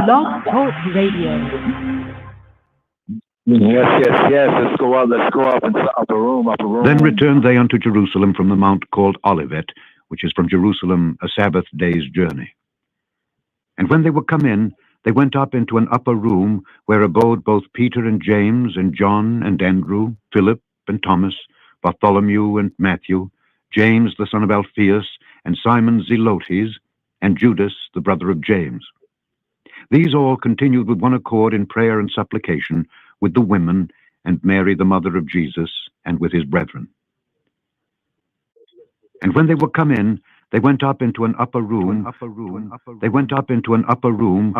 Blog Talk Radio. Yes. Let's go up into the upper room. Then returned they unto Jerusalem from the mount called Olivet, which is from Jerusalem a Sabbath day's journey. And when they were come in, they went up into an upper room, where abode both Peter and James and John and Andrew, Philip and Thomas, Bartholomew and Matthew, James the son of Alphaeus, and Simon Zelotes, and Judas the brother of James. These all continued with one accord in prayer and supplication with the women and Mary the mother of Jesus, and with his brethren. And when they were come in, they went up into an upper room. They went up into an upper room.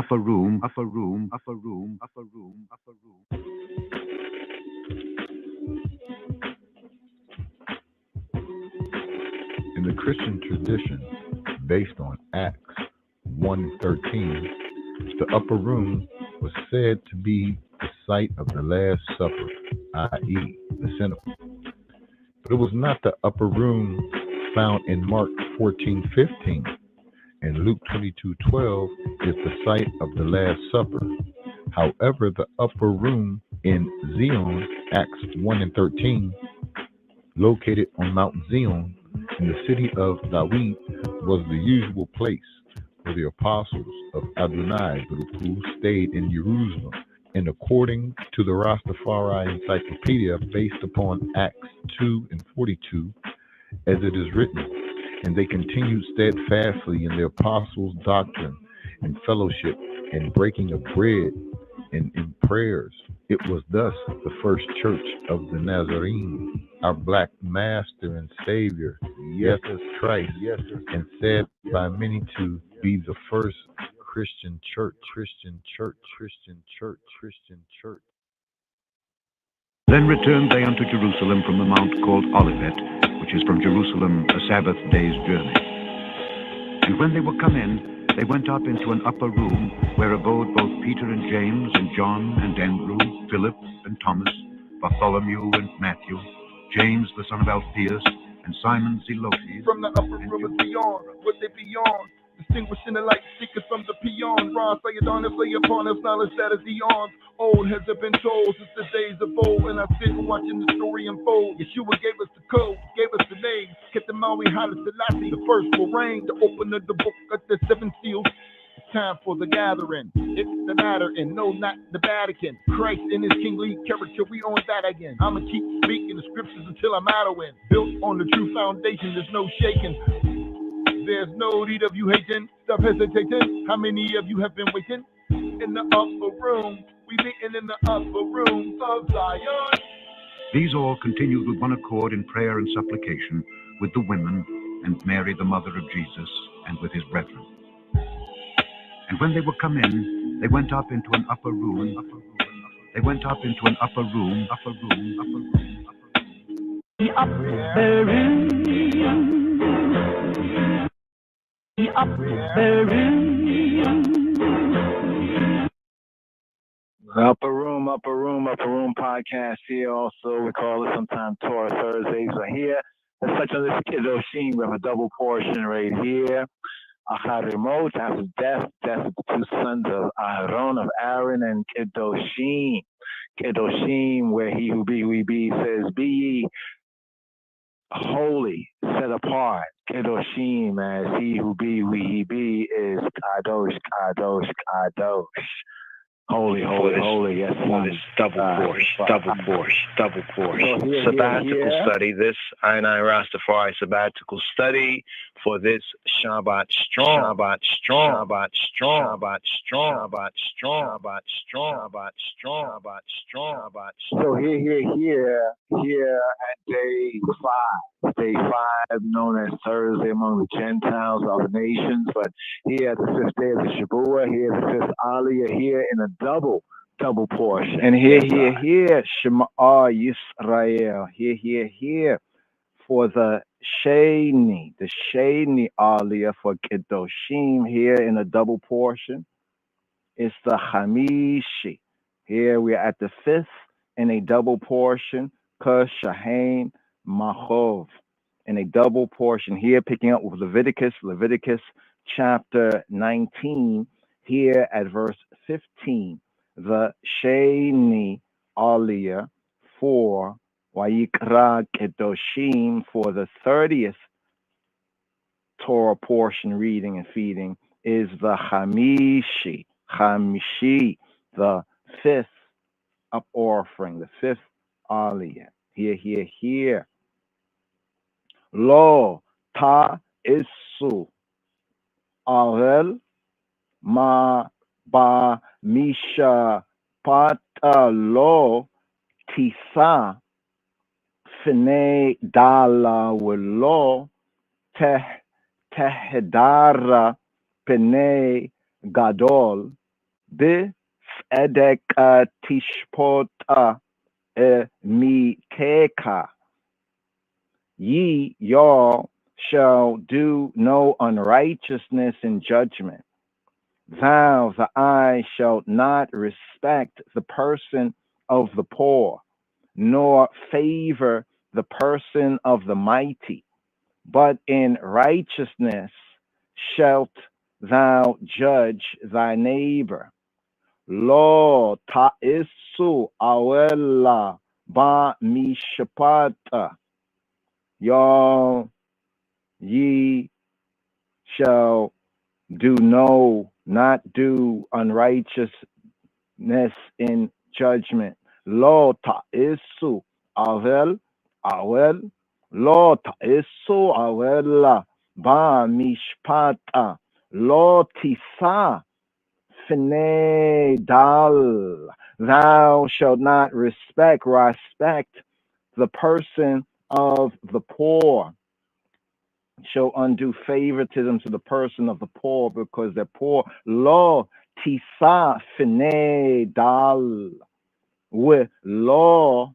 In the Christian tradition, based on Acts 1:13, the upper room was said to be the site of the Last Supper, i.e., the cenacle. But it was not the upper room found in Mark 14:15, and Luke 22:12 is the site of the Last Supper. However, the upper room in Zion, Acts 1:13, located on Mount Zion in the city of David, was the usual place where the apostles of Adonai Baruch stayed in Jerusalem. And according to the Rastafari Encyclopedia, based upon Acts 2:42, as it is written, and they continued steadfastly in the apostles' doctrine and fellowship and breaking of bread and in prayers. It was thus the first church of the Nazarene, our black master and savior, Jesus Christ, and said by many to be the first Christian church. Then returned they unto Jerusalem from the mount called Olivet, which is from Jerusalem a Sabbath day's journey. And when they were come in, they went up into an upper room, where abode both Peter and James and John and Andrew, Philip and Thomas, Bartholomew and Matthew, James the son of Alphaeus, and Simon Zelotes. From the upper room is beyond, what they beyond, distinguishing the light seekers from the peon. Ron, say it on and play upon us, knowledge that is eons old. Has it been told since the days of old? And I sit watching the story unfold. Yeshua gave us the code, gave us the name, kept the Maui Haile Selassie, the first will reign, to open the book of the seven seals. It's time for the gathering. It's the matter, and no, not the Vatican. Christ in his kingly character, we own that again. I'ma keep speaking the scriptures until I'm out of wind. Built on the true foundation, there's no shaking. There's no need of you hating, stop hesitating. How many of you have been waiting? In the upper room, we meeting in the upper room of Zion. These all continued with one accord in prayer and supplication with the women and Mary the mother of Jesus, and with his brethren. And when they were come in, they went up into an upper room. They went up into an upper room. The upper room. The upper room. Upper room podcast here. Also, we call it sometimes Torah Thursdays. But here, let's touch on this Kiddushim. We have a double portion right here. Acharimot, after death of the two sons of Aaron, and Kiddushim. Kiddushim, where he who be, we be, says, be ye holy, set apart. Kiddushim, as he who be, we he be, is Kadosh. Holy, yes. For this double course. Sabbatical study. This I Rastafari sabbatical study for this Shabbat strong. So here at day five, known as Thursday among the Gentiles of the nations, but here at the fifth day of the Shabuah, here at the fifth Aliyah, here in a double portion. And here, Shema Yisrael, here, for the Sheni Aliyah for Kiddushim, here in a double portion. It's the Hamishi. Here we're at the fifth in a double portion, Kush Shahain Mahov, in a double portion here, picking up with Leviticus chapter 19. here at verse 15. The Sheni Aliyah for Wayikra Kedoshim for the 30th Torah portion reading and feeding is the Hamishi, the fifth up offering, the fifth Aliyah. Here. Lo ta isu avel ma ba misha pata lo tisa fene dala welo tehdara pene gadol bi edeka tishpota miteka. Ye, y'all, shall do no unrighteousness in judgment. Thou, the eye, shalt not respect the person of the poor, nor favor the person of the mighty, but in righteousness shalt thou judge thy neighbor. Lo ta'isu awella ba mishpata. Y'all, ye shall not do unrighteousness in judgment. Lo ta'isu awel, lo ta'isu awella ba mishpata, lo tisa fene dal. Thou shalt not respect the person of the poor. Show undue favoritism to the person of the poor because they're poor. Lo tisa fene dal. With lo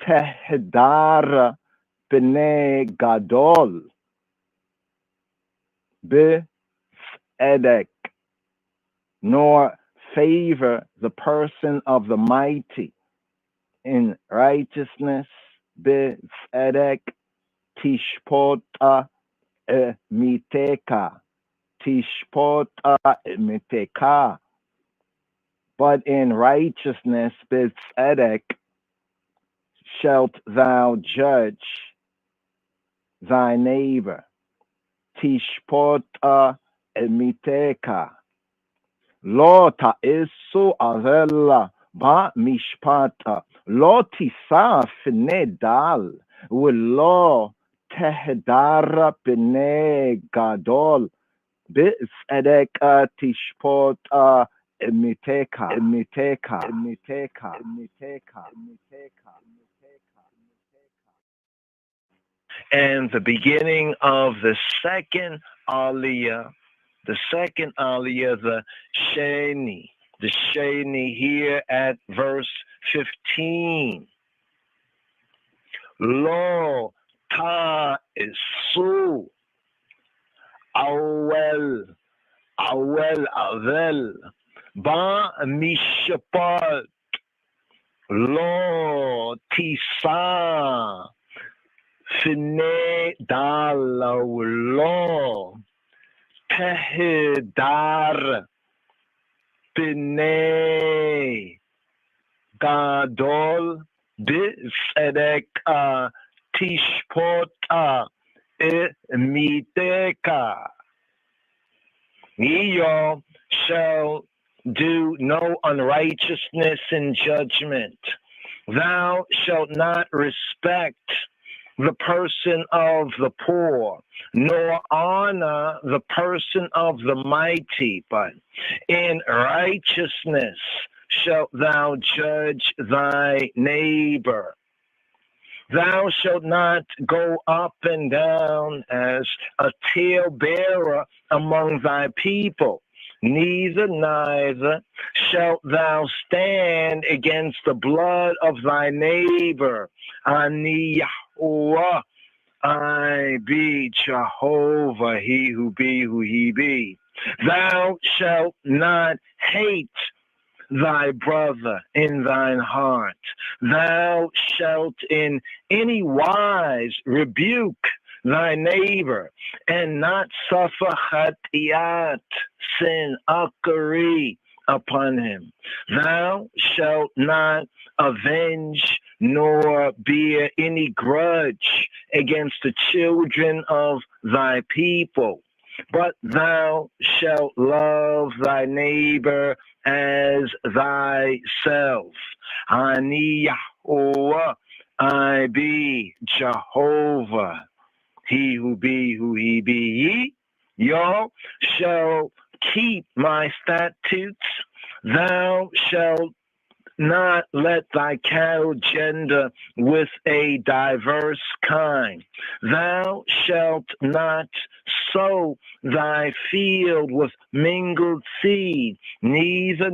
tehdara bene gadol. Be edek. Nor favor the person of the mighty in righteousness. Be edek. Tishpota miteka. Tishpota miteka. But in righteousness, b'tzedek, shalt thou judge thy neighbor. Tishpota miteka. Lo ta'isu avella ba mishpata. Lo tisa fene dal. Lo tehdara b'nei gadol b'tzedek tishpot miteka. And the beginning of the second aliyah, the Sheni, here at verse 15. Lo ta isu awel avel ba mishpat lo tisa fine lo tehdar b'nei gadol b'tzedek tishpota miteka. Ye all shall do no unrighteousness in judgment. Thou shalt not respect the person of the poor, nor honor the person of the mighty, but in righteousness shalt thou judge thy neighbor. Thou shalt not go up and down as a talebearer among thy people, neither shalt thou stand against the blood of thy neighbor. Ani Yahuwah, I be Jehovah, he who be who he be. Thou shalt not hate thy brother in thine heart. Thou shalt in any wise rebuke thy neighbor, and not suffer chatiat, sin, akari, upon him. Thou shalt not avenge nor bear any grudge against the children of thy people, but thou shalt love thy neighbor as thyself. Ani Yahuwah, I be Jehovah. He who be who he be, ye, y'all shall keep my statutes. Thou shalt not let thy cattle gender with a diverse kind. Thou shalt not sow thy field with mingled seed, neither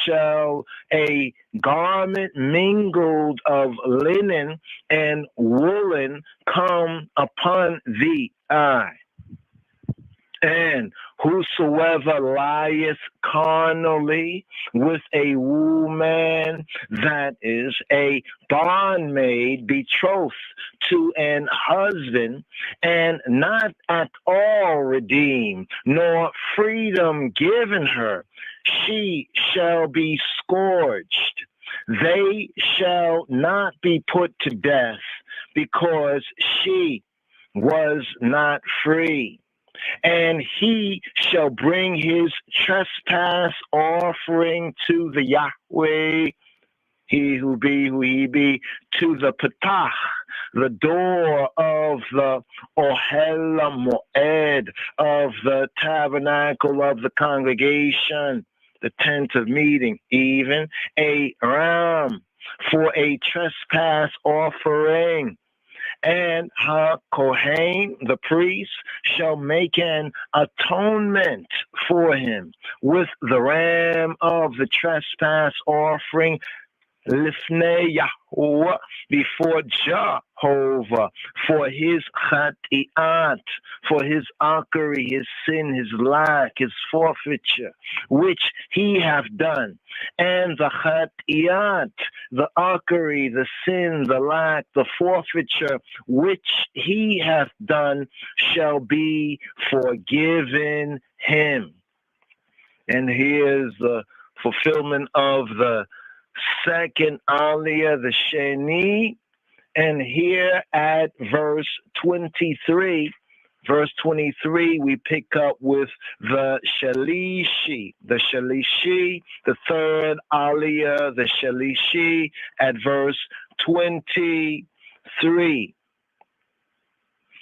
shall a garment mingled of linen and woolen come upon thee. And whosoever lieth carnally with a woman that is a bondmaid betrothed to an husband, and not at all redeemed, nor freedom given her, she shall be scourged. They shall not be put to death, because she was not free. And he shall bring his trespass offering to the Yahweh, he who he be, to the Patach, the door of the Ohel Moed, of the tabernacle of the congregation, the tent of meeting, even a ram for a trespass offering. And Kohen, the priest, shall make an atonement for him with the ram of the trespass offering, Lifnei Yahuwah, before Jehovah, for his chatiat, for his akari, his sin, his lack, his forfeiture, which he hath done. And the chatiat, the akari, the sin, the lack, the forfeiture, which he hath done, shall be forgiven him. And here's the fulfillment of the second aliyah, the Sheni, and here at verse 23, we pick up with the Shalishi, the third aliyah, the Shalishi, at verse 23.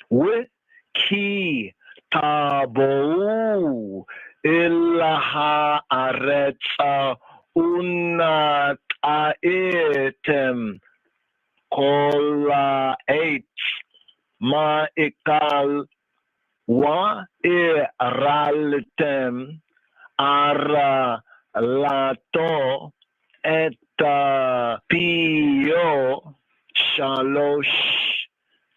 With ki tabu ilaha aretza unat aetem kola eitz ma'ikal wa iraltem ara lato et pio shalosh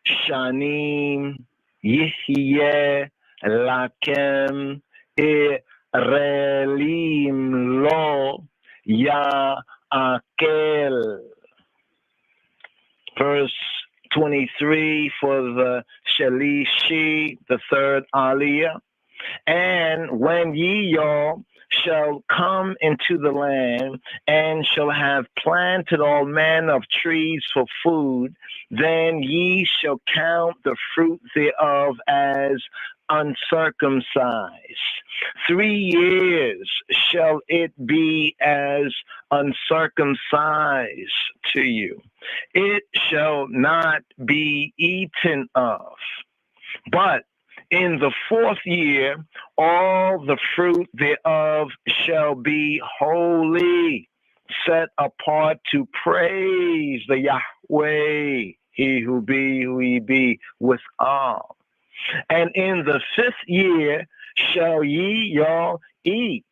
shanim yihye lakem irelim lo Ya Akel. Verse 23 for the Shalishi, the third aliyah. And when ye y'all shall come into the land, and shall have planted all manner of trees for food, then ye shall count the fruit thereof as uncircumcised. 3 years shall it be as uncircumcised to you. It shall not be eaten of. But in the 4th year, all the fruit thereof shall be holy, set apart to praise the Yahweh, he who he be with all. And in the 5th year shall ye y'all eat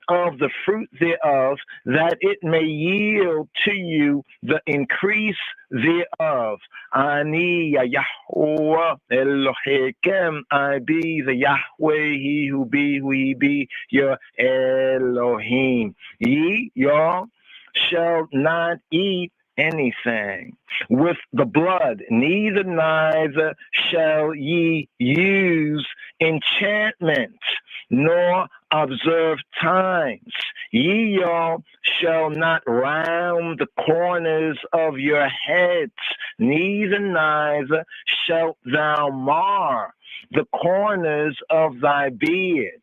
of the fruit thereof, that it may yield to you the increase thereof. Ani Yahuwah Elohim, I be the Yahweh, he who he be, your Elohim. Ye y'all shall not eat anything with the blood, neither shall ye use enchantments, nor observe times. Ye all shall not round the corners of your heads, neither shalt thou mar the corners of thy beard.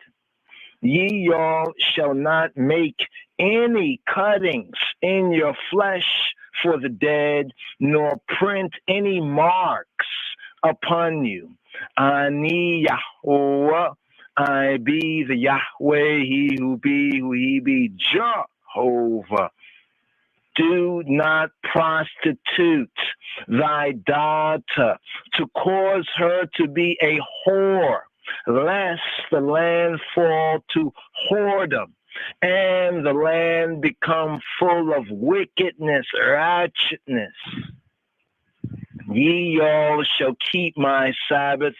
Ye all shall not make any cuttings in your flesh for the dead, nor print any marks upon you. Ani Yahweh, I be the Yahweh, he who be Jehovah. Do not prostitute thy daughter to cause her to be a whore, lest the land fall to whoredom, and the land become full of wickedness, righteousness. Ye all shall keep my Sabbaths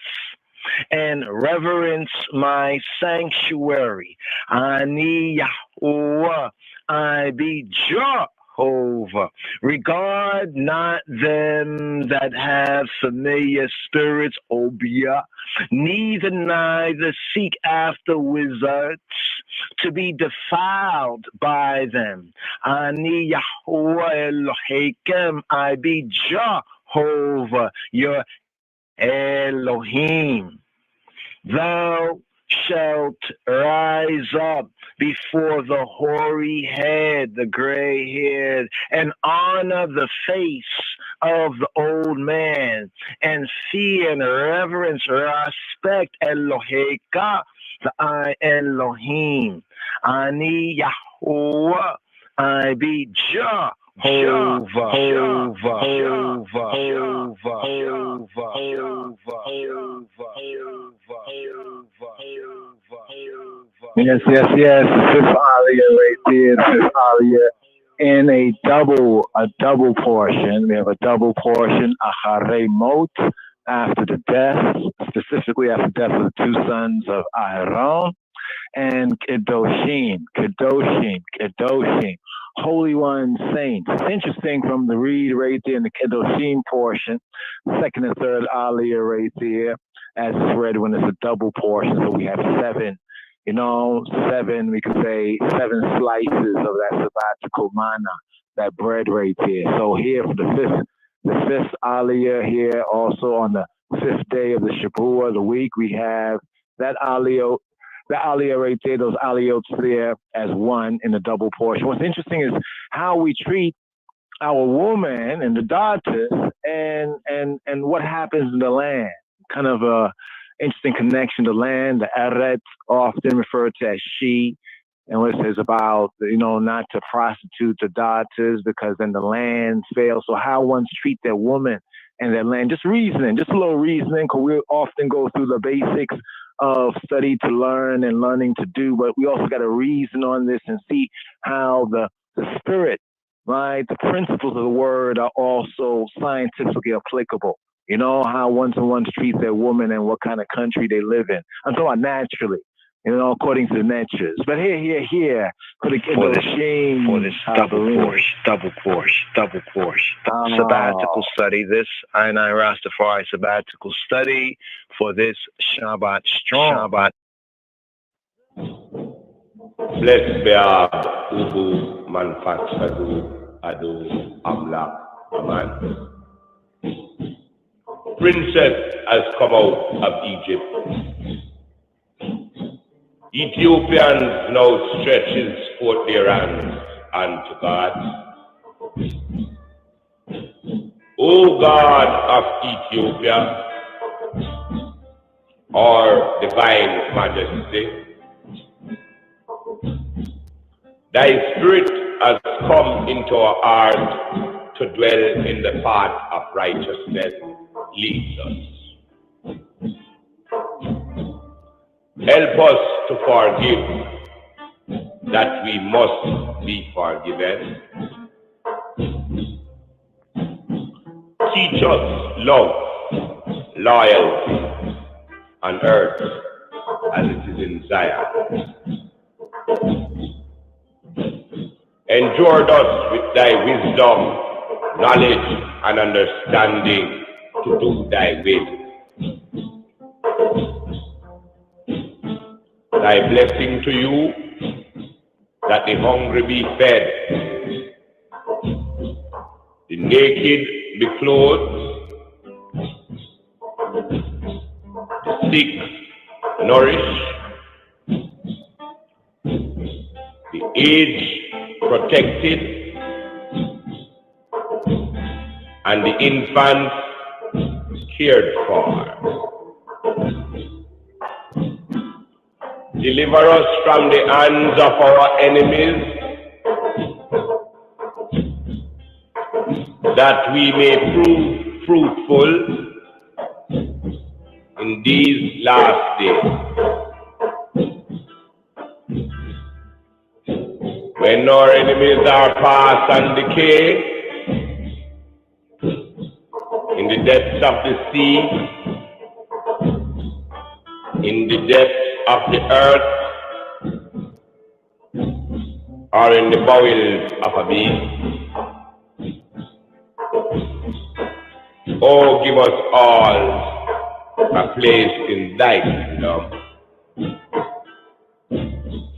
and reverence my sanctuary. Ani Yahweh, I be Jehovah. Regard not them that have familiar spirits, Obia, neither seek after wizards to be defiled by them. Ani Yahweh Elohim, I be Jehovah, your Elohim. Thou shalt rise up before the hoary head, the gray head, and honor the face of the old man, and fear and reverence, respect Eloheka, the I Elohim. Ani Yahweh, I be Jah. Yes, yes, yes. The fifth aliyah right there. The fifth aliyah in a double portion. We have a double portion, Acharei Mot, after the death, specifically after the death of the two sons of Aaron, and Kedoshim, Holy One, saints. It's interesting from the read right there in the Kedoshim portion, second and third aliyah right there, as it's read when it's a double portion. So we have seven, seven, we could say 7 slices of that sabbatical manna, that bread right there. So here for the fifth aliyah here, also on the 5th day of the Shabua, the week, we have that aliyah. The aliyah right there, those aliyots there as one in the double portion. What's interesting is how we treat our woman and the daughters and what happens in the land. Kind of a interesting connection to land. The Eret, often referred to as she, and what it says about, not to prostitute the daughters because then the land fails. So how ones treat their woman and their land, just reasoning, just a little reasoning, because we often go through the basics of study to learn and learning to do, but we also got to reason on this and see how the spirit, right, the principles of the word are also scientifically applicable. How ones and ones treat their woman and what kind of country they live in. I'm talking about naturally, according to the natures. But here, for this double course, sabbatical study, this I Rastafari sabbatical study for this Shabbat strong. Blessed be Ubu Manfaxadu Adu Amlak Aman. Princess has come out of Egypt. Ethiopians now stretches forth their hands unto God. O God of Ethiopia, our divine majesty, thy spirit has come into our heart to dwell in the path of righteousness. Lead us. Help us to forgive, that we must be forgiven. Teach us love, loyalty on earth as it is in Zion. Endure us with thy wisdom knowledge and understanding to do thy will. Thy blessing to you, that the hungry be fed, the naked be clothed, the sick nourished, the aged protected, and the infants cared for. Deliver us from the hands of our enemies, that we may prove fruitful in these last days. When our enemies are past and decay, in the depths of the sea, in the depths of the earth, or in the bowels of a beast. Oh, give us all a place in thy kingdom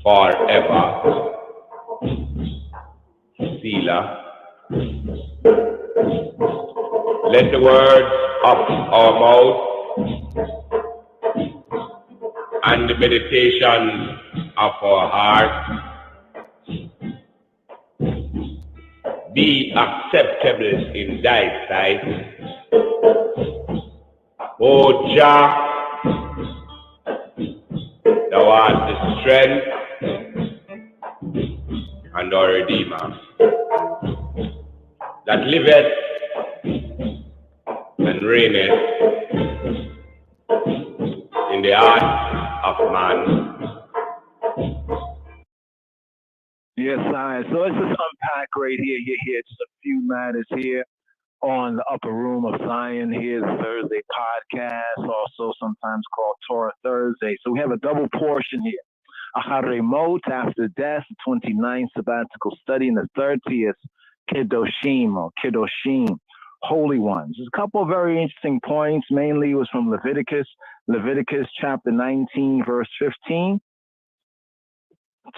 forever. Selah. Let the words of our mouth and the meditation of our heart be acceptable in thy sight. O Jah, thou art the strength and our Redeemer, that liveth and reigneth in the heart of man. Yes, science. So let's just unpack right here, just a few matters here on the Upper Room of Zion. Here's the Thursday podcast, also sometimes called Torah Thursday. So we have a double portion here. Acharemot, after death, the 29th sabbatical study, and the 30th Kedoshim, or Kedoshim, holy ones. There's a couple of very interesting points. Mainly it was from Leviticus chapter 19, verse 15.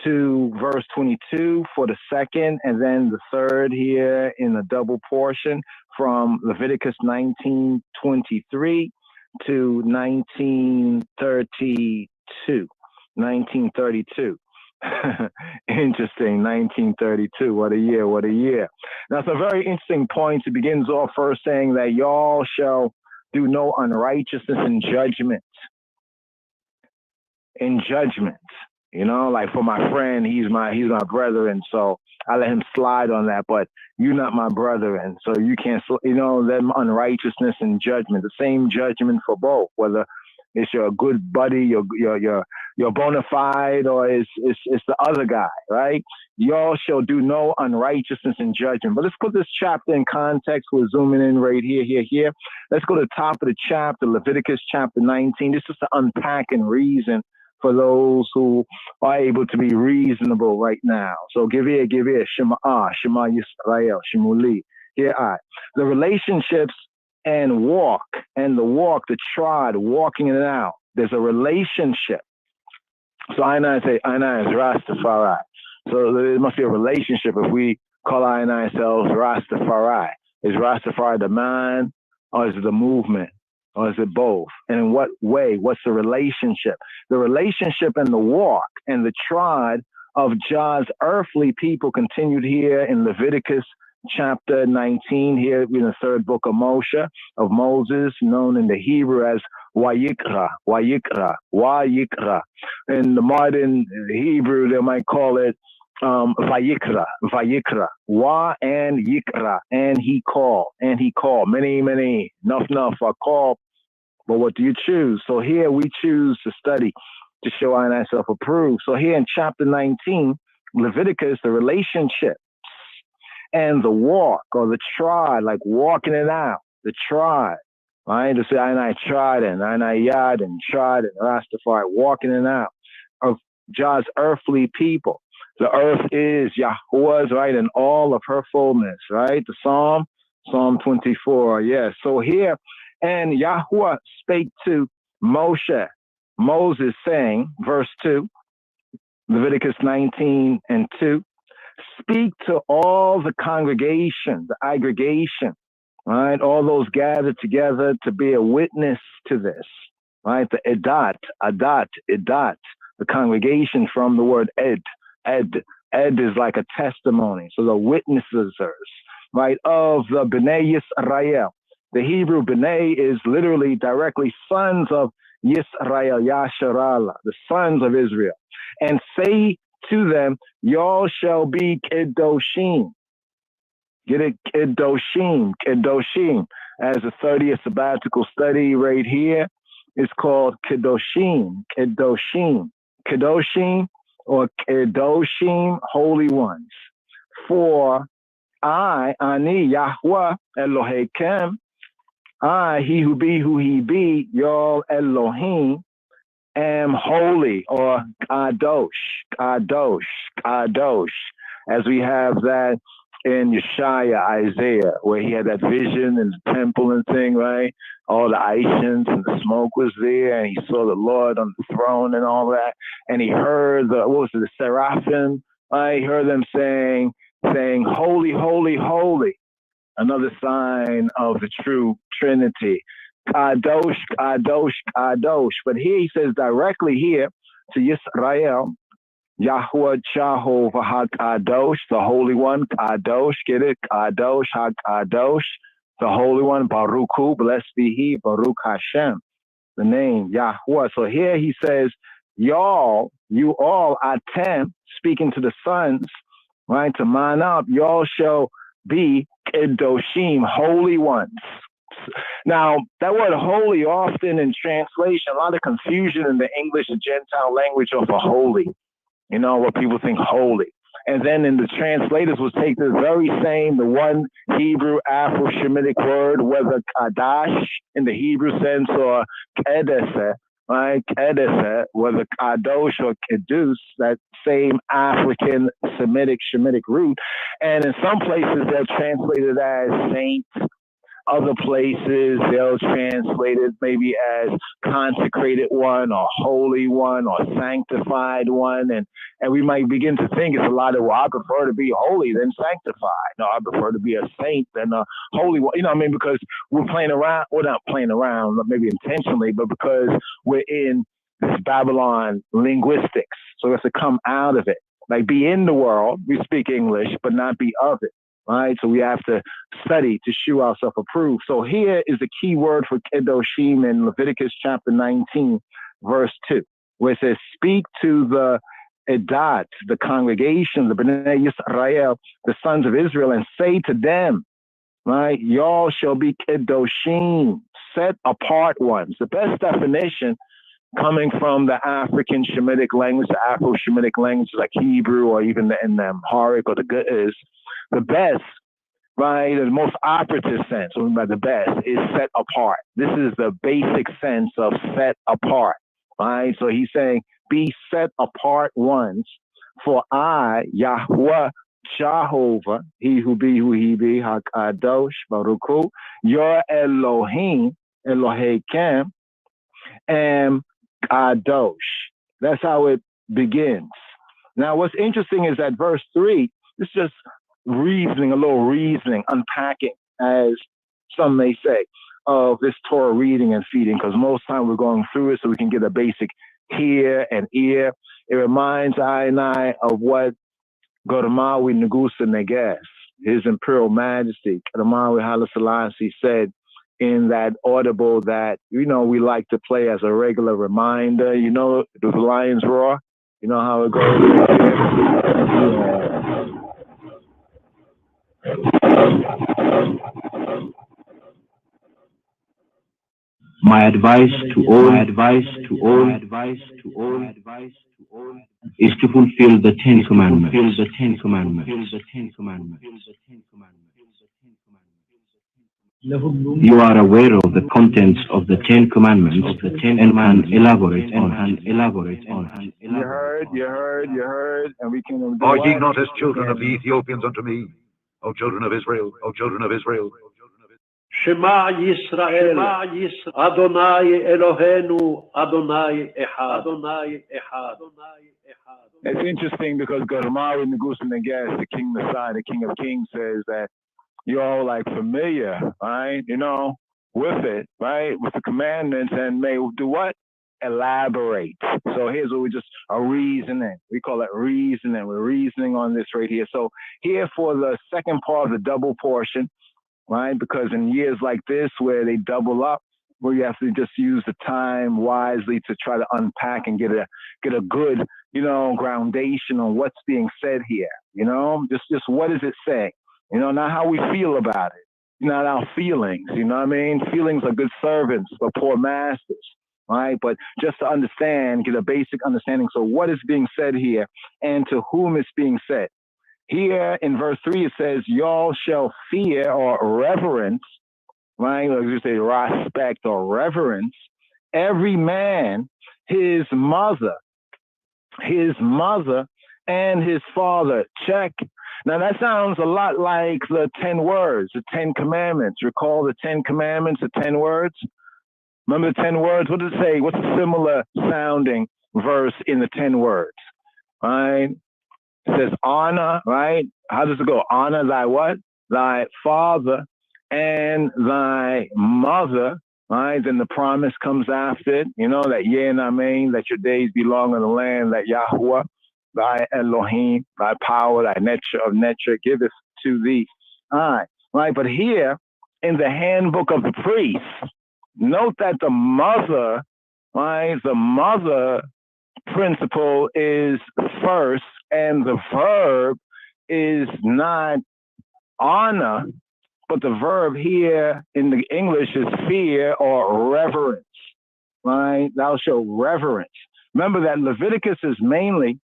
To verse 22 for the second, and then the third here in the double portion from Leviticus 19:23 to 1932. 1932. Interesting, 1932. What a year, what a year. Now, it's a very interesting point. It begins off first saying that y'all shall do no unrighteousness in judgment. In judgment. You know, like for my friend, he's my brother, and so I let him slide on that. But you're not my brother, and so you can't. You know, them unrighteousness and judgment, the same judgment for both, whether it's your good buddy, your bona fide, or it's the other guy, right? Y'all shall do no unrighteousness in judgment. But let's put this chapter in context. We're zooming in right here. Let's go to the top of the chapter, Leviticus chapter 19. This is to unpack and reason for those who are able to be reasonable right now. So give here, Shema Yisrael, Shemuli. Here I. The relationships and the trod, walking it out. There's a relationship. So I say, I is Rastafari. So there must be a relationship if we call I ourselves Rastafari. Is Rastafari the man, or is it the movement? Or is it both? And in what way? What's the relationship? The relationship and the walk and the trod of Jah's earthly people continued here in Leviticus chapter 19, here in the third book of Moses, known in the Hebrew as Wayikra. In the modern Hebrew, they might call it Vayikra. Wa and Yikra, and he called. Many, enough, I call. But what do you choose? So here we choose to study to show ourselves approved. So here in chapter 19, Leviticus, the relationship and the walk, or the trod, like walking it out, the trod. Right? To say I tried and I yad and tried and Rastafari, walking it out of Jah's earthly people. The earth is Yahuwah's, right, in all of her fullness, right? The Psalm Psalm 24, yes. So here, and Yahuwah spake to Moses, saying, verse 2, Leviticus 19 and 2, speak to all the congregation, the aggregation, right? All those gathered together to be a witness to this, right? The Edat, the congregation from the word Ed is like a testimony. So the witnesses, right, of the B'nai Yisrael. The Hebrew B'nai is literally directly sons of Yisrael, Yasharallah, the sons of Israel. And say to them, y'all shall be Kedoshim. Get it? Kedoshim. As a 30th sabbatical study right here, it's called Kedoshim, or Kedoshim, holy ones. For I, Ani, Yahweh, Elohim, I, he who be who he be, y'all Elohim, am holy, or Kadosh, as we have that in Yeshaya, Isaiah, where he had that vision in the temple and thing, right? All the Aishans and the smoke was there, and he saw the Lord on the throne and all that, and he heard the seraphim, right? He heard them saying, holy, holy, holy. Another sign of the true Trinity. Kadosh. But here he says directly here to Yisrael, Yahuwah Jehovah HaKadosh, the Holy One, Kadosh, get it? Kadosh HaKadosh, the Holy One, Baruch Hu, blessed be He, Baruch Hashem, the name, Yahuwah. So here he says, you all, Atem, speaking to the sons, right, to man up, y'all shall be Kedoshim, holy ones. Now, that word holy, often in translation, a lot of confusion in the English and Gentile language of a holy. You know, what people think holy. And then in the translators will take the very same, the one Hebrew Afro-Shemitic word, whether Kadash in the Hebrew sense or Kedeseh, right? Kedeseh, whether Kadosh or Kedus, that same African Shemitic root. And in some places they'll translate it as saint. Other places they'll translate it maybe as consecrated one or holy one or sanctified one. And we might begin to think it's a lot of, well, I prefer to be holy than sanctified. No, I prefer to be a saint than a holy one. You know what I mean? Because we're playing around, well, not playing around, maybe intentionally, but because we're in this Babylon linguistics. So we have to come out of it. Like be in the world, we speak English, but not be of it. Right, so we have to study to shew ourselves approved. So here is the key word for Kedoshim in Leviticus chapter 19, verse 2, where it says, speak to the Edat, the congregation, the B'nai Yisrael, the sons of Israel, and say to them, right, y'all shall be Kedoshim, set apart ones. The best definition coming from the African Shemitic language, the Afro-Shemitic language like Hebrew or even in the Amharic or the good is, the best, right, the most operative sense, by the best, is set apart. This is the basic sense of set apart, right? So he's saying, be set apart ones, for I, Yahuwah, Jehovah, he who be who he be, HaKadosh, Baruch Hu, your Elohim, Elohim, am Kadosh. That's how it begins. Now, what's interesting is that verse 3, it's just a little reasoning, unpacking, as some may say, of this Torah reading and feeding, because most time we're going through it so we can get a basic hear and ear. It reminds I and I of what Gormawi Negusa Neges, His Imperial Majesty, Gormawi Haile Selassie, said in that audible that, we like to play as a regular reminder. The Lions Roar? You know how it goes? Yeah. My advice to all is to fulfill the Ten Commandments. You are aware of the contents of the Ten Commandments and can elaborate on. You heard, and we can. Are ye not as children of the Ethiopians unto me? O children of Israel, O children of Israel. Shema Yisrael, Adonai Eloheinu, Adonai Echad, Adonai Echad, Adonai Echad. It's interesting because Godamari Negusim Neges, the King Messiah, the King of Kings, says that you're all like familiar, right? You know, with it, right? With the commandments, and may do what? Elaborate. So here's what we just are reasoning. We call it reasoning. We're reasoning on this right here. So here for the second part of the double portion, right? Because in years like this where they double up, where you have to just use the time wisely to try to unpack and get a good, you know, groundation on what's being said here. You know, just what does it say? You know, not how we feel about it. Not our feelings. You know what I mean? Feelings are good servants, but poor masters. Right? But just to understand, get a basic understanding. So what is being said here and to whom it's being said? Here in verse 3, it says, y'all shall fear or reverence, right? Like you say, respect or reverence, every man, his mother and his father. Check. Now that sounds a lot like the 10 words, the 10 commandments. Recall the 10 commandments, the 10 words? Remember the 10 words? What does it say? What's a similar sounding verse in the 10 words? Right? It says honor, right? How does it go? Honor thy what? Thy father and thy mother, right? Then the promise comes after it, you know, that yeah and amen, that your days belong in the land, that Yahweh, thy Elohim, thy power, thy nature of nature giveth to thee. All right, but here in the handbook of the priests, note that the mother, right, the mother principle is first, and the verb is not honor, but the verb here in the English is fear or reverence, right? Thou shalt reverence. Remember that Leviticus is mainly,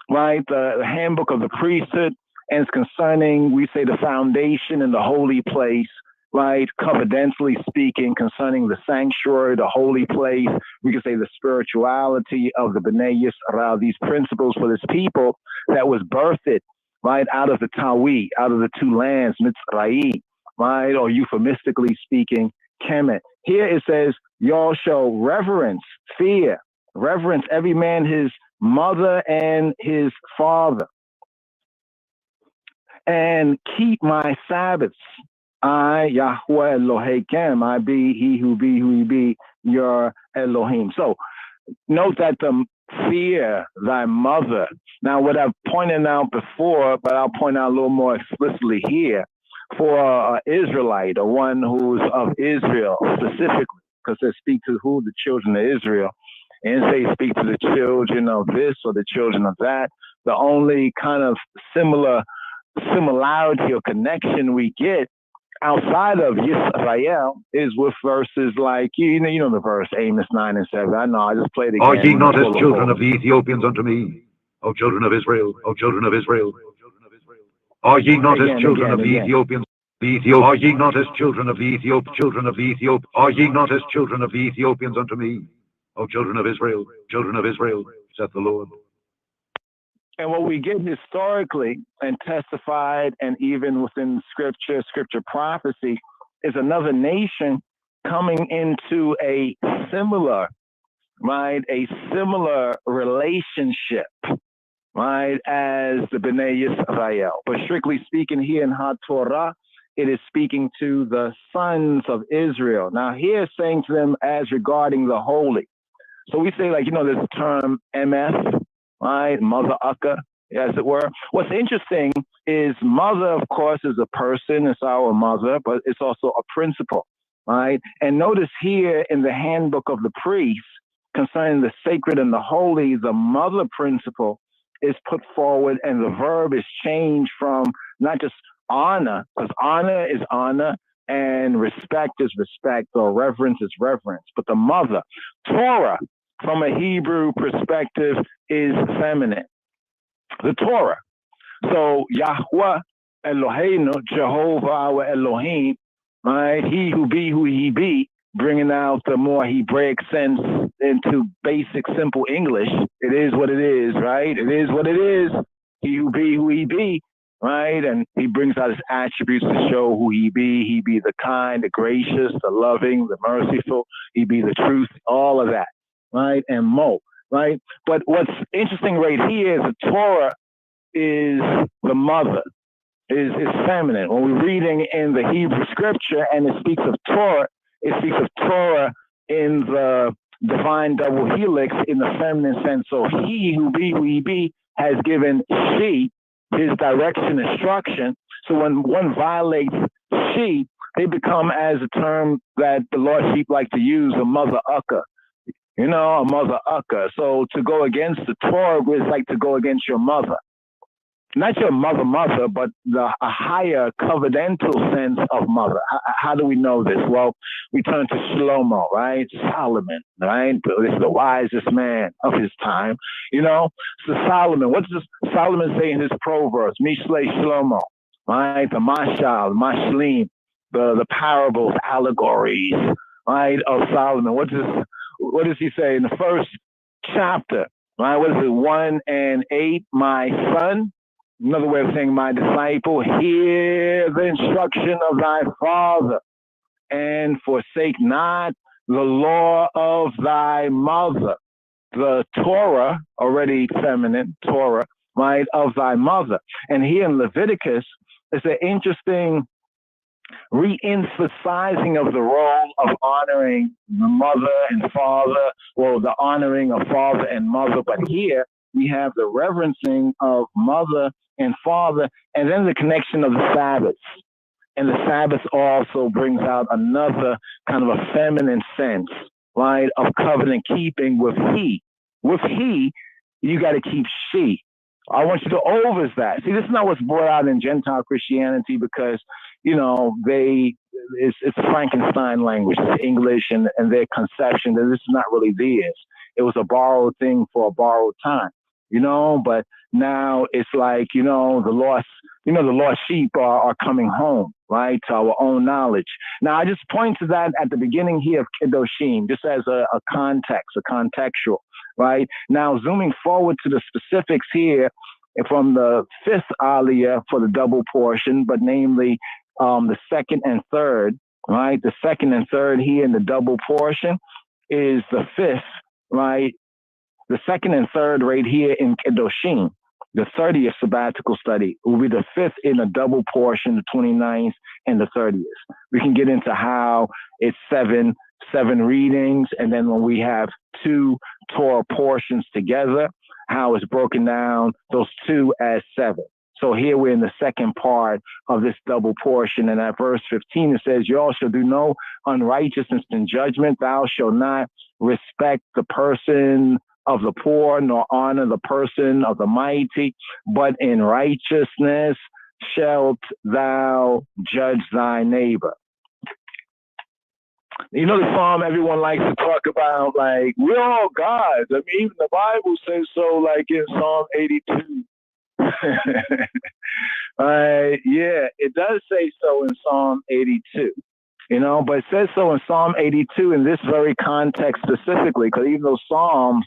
right, the handbook of the priesthood, and it's concerning, we say, the foundation and the holy place, right, covenantally speaking, concerning the sanctuary, the holy place. We can say the spirituality of the B'nai Yisrael, these principles for this people that was birthed, right, out of the Tawi, out of the two lands, Mitzrayim, right, or euphemistically speaking, Kemet. Here it says, y'all shall reverence, fear, reverence every man his mother and his father, and keep my Sabbaths. I, Yahweh Elohim, I be he who be your Elohim. So note that the fear thy mother. Now, what I've pointed out before, but I'll point out a little more explicitly here, for an Israelite, or one who's of Israel specifically, because they speak to who? The children of Israel. And say speak to the children of this or the children of that. The only kind of similarity or connection we get outside of Yisrael is with verses like, you know the verse, Amos 9 and 7. I know, I just played it again. Are ye not as children of the Ethiopians unto me, O children of Israel, O children of Israel? Are ye not as children of the Ethiopians? Are ye not as children of the children of the Ethiopians? Are ye not as children of the Ethiopians unto me, O children of Israel, saith the Lord? And what we get historically and testified, and even within scripture prophecy, is another nation coming into a similar, right, a similar relationship, right, as the B'nai Yisrael. But strictly speaking, here in HaTorah, it is speaking to the sons of Israel. Now here it's saying to them as regarding the holy. So we say, like, there's a term MF, right? Mother Akka, as it were. What's interesting is mother, of course, is a person. It's our mother, but it's also a principle, right? And notice here in the handbook of the priests concerning the sacred and the holy, the mother principle is put forward, and the verb is changed from not just honor, because honor is honor, and respect is respect, or reverence is reverence. But the mother, Torah, from a Hebrew perspective, is feminine. The Torah. So Yahweh Eloheinu, Jehovah our Elohim, right? He who be who he be, bringing out the more Hebraic sense into basic, simple English. It is what it is, right? It is what it is. He who be who he be, right? And he brings out his attributes to show who he be. He be the kind, the gracious, the loving, the merciful. He be the truth, all of that, right? And Mo, right? But what's interesting right here is the Torah is the mother, is feminine. When we're reading in the Hebrew scripture and it speaks of Torah, it speaks of Torah in the divine double helix in the feminine sense. So he who be, who he be, has given she his direction, instruction. So when one violates she, they become, as a term that the Lord sheep like to use, a mother ucker. You know, a mother ucker. So to go against the Torah is like to go against your mother. Not your mother, but a higher covenantal sense of mother. How do we know this? Well, we turn to Shlomo, right? Solomon, right? This is the wisest man of his time. You know, so Solomon, what does Solomon say in his Proverbs? Mishle Shlomo, right? The Mashal, Mashlim, the parables, allegories, right, of Solomon. What does he say in the first chapter? Right? What is it? 1 and 8, my son. Another way of saying, my disciple, hear the instruction of thy father, and forsake not the law of thy mother. The Torah, already feminine, Torah, right, of thy mother. And here in Leviticus, it's an interesting re-emphasizing of the role of honoring the mother and father, or the honoring of father and mother. But here we have the reverencing of mother and father, and then the connection of the Sabbath. And the Sabbath also brings out another kind of a feminine sense, right, of covenant keeping with he. With he, you got to keep she. I want you to overs that. See, this is not what's brought out in Gentile Christianity, because, you know, it's Frankenstein language, it's English, and their conception that this is not really theirs. It was a borrowed thing for a borrowed time, you know, but now it's like, you know, the lost sheep are coming home, right, to our own knowledge. Now, I just point to that at the beginning here of Kedoshim, just as a context, a contextual, right? Now, zooming forward to the specifics here from the fifth aliyah for the double portion, but namely the second and third, right? The second and third here in the double portion is the fifth, right? The second and third right here in Kedoshim, the 30th sabbatical study, will be the fifth in a double portion, the 29th and the 30th. We can get into how it's seven readings, and then when we have two Torah portions together, how it's broken down, those two as 7. So here we're in the second part of this double portion, and at verse 15 it says, "You all shall do no unrighteousness in judgment. Thou shalt not respect the person of the poor, nor honor the person of the mighty, but in righteousness shalt thou judge thy neighbor." You know, the Psalm everyone likes to talk about, like, we're all gods. I mean, even the Bible says so, like in Psalm 82. Yeah, it does say so in Psalm 82. You know, but it says so in Psalm 82 in this very context specifically, because even though Psalm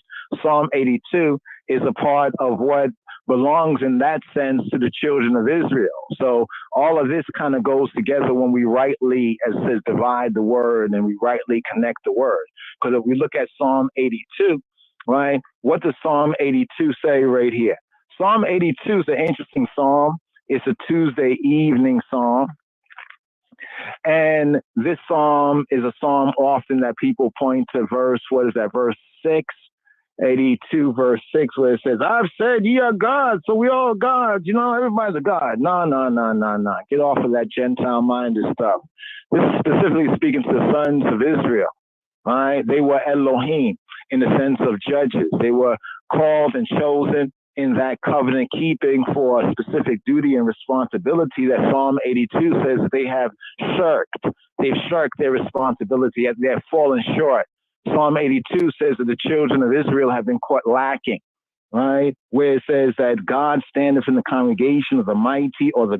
82 is a part of what belongs in that sense to the children of Israel. So all of this kind of goes together when we rightly, as it says, divide the word and we rightly connect the word. Because if we look at Psalm 82, right, what does Psalm 82 say right here? Psalm 82 is an interesting psalm. It's a Tuesday evening psalm. And this psalm is a psalm often that people point to verse 6, 82 verse 6, where it says, "I've said ye are gods, so we all gods, you know, everybody's a god." No. Get off of that Gentile-minded stuff. This is specifically speaking to the sons of Israel, right? They were Elohim in the sense of judges. They were called and chosen in that covenant keeping for a specific duty and responsibility that Psalm 82 says that they have shirked. They've shirked their responsibility. They have fallen short. Psalm 82 says that the children of Israel have been caught lacking, right? Where it says that God standeth in the congregation of the mighty, or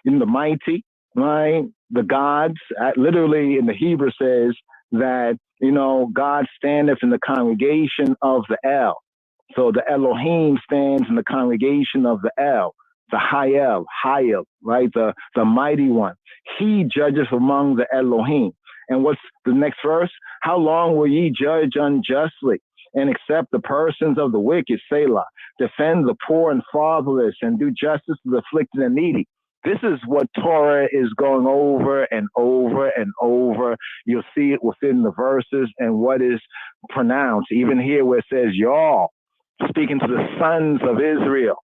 in the mighty, right? The gods, literally in the Hebrew says that, you know, God standeth in the congregation of the El. So the Elohim stands in the congregation of the El. the Hayel, right? The mighty one. He judges among the Elohim. And what's the next verse? How long will ye judge unjustly and accept the persons of the wicked, Selah? Defend the poor and fatherless and do justice to the afflicted and needy. This is what Torah is going over and over and over. You'll see it within the verses and what is pronounced. Even here where it says, y'all, speaking to the sons of Israel,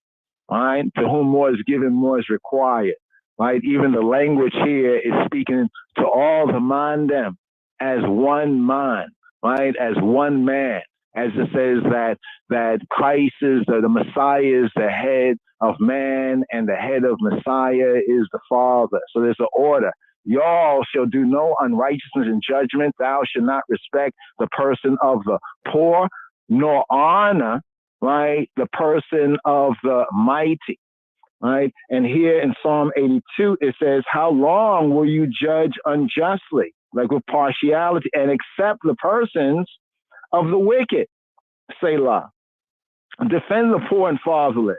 all right, to whom more is given, more is required. Right? Even the language here is speaking to all the mandem as one man, right? As one man. As it says that Christ is the Messiah is the head of man and the head of Messiah is the Father. So there's an order. Y'all shall do no unrighteousness in judgment. Thou shalt not respect the person of the poor, nor honor, right, the person of the mighty. Right? And here in Psalm 82, it says, how long will you judge unjustly, like with partiality, and accept the persons of the wicked? Selah. Defend the poor and fatherless.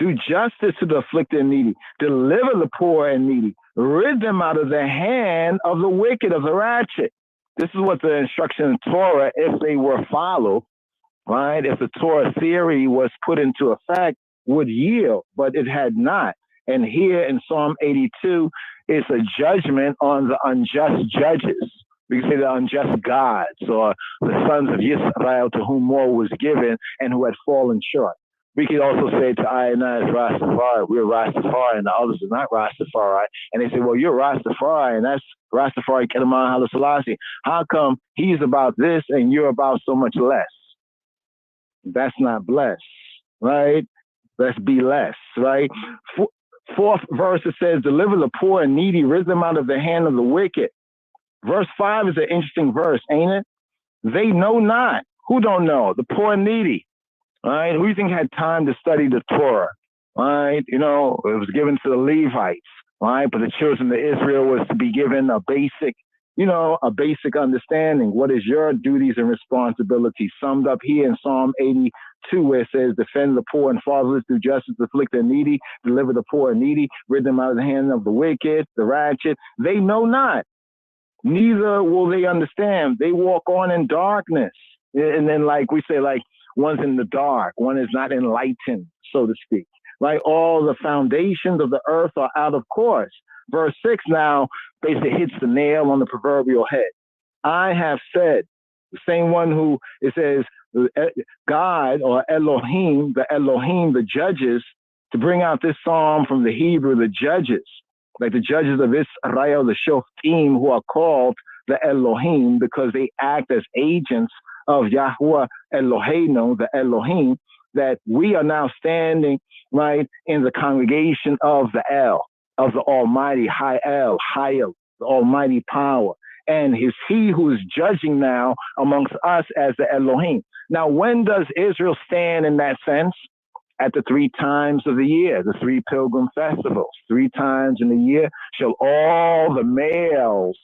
Do justice to the afflicted and needy. Deliver the poor and needy. Rid them out of the hand of the wicked, of the ratchet. This is what the instruction in Torah, if they were followed, right? If the Torah theory was put into effect, would yield, but it had not. And here in Psalm 82, it's a judgment on the unjust judges. We can say the unjust gods, or the sons of Israel to whom more was given and who had fallen short. We could also say to Ionai as Rastafari, we're Rastafari, and the others are not Rastafari. And they say, well, you're Rastafari, and that's Rastafari Kedaman Haile Selassie. How come he's about this and you're about so much less? That's not blessed, right? Let's be less, right? Fourth verse, it says, deliver the poor and needy, rid them out of the hand of the wicked. Verse 5 is an interesting verse, ain't it? They know not. Who don't know? The poor and needy, right? Who do you think had time to study the Torah, right? You know, it was given to the Levites, right? But the children of Israel was to be given a basic, a basic understanding. What is your duties and responsibilities? Summed up here in Psalm 82, where it says, defend the poor and fatherless, do justice, afflict the needy, deliver the poor and needy, rid them out of the hand of the wicked, the ratchet. They know not, neither will they understand. They walk on in darkness. And then, like we say, like one's in the dark, one is not enlightened, so to speak. Like all the foundations of the earth are out of course. Verse 6 now basically hits the nail on the proverbial head. I have said, the same one who, it says, God or Elohim, the judges, to bring out this psalm from the Hebrew, the judges, like the judges of Israel, the Shoftim, who are called the Elohim because they act as agents of Yahweh Eloheinu, the Elohim, that we are now standing right in the congregation of the El, of the Almighty, Hayel, the Almighty power. And is he who is judging now amongst us as the Elohim. Now, when does Israel stand in that sense? At the 3 times of the year, the 3 pilgrim festivals. 3 times in the year shall all the males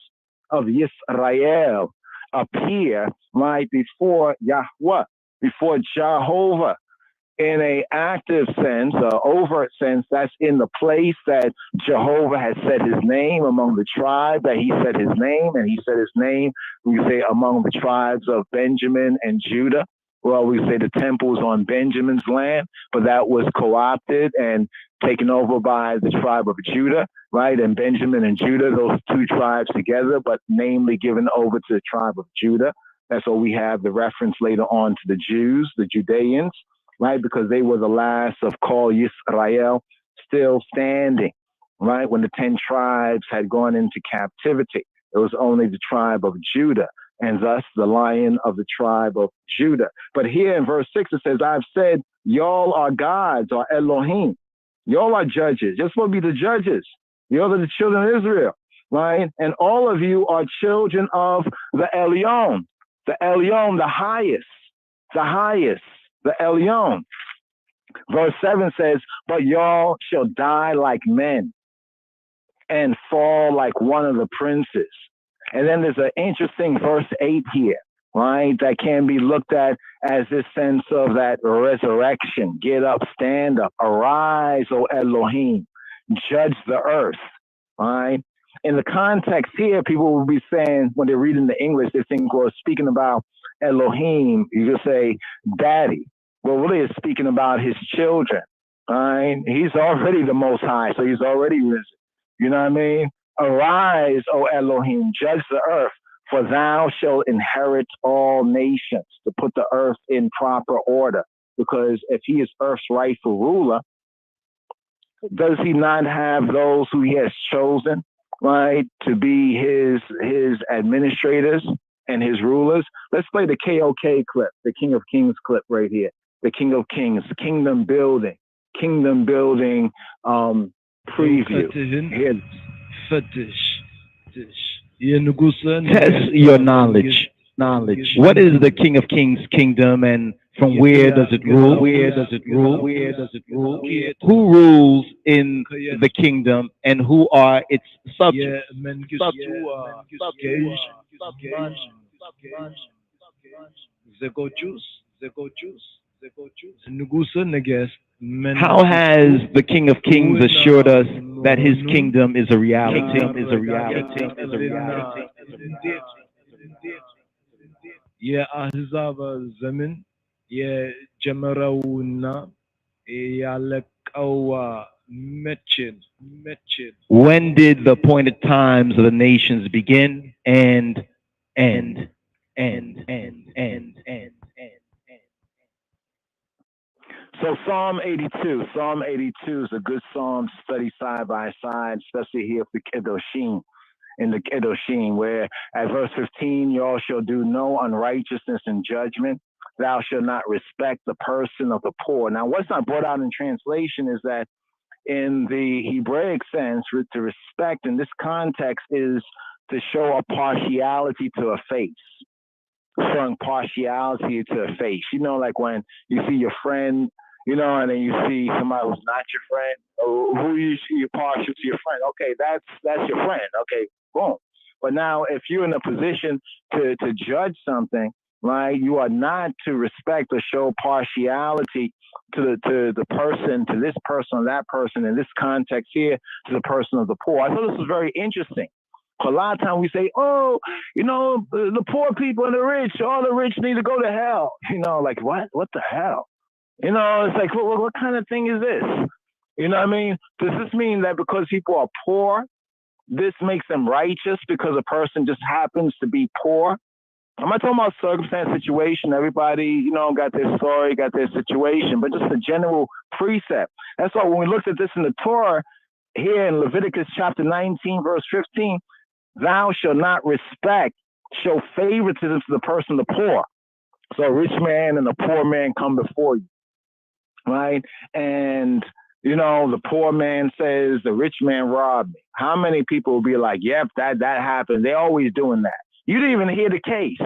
of Yisrael appear right before Yahweh, before Jehovah. In a active sense, overt sense, that's in the place that Jehovah has set his name among the tribe, that he set his name, and he set his name, we say, among the tribes of Benjamin and Judah. Well, we say the temple is on Benjamin's land, but that was co-opted and taken over by the tribe of Judah, right? And Benjamin and Judah, those 2 tribes together, but namely given over to the tribe of Judah. That's why we have the reference later on to the Jews, the Judeans, right? Because they were the last of Kol Yisrael still standing, right? When the 10 tribes had gone into captivity, it was only the tribe of Judah, and thus the Lion of the tribe of Judah. But here in verse 6, it says, I've said, y'all are gods, or Elohim. Y'all are judges. You're supposed to be the judges. Y'all are the children of Israel, right? And all of you are children of the Elyon, the highest, the Elyon. Verse 7 says, but y'all shall die like men and fall like one of the princes. And then there's an interesting verse 8 here. right? That can be looked at as this sense of that resurrection. Get up, stand up, arise, O Elohim, judge the earth, right? In the context here, people will be saying, when they're reading the English, they think, well, speaking about Elohim, you could say daddy. Well, really it's speaking about his children, right? He's already the Most High, so he's already risen. You know what I mean? Arise, O Elohim, judge the earth, for thou shalt inherit all nations, to put the earth in proper order. Because if he is earth's rightful ruler, does he not have those who he has chosen, right, to be his administrators and his rulers? Let's play the KOK clip, the King of Kings clip right here. The King of Kings, kingdom building preview. Test your knowledge. What is the King of Kings kingdom, and from where does it rule? Who rules in the kingdom, and who are its subjects? How has the King of Kings assured us that his kingdom is a reality? When did the appointed times of the nations begin and end? So Psalm 82 is a good psalm to study side by side, especially here for Kedoshim, in the Kedoshim, where at verse 15, y'all shall do no unrighteousness in judgment. Thou shalt not respect the person of the poor. Now, what's not brought out in translation is that in the Hebraic sense, to respect in this context is to show a partiality to a face. Showing partiality to a face. You know, like when you see your friend, you know, and then you see somebody who's not your friend, or who you see you're partial to your friend. Okay, that's your friend. Okay, boom. But now if you're in a position to judge something, right, you are not to respect or show partiality to the person, to this person or that person, in this context here, to the person of the poor. I thought this was very interesting. A lot of times we say, oh, you know, the poor people and the rich, all the rich need to go to hell. You know, like, what? What the hell? You know, it's like, what kind of thing is this? You know what I mean? Does this mean that because people are poor, this makes them righteous because a person just happens to be poor? I'm not talking about circumstance, situation. Everybody, you know, got their story, got their situation, but just a general precept. That's why when we looked at this in the Torah, here in Leviticus chapter 19, verse 15, thou shalt not respect, show favoritism to the person, the poor. So a rich man and a poor man come before you, right? And, you know, the poor man says, the rich man robbed me. How many people will be like, yep, that happened. They're always doing that. You didn't even hear the case.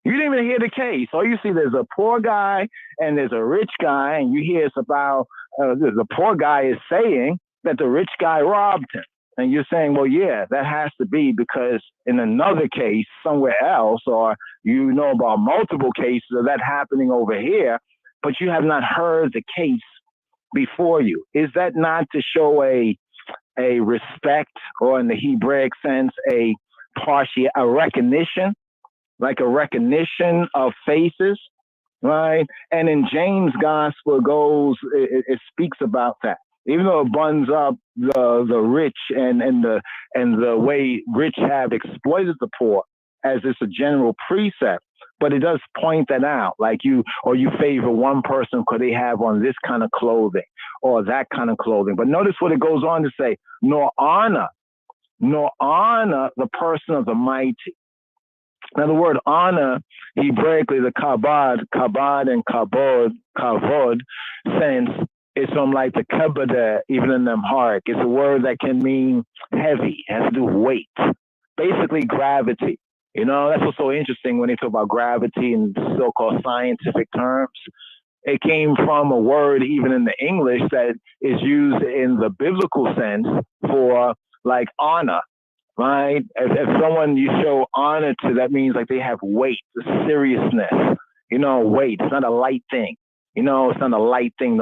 You didn't even hear the case. All you see, there's a poor guy and there's a rich guy, and you hear it's about the poor guy is saying that the rich guy robbed him. And you're saying, well, yeah, that has to be because in another case somewhere else, or you know about multiple cases of that happening over here, but you have not heard the case before you. Is that not to show a respect, or in the Hebraic sense, a recognition, like a recognition of faces, right? And in James' gospel it speaks about that. Even though it buns up the rich and the way rich have exploited the poor, as it's a general precept, but it does point that out, like you favor one person because they have on this kind of clothing or that kind of clothing. But notice what it goes on to say, nor honor the person of the mighty. Now the word honor, Hebraically, the kabod and kavod sense, it's from like the kabbadah, even in them heart. It's a word that can mean heavy, it has to do with weight, basically gravity. You know, that's what's so interesting when they talk about gravity in so-called scientific terms. It came from a word, even in the English, that is used in the biblical sense for like honor. right? If someone you show honor to, that means like they have weight, seriousness. Weight. It's not a light thing. It's not a light thing.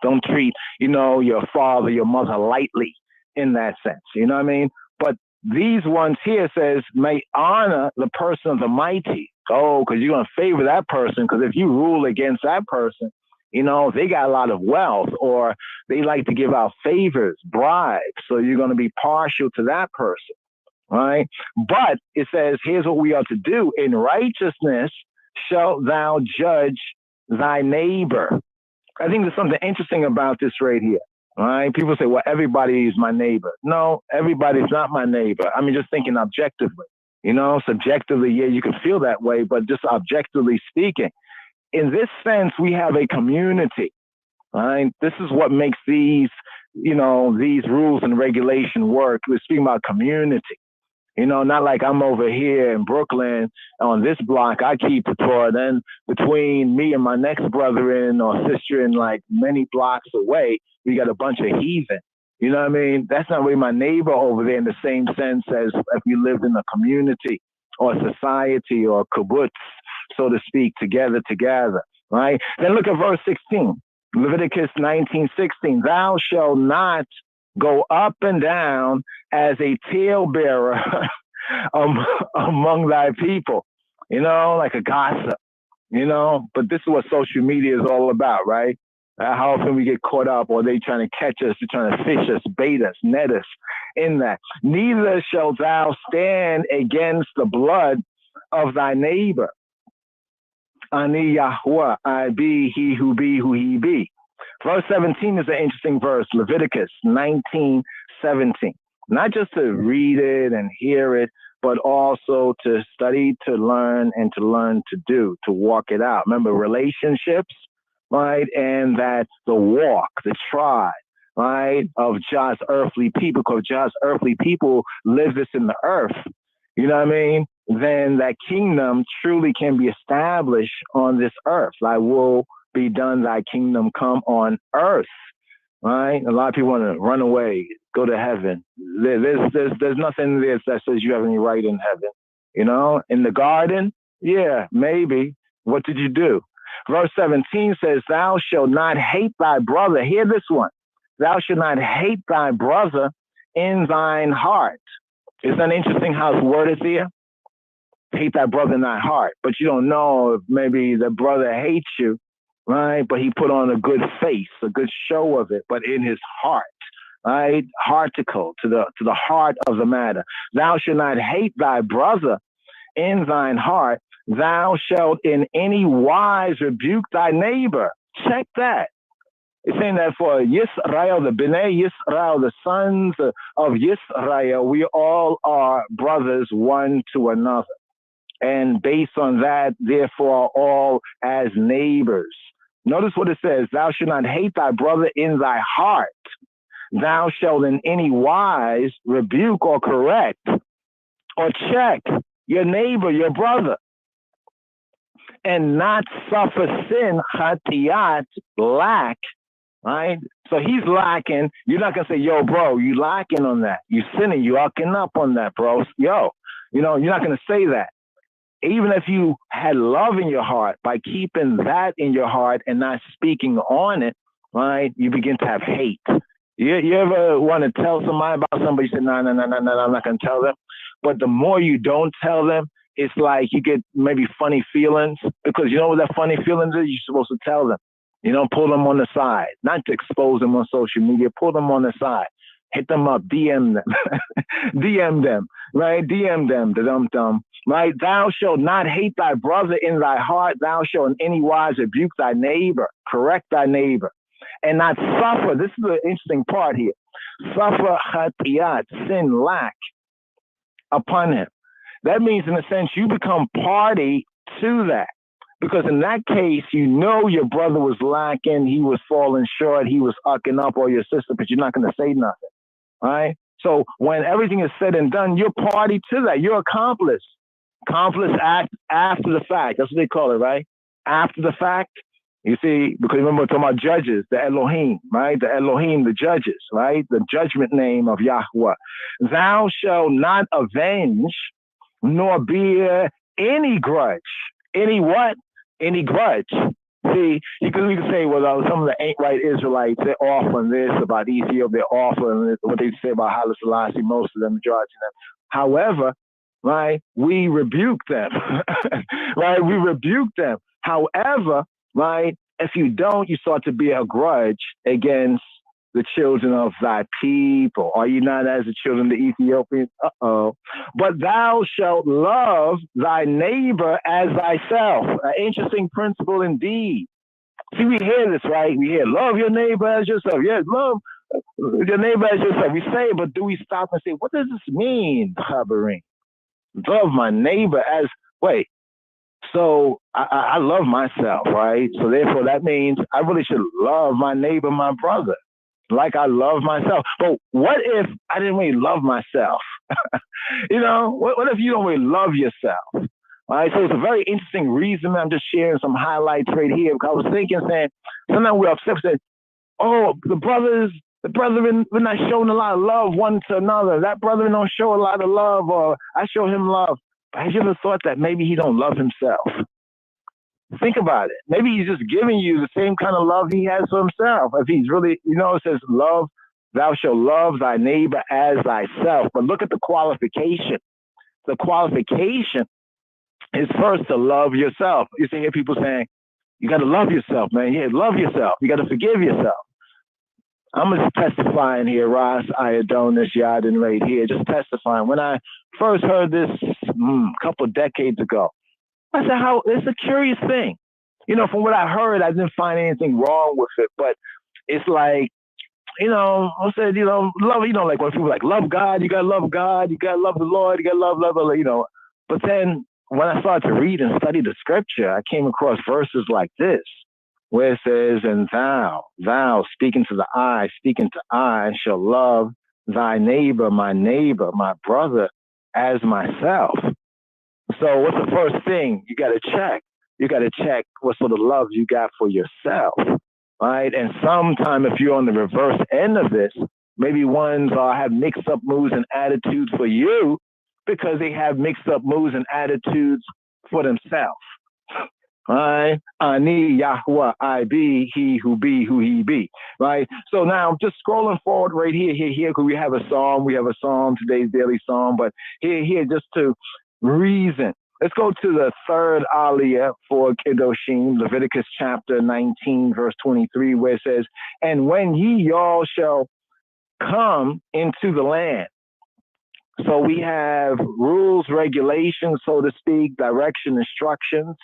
Don't treat, your father, your mother lightly in that sense. You know what I mean? But these ones here says, may honor the person of the mighty. Oh, because you're going to favor that person. Because if you rule against that person, they got a lot of wealth, or they like to give out favors, bribes. So you're going to be partial to that person, right? But it says, here's what we are to do. In righteousness shalt thou judge thy neighbor. I think there's something interesting about this right here. All right. People say, well, everybody is my neighbor. No, everybody's not my neighbor. I mean, just thinking objectively, subjectively, yeah, you can feel that way, but just objectively speaking, in this sense, we have a community. All right. This is what makes these rules and regulation work. We're speaking about community. Not like I'm over here in Brooklyn on this block, I keep the Torah. Then between me and my next brother or sister in like many blocks away, we got a bunch of heathen. You know what I mean? That's not really my neighbor over there in the same sense as if we lived in a community or society or kibbutz, so to speak, together, right? Then look at verse 16, Leviticus 19:16. Thou shalt not go up and down as a talebearer among thy people, like a gossip, but this is what social media is all about, right? How often we get caught up, or they trying to catch us, they're trying to fish us, bait us, net us in that. Neither shalt thou stand against the blood of thy neighbor. Ani Yahuwah, I be he who he be. Verse 17 is an interesting verse, Leviticus 19:17. Not just to read it and hear it, but also to study, to learn, and to learn to do, to walk it out. Remember, relationships, right? And that the walk, the tribe, right, of God's earthly people, because God's earthly people live this in the earth. You know what I mean? Then that kingdom truly can be established on this earth. Thy will be done, thy kingdom come on earth, right? A lot of people want to run away, go to heaven. There's nothing there that says you have any right in heaven. In the garden, yeah, maybe. What did you do? Verse 17 says, thou shalt not hate thy brother. Hear this one. Thou shalt not hate thy brother in thine heart. Isn't that interesting how it's worded there? Hate thy brother in thy heart. But you don't know if maybe the brother hates you, right? But he put on a good face, a good show of it, but in his heart, right? Hearticle, to the heart of the matter. Thou shalt not hate thy brother in thine heart. Thou shalt in any wise rebuke thy neighbor. Check that. It's saying that for Yisrael, the Bnei Yisrael, the sons of Yisrael, we all are brothers one to another. And based on that, therefore, all as neighbors. Notice what it says. Thou shalt not hate thy brother in thy heart. Thou shalt in any wise rebuke or correct or check your neighbor, your brother, and not suffer sin, hatiyat, lack, right? So he's lacking. You're not going to say, yo, bro, you lacking on that. You sinning, you ucking up on that, bro. Yo, you're not going to say that. Even if you had love in your heart, by keeping that in your heart and not speaking on it, right, you begin to have hate. You ever want to tell somebody about somebody, you say, no, I'm not going to tell them. But the more you don't tell them, it's like you get maybe funny feelings, because you know what that funny feelings is? You're supposed to tell them. Pull them on the side, not to expose them on social media, pull them on the side. Hit them up, DM them, DM them, right? DM them, the dum-dum, right? Thou shalt not hate thy brother in thy heart. Thou shalt in any wise rebuke thy neighbor, correct thy neighbor, and not suffer. This is the interesting part here. Suffer hatiyat, sin, lack upon him. That means, in a sense, you become party to that. Because in that case, your brother was lacking, he was falling short, he was ucking up, or your sister, but you're not going to say nothing. All right? So when everything is said and done, you're party to that. You're accomplice. Accomplice act after the fact. That's what they call it, right? After the fact. You see, because remember we're talking about judges, the Elohim, right? The Elohim, the judges, right? The judgment name of Yahweh. Thou shalt not avenge, nor bear any grudge. Any what? Any grudge. See, we can say, well, some of the ain't right Israelites, they're offering this about Ethiopia, they're offering what they say about Haile Selassie, most of them, majority of them. However, right, we rebuke them, right? We rebuke them. However, right, if you don't, you start to be a grudge against the children of thy people. Are you not as the children of the Ethiopians? But thou shalt love thy neighbor as thyself. An interesting principle indeed. See, we hear this, right? We hear, love your neighbor as yourself. Yes, love your neighbor as yourself. We say it, but do we stop and say, what does this mean, Chabarim? Love my neighbor as, wait, so I love myself, right? So therefore that means I really should love my neighbor, my brother, like I love myself. But what if I didn't really love myself? You know, what if you don't really love yourself? All right, so it's a very interesting reason. I'm just sharing some highlights right here. Because I was thinking, saying, sometimes we're upset, saying, oh, the brethren, we're not showing a lot of love one to another. That brother don't show a lot of love, or I show him love. But have you ever thought that maybe he don't love himself? Think about it. Maybe he's just giving you the same kind of love he has for himself. If he's really, you know, it says love, thou shalt love thy neighbor as thyself. But look at the qualification. The qualification is first to love yourself. You see, hear people saying, you got to love yourself, man. Yeah, love yourself. You got to forgive yourself. I'm just testifying here, Ras, Iodonis, Yadin, right here, just testifying. When I first heard this a couple of decades ago, I said, how, it's a curious thing. You know, from what I heard, I didn't find anything wrong with it, but it's like, you know, I said, you know, love, you know, like when people like, love God, you got to love God, you got to love the Lord, you got to love, you know. But then when I started to read and study the scripture, I came across verses like this, where it says, and thou, speaking to I, shall love thy neighbor, my brother, as myself. So what's the first thing you got to check? You got to check what sort of love you got for yourself, right? And sometime if you're on the reverse end of this, maybe ones have mixed up moods and attitudes for you because they have mixed up moods and attitudes for themselves. Right? Ani Yahweh, I be, he who he be. Right? So now just scrolling forward right here, because we have a psalm, today's daily psalm, but here, just to reason. Let's go to the third aliyah for Kedoshim, Leviticus chapter 19, verse 23, where it says, and when ye all shall come into the land. So we have rules, regulations, so to speak, direction, instructions,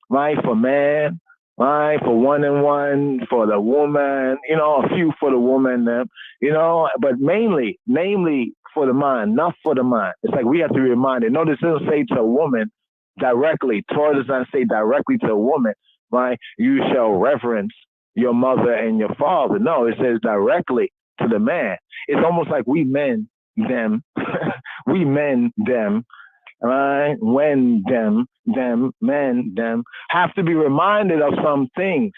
right, for man, right, for one and one, for the woman, you know, a few for the woman, you know, but mainly for the man, not for the man. It's like we have to be reminded. Notice it doesn't say to a woman directly. Torah does not say directly to a woman, right, you shall reverence your mother and your father. No, it says directly to the man. It's almost like we men, them, right? When them, men, them, have to be reminded of some things,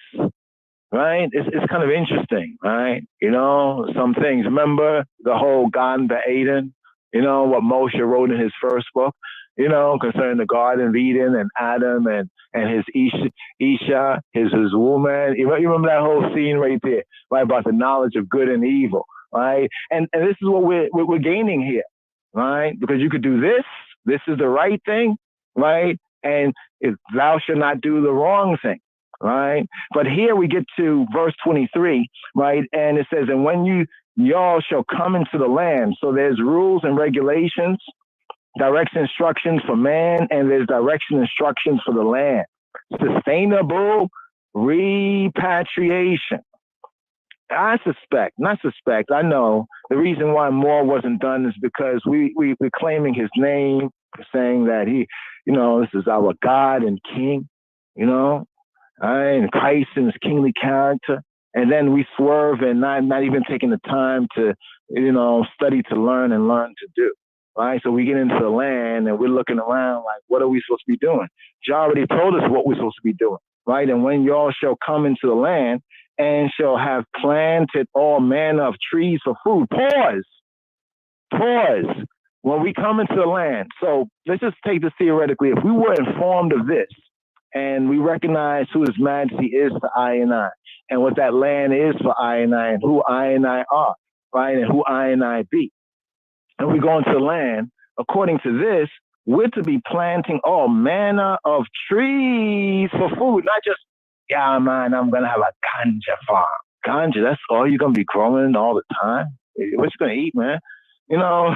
right? It's kind of interesting, right? You know, some things. Remember the whole Gan Ba'aden, you know, what Moshe wrote in his first book, you know, concerning the Garden of Eden and Adam and his Isha, his woman. You remember that whole scene right there, right? About the knowledge of good and evil, right? And this is what we're gaining here, right? Because you could do this. This is the right thing, right? And if thou shalt not do the wrong thing, right? But here we get to verse 23, right? And it says, and when y'all shall come into the land. So there's rules and regulations, direction instructions for man, and there's direction instructions for the land. Sustainable repatriation. I know the reason why more wasn't done is because we're claiming his name, saying that he, you know, this is our God and King, you know, and Christ and his kingly character. And then we swerve and not even taking the time to, you know, study to learn and learn to do. Right? So we get into the land and we're looking around like, what are we supposed to be doing? Jah already told us what we're supposed to be doing. right? And when y'all shall come into the land and shall have planted all manner of trees for food. Pause. When we come into the land, so let's just take this theoretically. If we were informed of this and we recognize who His Majesty is to I and what that land is for I and who I are, right? And who I be. And we go into the land, according to this, we're to be planting all manner of trees for food, not just, yeah, man, I'm going to have a ganja farm. Ganja, that's all you're going to be growing all the time? What you going to eat, man? Yeah,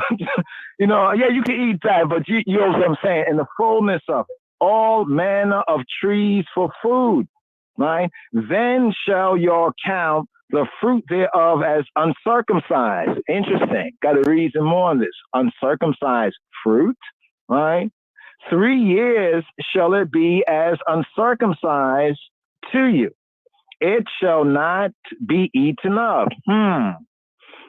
you can eat that, but you know what I'm saying? In the fullness of it, all manner of trees for food, right? Then shall y'all count the fruit thereof as uncircumcised. Interesting. Got to read some more on this. Uncircumcised fruit, right? 3 years shall it be as uncircumcised to you. It shall not be eaten of.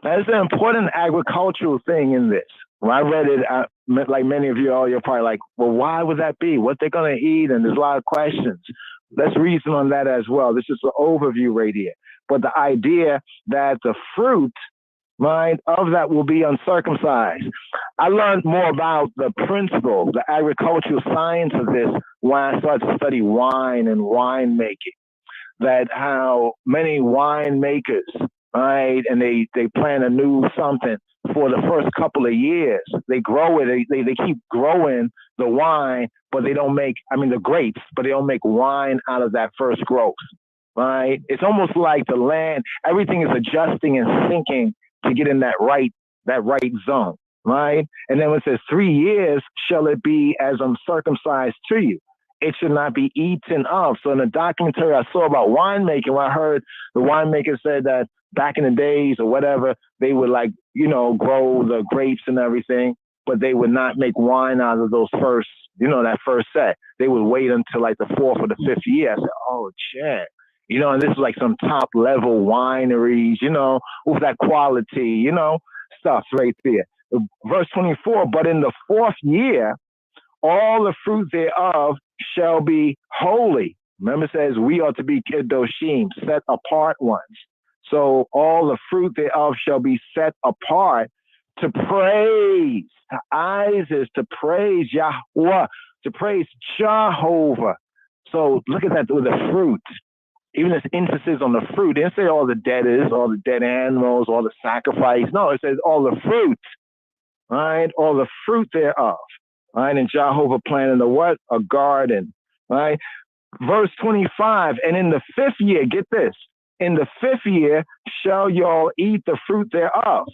That's an important agricultural thing in this. When I read it, like many of you all, you're probably like, well, why would that be? What they're going to eat? And there's a lot of questions. Let's reason on that as well. This is an overview right here. But the idea that the fruit, right, of that will be uncircumcised. I learned more about the principle, the agricultural science of this when I started to study wine and winemaking. That how many winemakers, right, and they plant a new something for the first couple of years. They grow it, they keep growing the wine, but they don't make, the grapes, but they don't make wine out of that first growth, right? It's almost like the land, everything is adjusting and syncing to get in that right zone, right? And then when it says 3 years shall it be as uncircumcised to you. It should not be eaten of. So in the documentary I saw about winemaking, when I heard the winemaker said that back in the days or whatever, they would grow the grapes and everything, but they would not make wine out of those first, that first set. They would wait until like the 4th or the 5th year. I said, oh, shit. And this is like some top level wineries, with that quality, stuff right there. Verse 24, but in the 4th year, all the fruit thereof shall be holy. Remember, it says we are to be kedoshim, set apart ones. So all the fruit thereof shall be set apart to praise. The eyes is to praise Yahweh, to praise Jehovah. So look at that with the fruit. Even this emphasis on the fruit. It didn't say all the dead animals, all the sacrifice. No, it says all the fruit, right? All the fruit thereof. Right, and Jehovah planted a garden, right? Verse 25, and in the 5th year, get this, in the 5th year shall y'all eat the fruit thereof.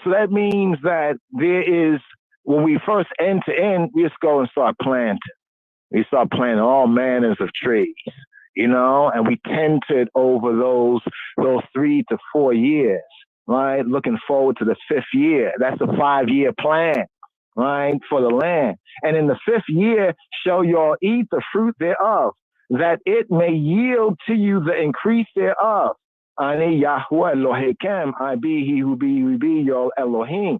So that means that there is, when we first enter in, we just go and start planting. We start planting all manners of trees, and we tend to over those 3 to 4 years, right? Looking forward to the 5th year. That's a 5-year plan. Right, for the land. And in the 5th year shall y'all eat the fruit thereof, that it may yield to you the increase thereof. Ani Yahweh Elohim, I be he who be your Elohim.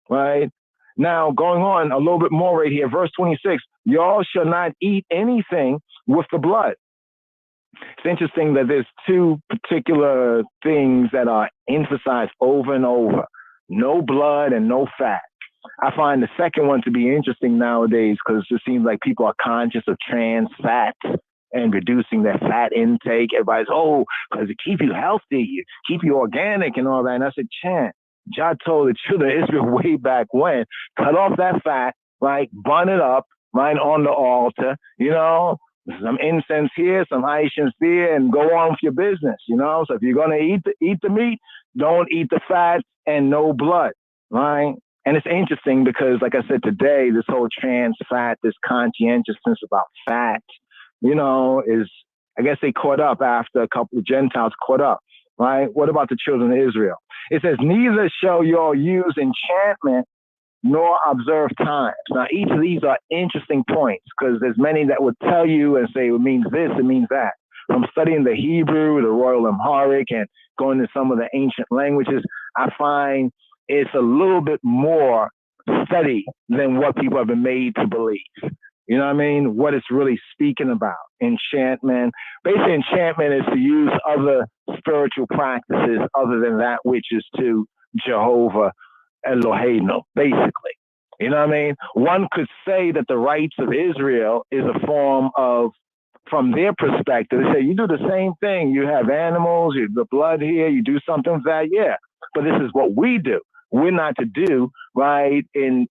Right? Now, going on a little bit more right here, verse 26, y'all shall not eat anything with the blood. It's interesting that there's 2 particular things that are emphasized over and over. No blood and no fat. I find the second one to be interesting nowadays because it seems like people are conscious of trans fats and reducing their fat intake. Everybody's, because it keep you healthy, keep you organic and all that. And I said, Jah told the children of Israel way back when, cut off that fat, right? Burn it up, right, on the altar, some incense here, some Haitians there, and go on with your business, So if you're going to eat the meat, don't eat the fat and no blood, right? And it's interesting because, like I said today, this whole trans fat, this conscientiousness about fat, is, I guess they caught up after a couple of Gentiles caught up, right? What about the children of Israel? It says, neither shall y'all use enchantment nor observe times. Now, each of these are interesting points because there's many that would tell you and say it means this, it means that. From studying the Hebrew, the Royal Amharic, and going to some of the ancient languages, I find it's a little bit more steady than what people have been made to believe. You know what I mean? What it's really speaking about. Enchantment. Basically, enchantment is to use other spiritual practices other than that which is to Jehovah Eloheinu, basically. You know what I mean? One could say that the rights of Israel is a form of, from their perspective, they say, you do the same thing. You have animals, you the blood here, you do something with that, yeah. But this is what we do. We're not to do, right, in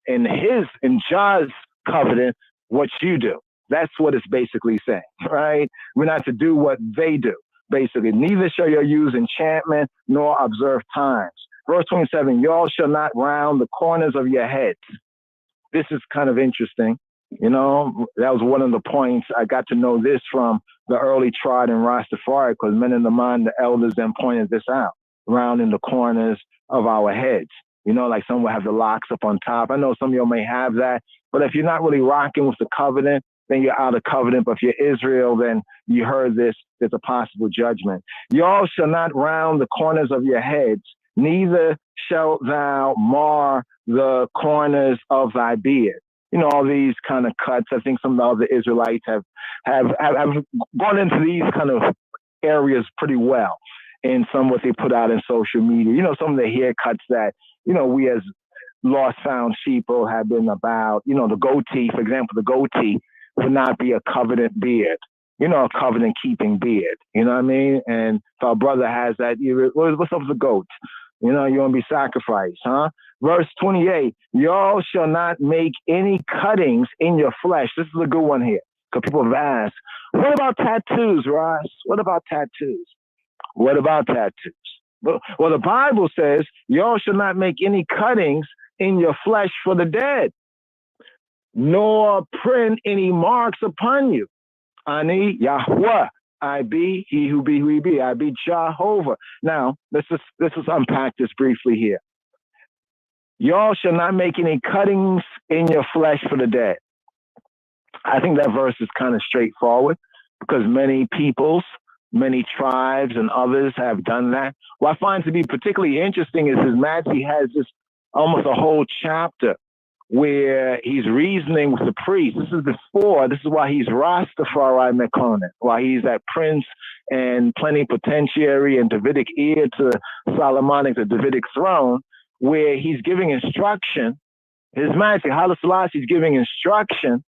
Jah's covenant, what you do. That's what it's basically saying, right? We're not to do what they do, basically. Neither shall you use enchantment nor observe times. Verse 27, y'all shall not round the corners of your heads. This is kind of interesting. You know, that was one of the points. I got to know this from the early tribe in Rastafari, because men in the mind, the elders then pointed this out, rounding the corners of our heads. You know, like some will have the locks up on top. I know some of y'all may have that, but if you're not really rocking with the covenant, then you're out of covenant. But if you're Israel, then you heard this, there's a possible judgment. Y'all shall not round the corners of your heads, neither shalt thou mar the corners of thy beard. You know, all these kind of cuts. I think some of the other Israelites have gone into these kind of areas pretty well in some what they put out in social media. You know, some of the haircuts that, you know, we as lost found sheeple have been about. You know, the goatee, for example, the goatee would not be a covenant beard. You know, a covenant keeping beard. You know what I mean? And if our brother has that, what's up with the goat? You know, you want to be sacrificed, huh? Verse 28, y'all shall not make any cuttings in your flesh. This is a good one here, because people have asked, what about tattoos, Ross? What about tattoos? What about tattoos? Well, the Bible says, y'all shall not make any cuttings in your flesh for the dead, nor print any marks upon you. Ani Yahweh, I be, he who be, who he be. I be Jehovah. Now, let's unpack this briefly here. Y'all shall not make any cuttings in your flesh for the dead. I think that verse is kind of straightforward, because many peoples, many tribes and others have done that. What I find to be particularly interesting is His Majesty has this almost a whole chapter where he's reasoning with the priest. This is why he's Rastafari Mekonnen, why he's that prince and plenipotentiary and Davidic heir to the Davidic throne, where he's giving instruction. His Majesty, Haile Selassie, is giving instruction,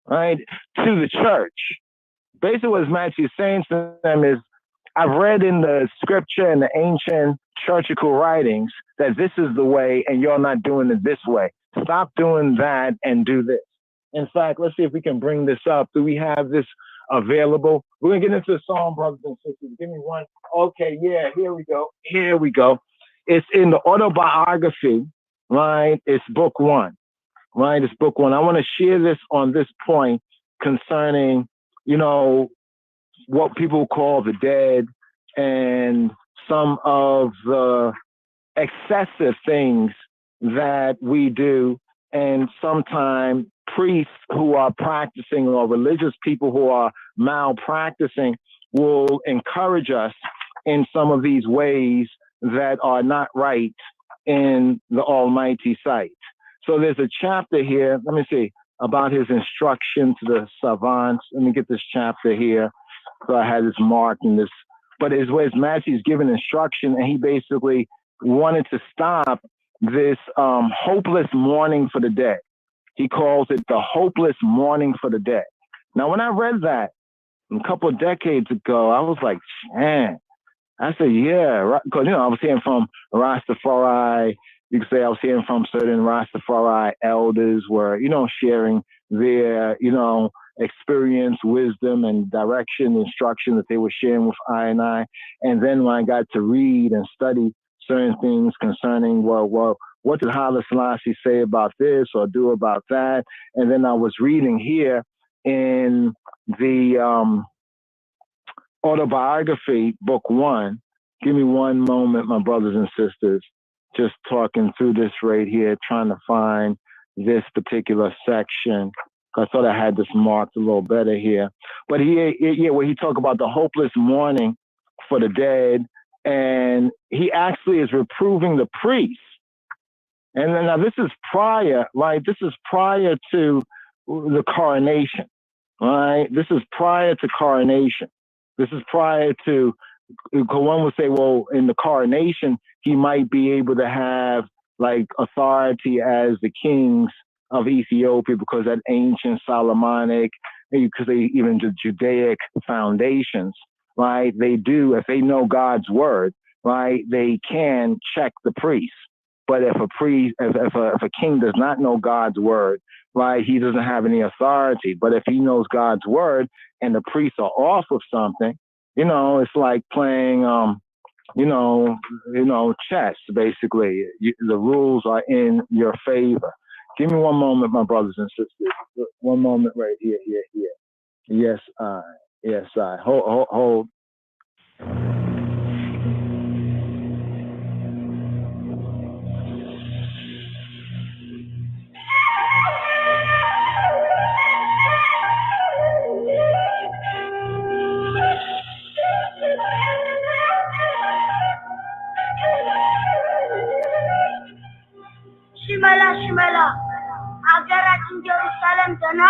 right, to the church. Basically what His Majesty is saying to them is, I've read in the scripture and the ancient churchical writings that this is the way and you're not doing it this way. Stop doing that and do this. In fact, let's see if we can bring this up. Do we have this available? We're going to get into the song, brothers and sisters. Give me one. Okay, yeah, here we go. Here we go. It's in the autobiography, right? It's book 1, right? It's book 1. I want to share this on this point concerning, you know, what people call the dead and some of the excessive things that we do, and sometimes priests who are practicing or religious people who are malpracticing will encourage us in some of these ways that are not right in the Almighty sight. So there's a chapter here, let me see, about his instruction to the savants. Let me get this chapter here. So I had this marked in this, but it's where His Majesty is giving instruction, and he basically wanted to stop this hopeless mourning for the dead. He calls it the hopeless mourning for the dead. Now, when I read that a couple of decades ago, I was like, man, I said, yeah, because, you know, I was hearing from Rastafari. You could say I was hearing from certain Rastafari elders were, you know, sharing their, you know, experience, wisdom, and direction, instruction that they were sharing with I. And then when I got to read and study certain things concerning, well, what did Haile Selassie say about this or do about that? And then I was reading here in the autobiography, book 1. Give me one moment, my brothers and sisters. Just talking through this right here, trying to find this particular section. I thought I had this marked a little better here. But where he talked about the hopeless mourning for the dead, and he actually is reproving the priests. And then now this is prior, right? This is prior to the coronation, right? This is prior to coronation. This is prior to, one would say, well, in the coronation, he might be able to have like authority as the kings of Ethiopia because that ancient Solomonic, because even the Judaic foundations, right? They do, if they know God's word, right? They can check the priest. But if a priest, if a king does not know God's word, right, he doesn't have any authority. But if he knows God's word and the priests are off of something, you know, it's like playing, chess. Basically, the rules are in your favor. Give me one moment, my brothers and sisters. One moment, right here. Yes, yes, hold. ሽመላ ሀገራችን ጀሩሳሌም ገና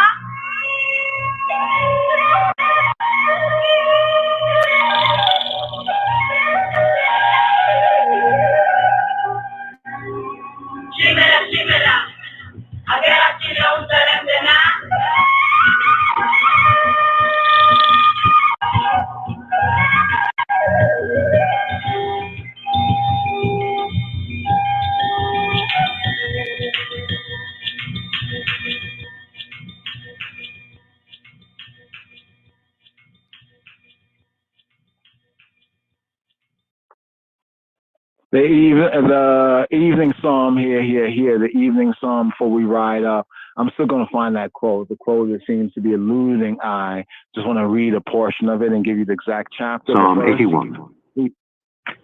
ሽመላ ሀገራችን ጀሩሳሌም ገና The evening psalm here, the evening psalm before we ride up. I'm still going to find that quote, the quote that seems to be eluding. I just want to read a portion of it and give you the exact chapter. Psalm 81.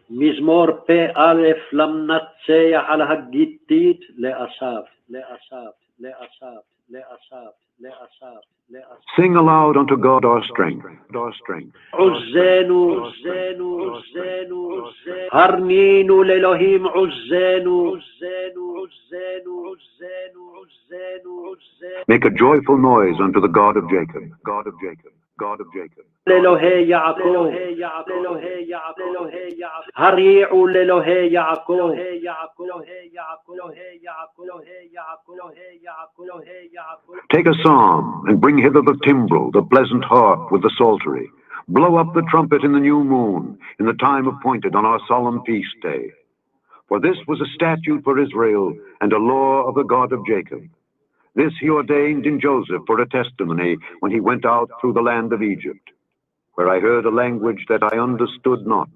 מזמור פ"א למנצח על הגיתית לאסף. Sing aloud unto God our strength. עוזנו, הרנינו לאלוהים עוזנו. Make a joyful noise unto the God of Jacob. לאלוהי יעקב, הריעו לאלוהי יעקב. Take a psalm and bring hither the timbrel, the pleasant harp with the psaltery. Blow up the trumpet in the new moon, in the time appointed on our solemn feast day. For this was a statute for Israel and a law of the God of Jacob. This he ordained in Joseph for a testimony when he went out through the land of Egypt, where I heard a language that I understood not.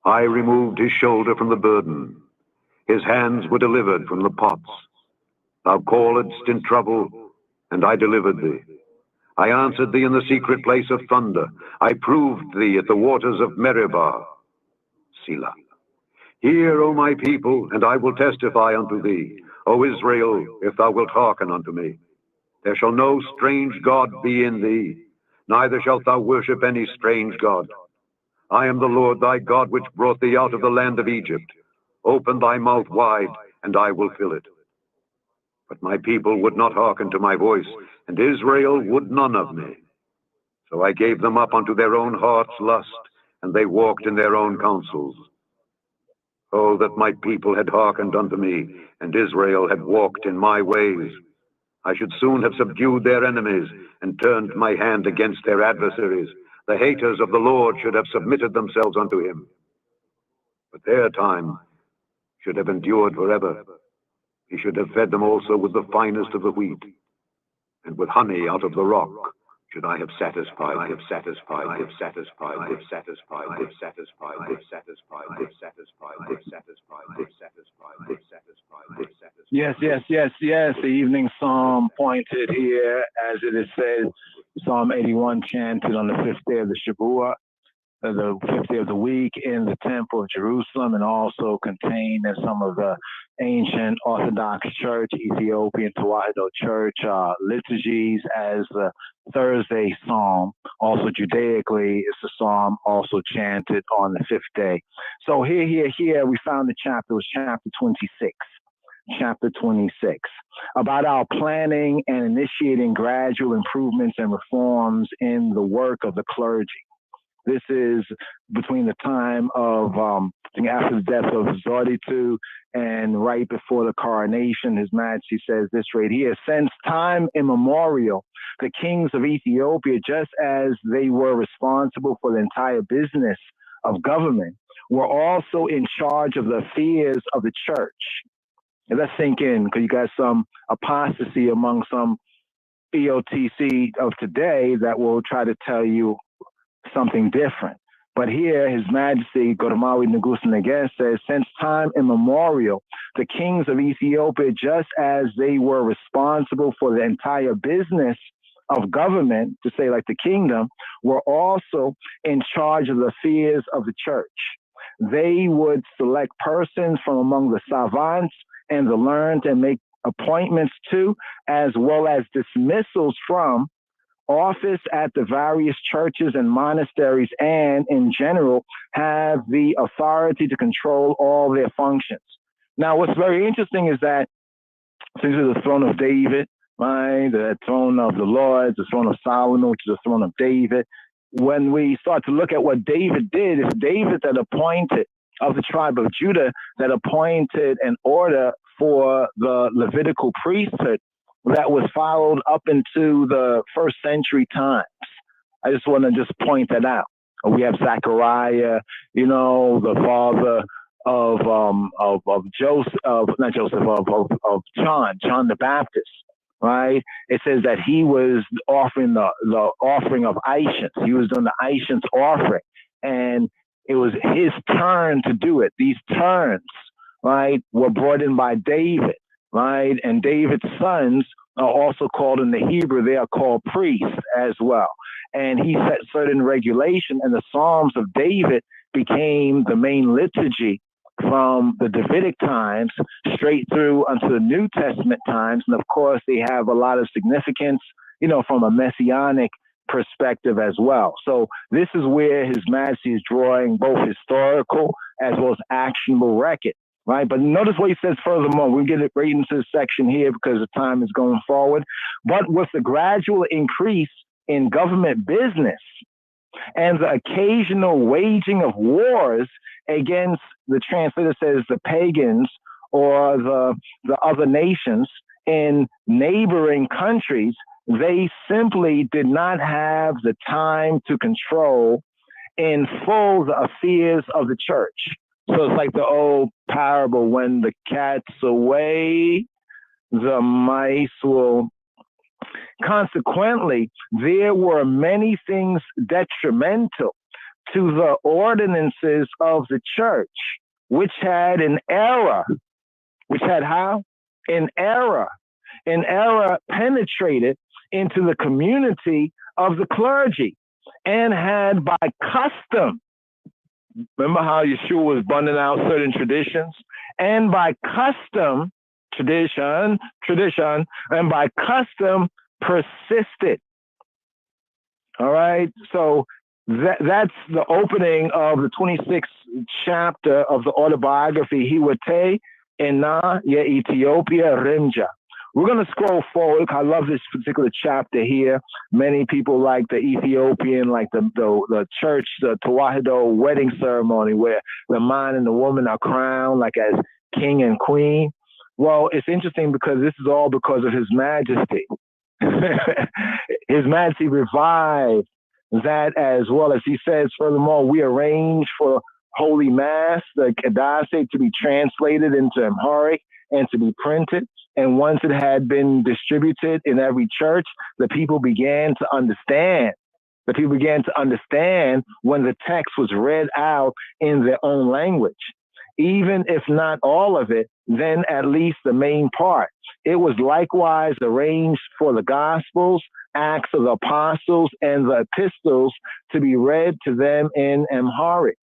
I removed his shoulder from the burden. His hands were delivered from the pots. Thou calledst in trouble, and I delivered thee. I answered thee in the secret place of thunder. I proved thee at the waters of Meribah. Selah. Hear, O my people, and I will testify unto thee. O Israel, if thou wilt hearken unto me. There shall no strange God be in thee, neither shalt thou worship any strange God. I am the Lord thy God, which brought thee out of the land of Egypt. Open thy mouth wide, and I will fill it. But my people would not hearken to my voice, and Israel would none of me. So I gave them up unto their own heart's lust, and they walked in their own counsels. Oh, that my people had hearkened unto me, and Israel had walked in my ways. I should soon have subdued their enemies, and turned my hand against their adversaries. The haters of the Lord should have submitted themselves unto him. But their time should have endured forever. He should have fed them also with the finest of the wheat, and with honey out of the rock should I have satisfied. Yes. The evening psalm pointed here, as it is said, Psalm 81 chanted on the 5th day of the Shavuot, the 5th day of the week in the Temple of Jerusalem, and also contained in some of the ancient Orthodox Church, Ethiopian Tewahedo Church liturgies as the Thursday Psalm. Also Judaically, it's a psalm also chanted on the 5th day. So here, we found the chapter, it was chapter 26. chapter 26, about our planning and initiating gradual improvements and reforms in the work of the clergy. This is between the time of, after the death of Zoditu and right before the coronation. His Majesty says this right here: since time immemorial, the kings of Ethiopia, just as they were responsible for the entire business of government, were also in charge of the affairs of the church. And let's sink in, because you got some apostasy among some EOTC of today that will try to tell you something different. But here, His Majesty, Gormawi Ngusen again, says, since time immemorial, the kings of Ethiopia, just as they were responsible for the entire business of government, to say like the kingdom, were also in charge of the affairs of the church. They would select persons from among the savants and the learned and make appointments to, as well as dismissals from, office at the various churches and monasteries, and in general have the authority to control all their functions. Now, what's very interesting is that since it's the throne of David, right, the throne of the Lord, the throne of Solomon, which is the throne of David, when we start to look at what David did, it's David that appointed, of the tribe of Judah, that appointed an order for the Levitical priesthood that was followed up into the first century times. I just want to just point that out. We have Zechariah, you know, the father of Joseph, not Joseph, of John the Baptist, right? It says that he was offering the offering of Ishans. He was doing the Ishans offering, and it was his turn to do it. These turns, right, were brought in by David, right? And David's sons are also called, in the Hebrew, they are called priests as well. And he set certain regulation, and the Psalms of David became the main liturgy from the Davidic times straight through unto the New Testament times. And of course, they have a lot of significance, you know, from a messianic perspective as well. So this is where His Majesty is drawing both historical as well as actionable record, right? But notice what he says furthermore. We'll get it right into the section here because the time is going forward. But with the gradual increase in government business and the occasional waging of wars against, the translator says, the pagans or the other nations in neighboring countries, they simply did not have the time to control in full the affairs of the church. So it's like the old parable, when the cat's away, the mice will. Consequently, there were many things detrimental to the ordinances of the church, which had an error, which had how? An error penetrated into the community of the clergy and had by custom, remember how Yeshua was bundling out certain traditions? And by custom, tradition, and by custom persisted. All right, so that's the opening of the 26th chapter of the autobiography, Hiwate Ena Ye Ethiopia Rimja. We're going to scroll forward. I love this particular chapter here. Many people like the Ethiopian, like the church, the Tawahido wedding ceremony, where the man and the woman are crowned like as king and queen. Well, it's interesting because this is all because of His Majesty. His Majesty revived that, as well as he says, furthermore, we arrange for Holy Mass, the Kadase, to be translated into Amharic and to be printed. And once it had been distributed in every church, the people began to understand. The people began to understand when the text was read out in their own language. Even if not all of it, then at least the main part. It was likewise arranged for the Gospels, Acts of the Apostles, and the epistles to be read to them in Amharic.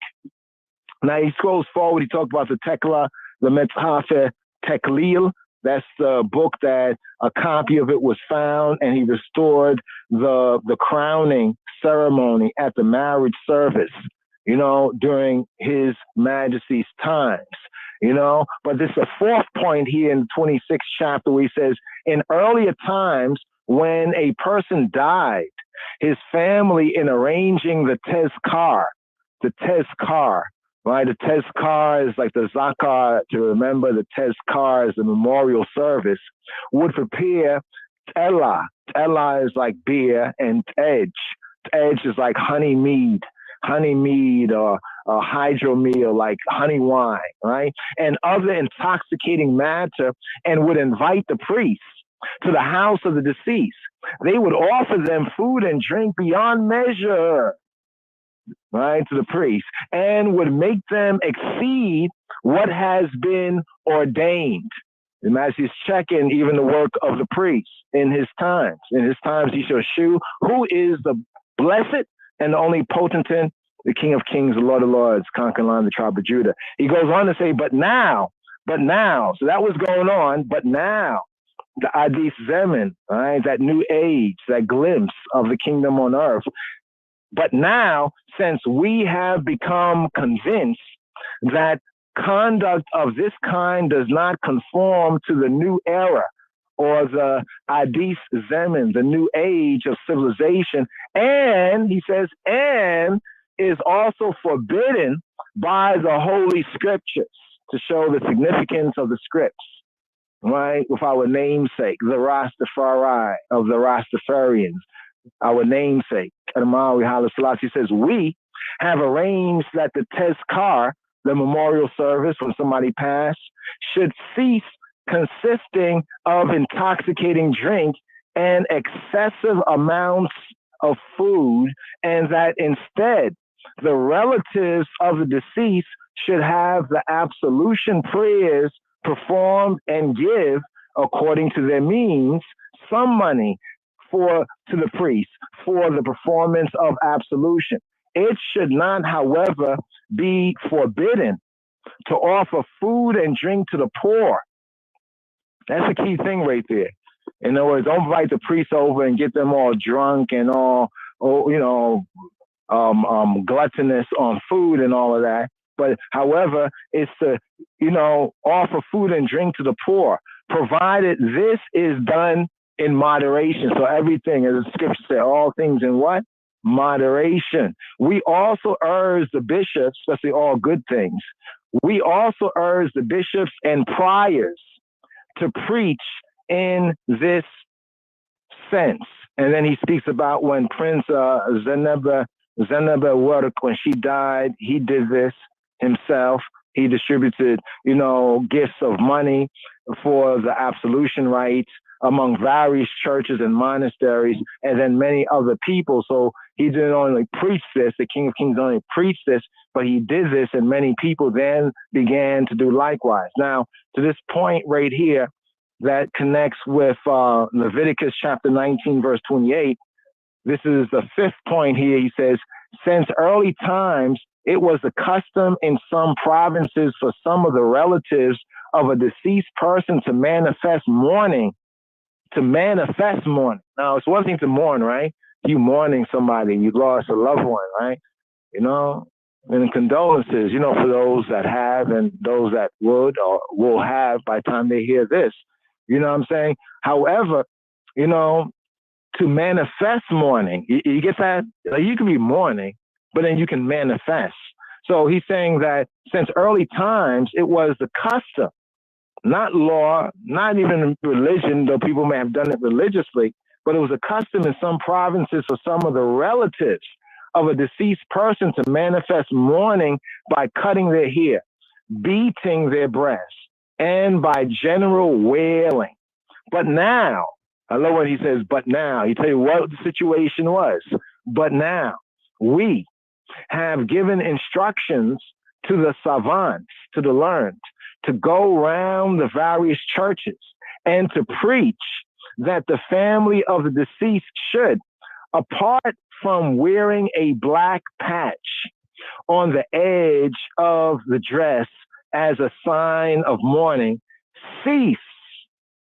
Now he scrolls forward. He talked about the Tekla, the Metzafe Teklil. That's the book that a copy of it was found, and he restored the crowning ceremony at the marriage service. during His Majesty's times. But this is a fourth point here in the 26th chapter where he says, in earlier times, when a person died, his family, in arranging the tezkar, right? The tezkar is like the zakar, to remember the tezkar is the memorial service, would prepare tela. Tela is like beer, and tej is like honey mead or hydromel, like honey wine, right? And other intoxicating matter, and would invite the priests to the house of the deceased. They would offer them food and drink beyond measure, right, to the priest, and would make them exceed what has been ordained. And as he's checking even the work of the priest in his times. In his times he shall shew who is the blessed and the only potentate, the King of Kings, the Lord of Lords, conquering Lion of the tribe of Judah. He goes on to say, but now, so that was going on, but now, the Adis Zeman, right, that new age, that glimpse of the kingdom on earth. But now, since we have become convinced that conduct of this kind does not conform to the new era or the Adis Zeman, the new age of civilization, and he says, and is also forbidden by the Holy Scriptures, to show the significance of the scripts, right? With our namesake, the Rastafari of the Rastafarians, our namesake, Adamawi Haile Selassie says, we have arranged that the tezkar, the memorial service when somebody passed, should cease consisting of intoxicating drink and excessive amounts of food, and that instead the relatives of the deceased should have the absolution prayers performed and give, according to their means, some money to the priest for the performance of absolution. It should not, however, be forbidden to offer food and drink to the poor. That's a key thing right there. In other words, don't invite the priests over and get them all drunk and all, gluttonous on food and all of that. But however, it's to, offer food and drink to the poor, provided this is done in moderation. So everything, as the scripture said, all things in what? Moderation. We also urge the bishops, especially all good things, we also urge the bishops and priors to preach in this sense. And then he speaks about when Prince Zeneba Work, when she died, he did this himself. He distributed, gifts of money for the absolution rites among various churches and monasteries, and then many other people. So he didn't only preach this, the King of Kings only preached this, but he did this, and many people then began to do likewise. Now, to this point right here, that connects with Leviticus chapter 19, verse 28. This is the fifth point here. He says, since early times, it was the custom in some provinces for some of the relatives of a deceased person to manifest mourning. Now, it's one thing to mourn, right? You mourning somebody, you lost a loved one, right? And condolences, for those that have and those that would or will have by the time they hear this. You know what I'm saying? However, to manifest mourning, you get that? Like, you can be mourning, but then you can manifest. So he's saying that since early times, it was the custom, not law, not even religion, though people may have done it religiously, but it was a custom in some provinces for some of the relatives of a deceased person to manifest mourning by cutting their hair, beating their breasts, and by general wailing. But now, I love what he says, but now, he tell you what the situation was. But now, we have given instructions to the savants, to the learned, to go round the various churches and to preach that the family of the deceased should, apart from wearing a black patch on the edge of the dress as a sign of mourning, cease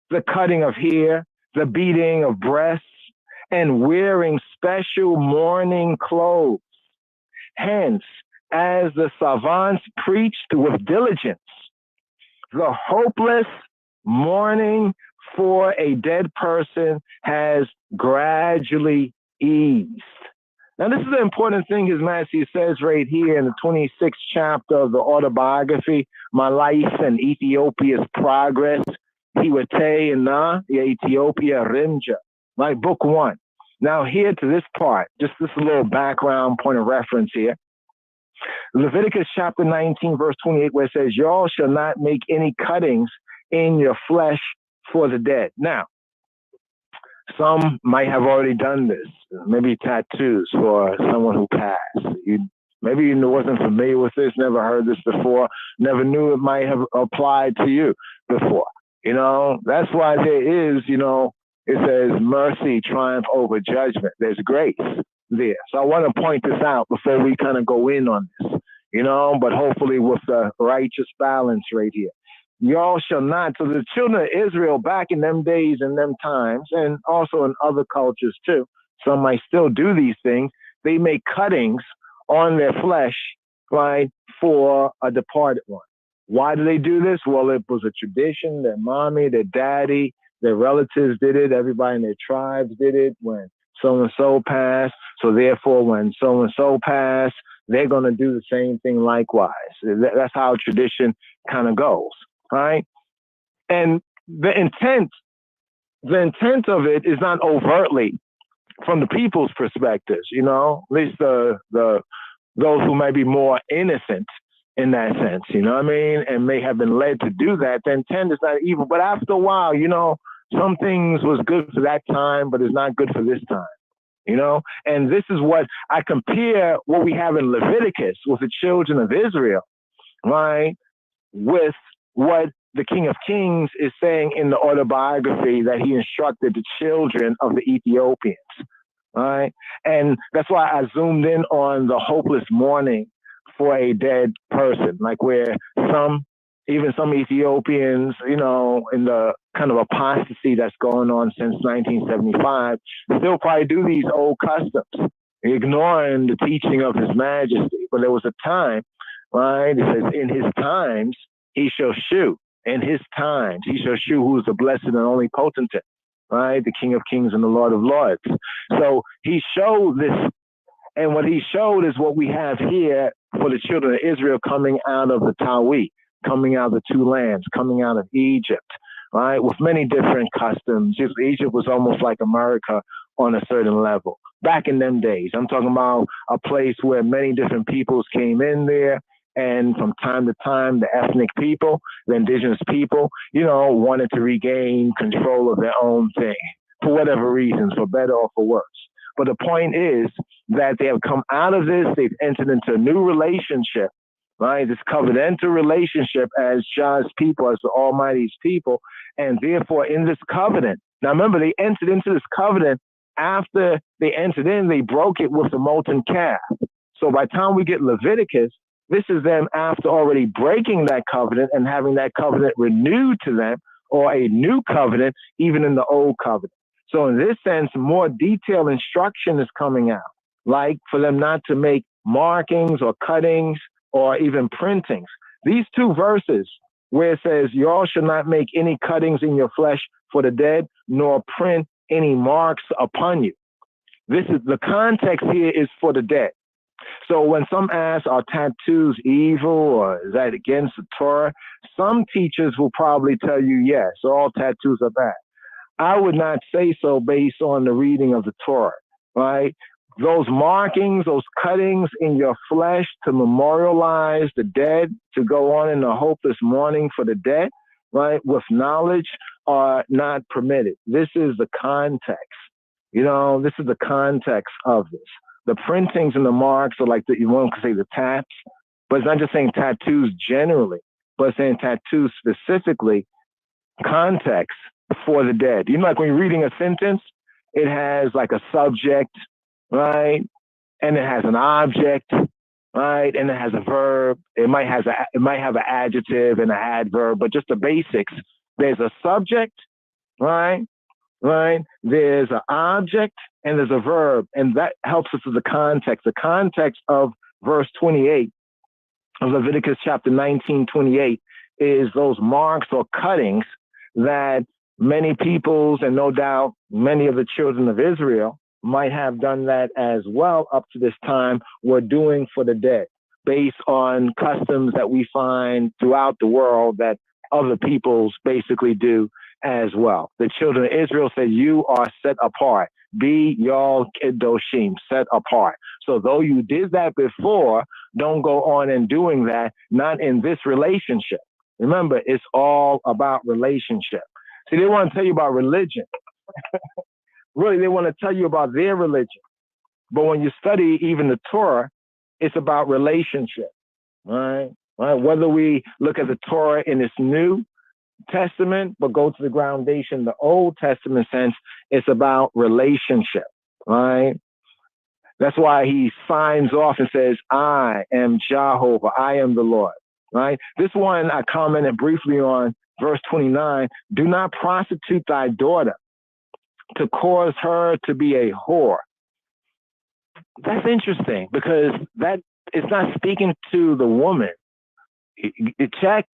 the cutting of hair, the beating of breasts, and wearing special mourning clothes. Hence, as the savants preached with diligence, the hopeless mourning for a dead person has gradually eased. Now, this is an important thing His Majesty says right here in the 26th chapter of the autobiography, My Life and Ethiopia's Progress, Hiwete and Na, Ethiopia Rimja, like book 1. Now, here to this part, just this little background point of reference here. Leviticus chapter 19, verse 28, where it says, y'all shall not make any cuttings in your flesh for the dead. Now, some might have already done this, maybe tattoos for someone who passed. Maybe you wasn't familiar with this, never heard this before, never knew it might have applied to you before. You know, that's why there is, you know, it says mercy triumph over judgment. There's grace there. So I want to point this out before we kind of go in on this, you know, but hopefully with the righteous balance right here. Y'all shall not. So the children of Israel back in them days and them times, and also in other cultures too, some might still do these things. They make cuttings on their flesh, right, for a departed one. Why do they do this? Well, it was a tradition. Their mommy, their daddy, their relatives did it. Everybody in their tribes did it when so-and-so passed. So therefore, when so-and-so passed, they're going to do the same thing likewise. That's how tradition kind of goes, right? And the intent of it is not overtly from the people's perspectives, you know, at least those who may be more innocent in that sense, you know what I mean? And may have been led to do that. The intent is not evil. But after a while, you know, some things was good for that time, but it's not good for this time, you know? And this is what I compare what we have in Leviticus with the children of Israel, right? With what the King of Kings is saying in the autobiography that he instructed the children of the Ethiopians, right? And that's why I zoomed in on the hopeless mourning for a dead person, like where even some Ethiopians, you know, in the kind of apostasy that's going on since 1975, still probably do these old customs, ignoring the teaching of His Majesty. But there was a time, right? It says, in his times, he shall shew. In his times, he shall shew who is the blessed and only potentate, right? The King of Kings and the Lord of Lords. So he showed this, and what he showed is what we have here for the children of Israel coming out of the Tawi, coming out of the two lands, coming out of Egypt, right? With many different customs. Egypt was almost like America on a certain level. Back in them days, I'm talking about a place where many different peoples came in there. And from time to time, the ethnic people, the indigenous people, you know, wanted to regain control of their own thing for whatever reasons, for better or for worse. But the point is that they have come out of this. They've entered into a new relationship, right? This covenantal relationship as God's people, as the Almighty's people. And therefore, in this covenant, now remember, they entered into this covenant. After they entered in, they broke it with the molten calf. So by the time we get Leviticus, this is them after already breaking that covenant and having that covenant renewed to them, or a new covenant, even in the old covenant. So in this sense, more detailed instruction is coming out, like for them not to make markings or cuttings or even printings. These two verses where it says, y'all shall not make any cuttings in your flesh for the dead, nor print any marks upon you. This is the context here is for the dead. So when some ask, are tattoos evil or is that against the Torah? Some teachers will probably tell you, yes, all tattoos are bad. I would not say so based on the reading of the Torah, right? Those markings, those cuttings in your flesh to memorialize the dead, to go on in a hopeless mourning for the dead, right, with knowledge are not permitted. This is the context. You know, this is the context of this. The printings and the marks are like you want to say the tats, but it's not just saying tattoos generally, but it's saying tattoos specifically, context for the dead. You know, like when you're reading a sentence, it has like a subject, right? And it has an object, right? And it has a verb. It might have an adjective and an adverb, but just the basics. There's a subject, right? Right? There's an object and there's a verb, and that helps us with the context. The context of verse 28 of Leviticus chapter 19:28 is those marks or cuttings that many peoples, and no doubt many of the children of Israel might have done that as well up to this time, were doing for the dead, based on customs that we find throughout the world that other peoples basically do as well. The children of Israel said, you are set apart. Be y'all kedoshim, set apart. So though you did that before, don't go on and doing that, not in this relationship. Remember, it's all about relationship. See, they want to tell you about religion. Really, they want to tell you about their religion. But when you study even the Torah, it's about relationship, right? Whether we look at the Torah in its New Testament, but go to the groundation, the Old Testament sense, it's about relationship, right? That's why he signs off and says, I am Jehovah, I am the Lord, right? This one I commented briefly on, verse 29, do not prostitute thy daughter to cause her to be a whore. That's interesting because that is not speaking to the woman. Check.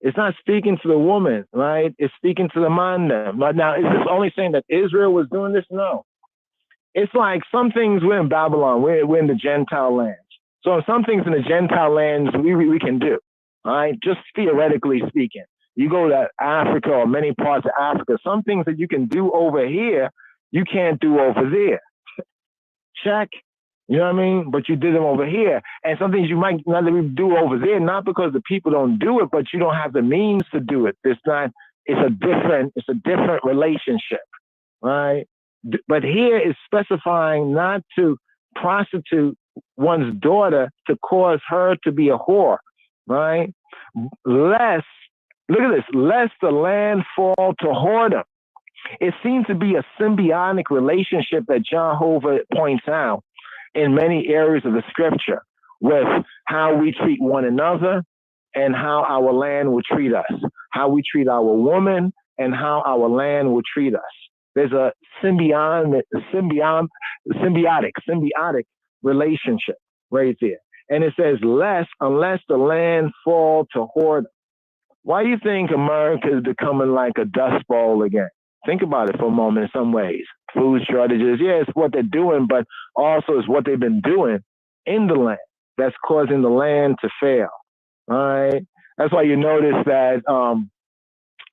It's not speaking to the woman, right? It's speaking to the man. Now, is this only saying that Israel was doing this? No. It's like some things we're in Babylon. We're in the Gentile lands. So some things in the Gentile lands we can do, all right? Just theoretically speaking. You go to Africa or many parts of Africa, some things that you can do over here, you can't do over there. Check. You know what I mean? But you did them over here. And some things you might not do over there, not because the people don't do it, but you don't have the means to do it. It's a different relationship, right? But here it's specifying not to prostitute one's daughter to cause her to be a whore, right? Lest the land fall to whoredom. It seems to be a symbiotic relationship that Jehovah points out in many areas of the scripture with how we treat one another and how our land will treat us, how we treat our woman and how our land will treat us. There's a symbiotic relationship right there. And it says, unless the land fall to whoredom. Why do you think America is becoming like a dust bowl again? Think about it for a moment in some ways. Food shortages, yeah, it's what they're doing, but also it's what they've been doing in the land that's causing the land to fail, all right? That's why you notice that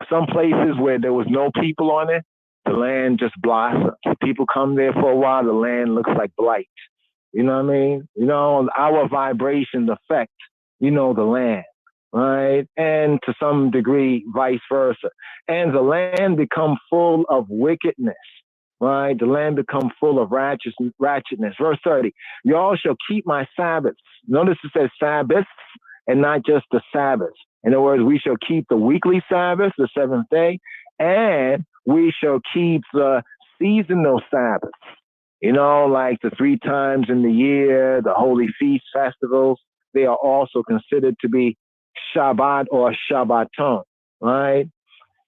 some places where there was no people on it, the land just blossoms. People come there for a while, the land looks like blight. You know what I mean? You know, our vibrations affect, the land. Right, and to some degree, vice versa. And the land become full of wickedness, right? The land become full of ratchetness. Verse 30, y'all shall keep my Sabbaths. Notice it says Sabbaths and not just the Sabbath. In other words, we shall keep the weekly Sabbath, the seventh day, and we shall keep the seasonal Sabbaths. Like the 3 times in the year, the holy feast festivals, they are also considered to be Shabbat or Shabbaton, right?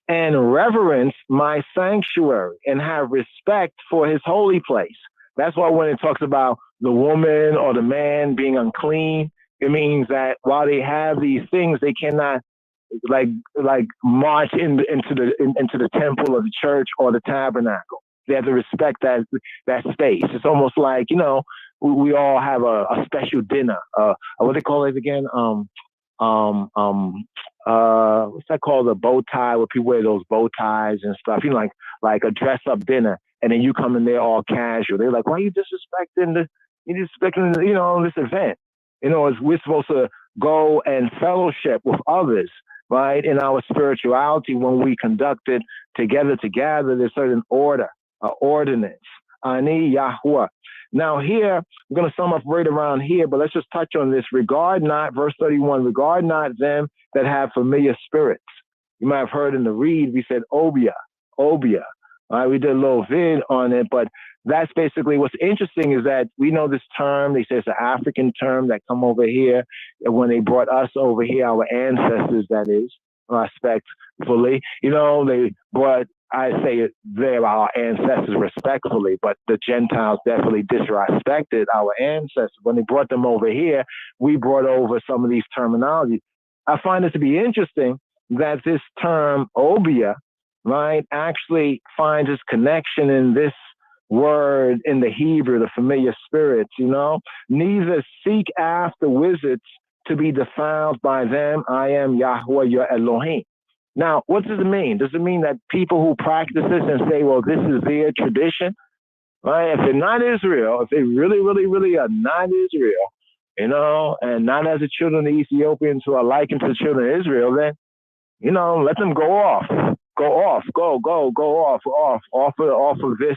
And reverence my sanctuary and have respect for his holy place. That's why when it talks about the woman or the man being unclean, it means that while they have these things, they cannot like march into the temple or the church or the tabernacle. They have to respect that space. It's almost like, we all have a special dinner. What they call it again? What's that called? A bow tie, where people wear those bow ties and stuff. Like a dress up dinner, and then you come in there all casual. They're like, why are you disrespecting this event? We're supposed to go and fellowship with others, right? In our spirituality, when we conduct it together, there's certain order, ordinance. Ani Yahuwah. Now here, I'm going to sum up right around here, but let's just touch on this. Regard not, verse 31, regard not them that have familiar spirits. You might have heard in the read, we said obia. All right, we did a little vid on it, but that's basically what's interesting is that we know this term, they say it's an African term that come over here. And when they brought us over here, our ancestors, that is, respectfully, they brought I say it, they're our ancestors respectfully, but the Gentiles definitely disrespected our ancestors. When they brought them over here, we brought over some of these terminologies. I find it to be interesting that this term obia, right, actually finds its connection in this word in the Hebrew, the familiar spirits, neither seek after wizards to be defiled by them. I am Yahweh your Elohim. Now, what does it mean? Does it mean that people who practice this and say, well, this is their tradition, right? If they're not Israel, if they really, really, really are not Israel, and not as the children of the Ethiopians who are likened to the children of Israel, then, let them go off, off of this,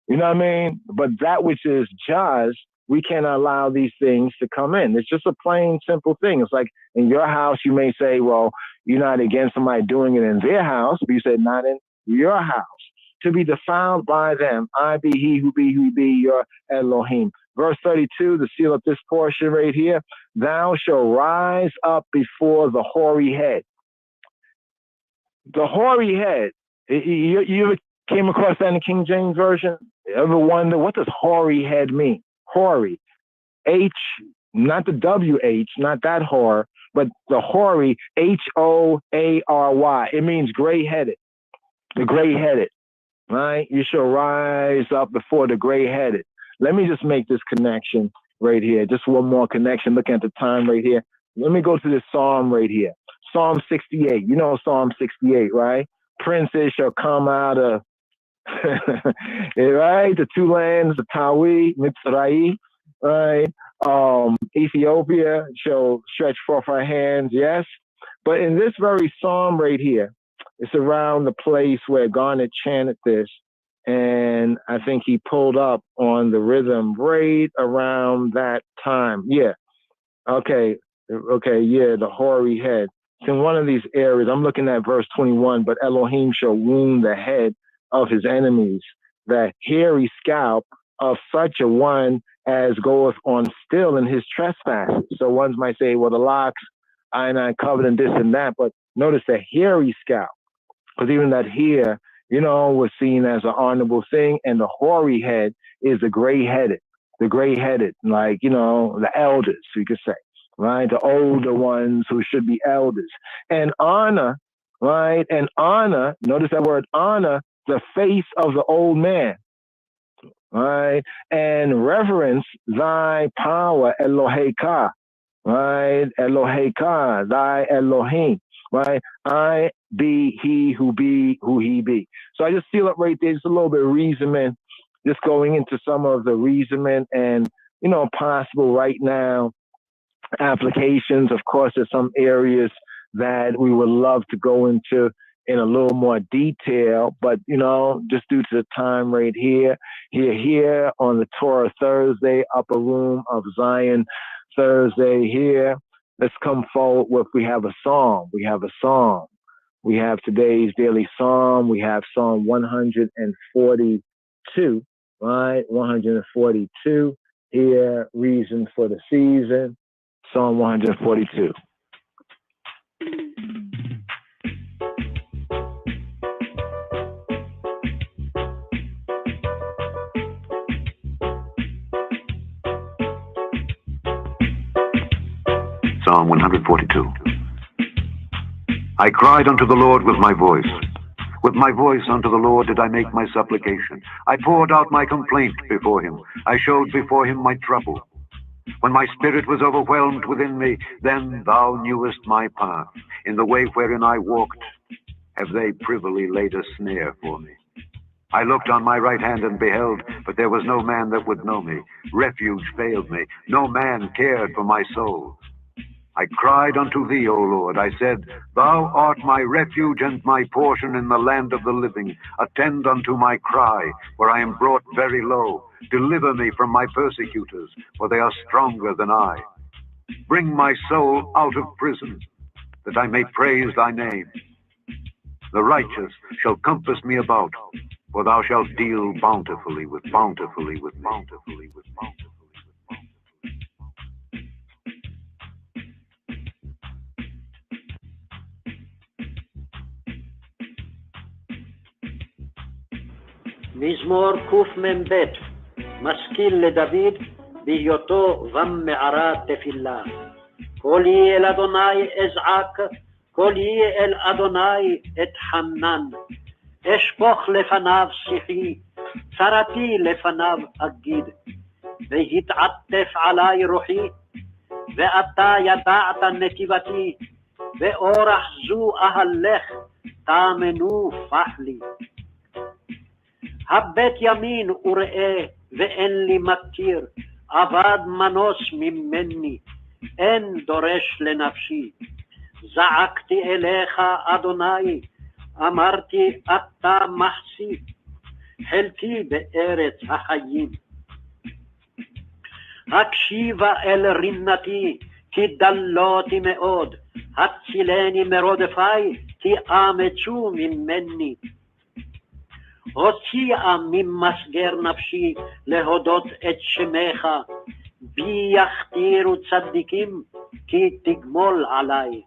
you know what I mean? But that which is just, we cannot allow these things to come in. It's just a plain, simple thing. It's like in your house, you may say, well, you're not against somebody doing it in their house, but you said not in your house. To be defiled by them, I be he who be your Elohim. Verse 32, to seal up this portion right here, thou shalt rise up before the hoary head. The hoary head, you ever came across that in the King James Version? You ever wonder, what does hoary head mean? Hoary. H, not the W-H, not that whore, but the hoary, H-O-A-R-Y. It means gray-headed. The gray-headed, right? You shall rise up before the gray-headed. Let me just make this connection right here. Just one more connection. Looking at the time right here. Let me go to this psalm right here. Psalm 68. You know Psalm 68, right? Princes shall come out of right? The two lands, the Tawi, Mitzrayim, right? Ethiopia shall stretch forth her hands, yes. But in this very psalm right here, it's around the place where Garnet chanted this, and I think he pulled up on the rhythm right around that time. Yeah. Okay, the hoary head. It's in one of these areas. I'm looking at verse 21, but Elohim shall wound the head of his enemies, the hairy scalp of such a one as goeth on still in his trespasses. So ones might say, well, the locks, I and I covered and this and that, but notice the hairy scalp, because even that hair, was seen as an honorable thing, and the hoary head is the gray-headed, like, the elders, we could say, right? The older ones who should be elders. And honor, right? And honor, notice that word honor, the face of the old man, right? And reverence thy power, Eloheka, right? Eloheka, thy Elohim, right? I be he who he be. So I just seal up right there, just a little bit of reasoning, just going into some of the reasoning and, possible right now applications. Of course, there's some areas that we would love to go into in a little more detail, but just due to the time right here on the Torah Thursday, Upper Room of Zion Thursday here, let's come forward with, we have a song. We have today's daily psalm. We have Psalm 142, right? 142 here, reason for the season, Psalm 142. Psalm 142. I cried unto the Lord with my voice. With my voice unto the Lord did I make my supplication. I poured out my complaint before him. I showed before him my trouble. When my spirit was overwhelmed within me, then thou knewest my path. In the way wherein I walked, have they privily laid a snare for me. I looked on my right hand and beheld, but there was no man that would know me. Refuge failed me. No man cared for my soul. I cried unto thee, O Lord. I said, thou art my refuge and my portion in the land of the living. Attend unto my cry, for I am brought very low. Deliver me from my persecutors, for they are stronger than I. Bring my soul out of prison, that I may praise thy name. The righteous shall compass me about, for thou shalt deal bountifully with bountifully. מזמור קמ"ב, משכיל לדוד בהיותו במערת תפילה. קולי אל אדוני אזעק, קולי אל אדוני אתחנן. אשפוך לפניו שיחי, צרתי לפניו אגיד. והתעטף עלי רוחי, ואתה ידעת נתיבתי, ואורח זו אהלך, תאמנו פח לי. הבט ימין וראה, ואין לי מכיר, אבד מנוס ממני, אין דורש לנפשי. זעקתי אליך אדוני, אמרתי אתה מחסי, חלקי בארץ החיים. הקשיבה אל רינתי, כי דלותי מאוד, הצילני מרודפי, כי אמצו ממני. הוציאה ממסגר נפשי להודות את שמך, בי יכתירו צדיקים, כי תגמול עלי.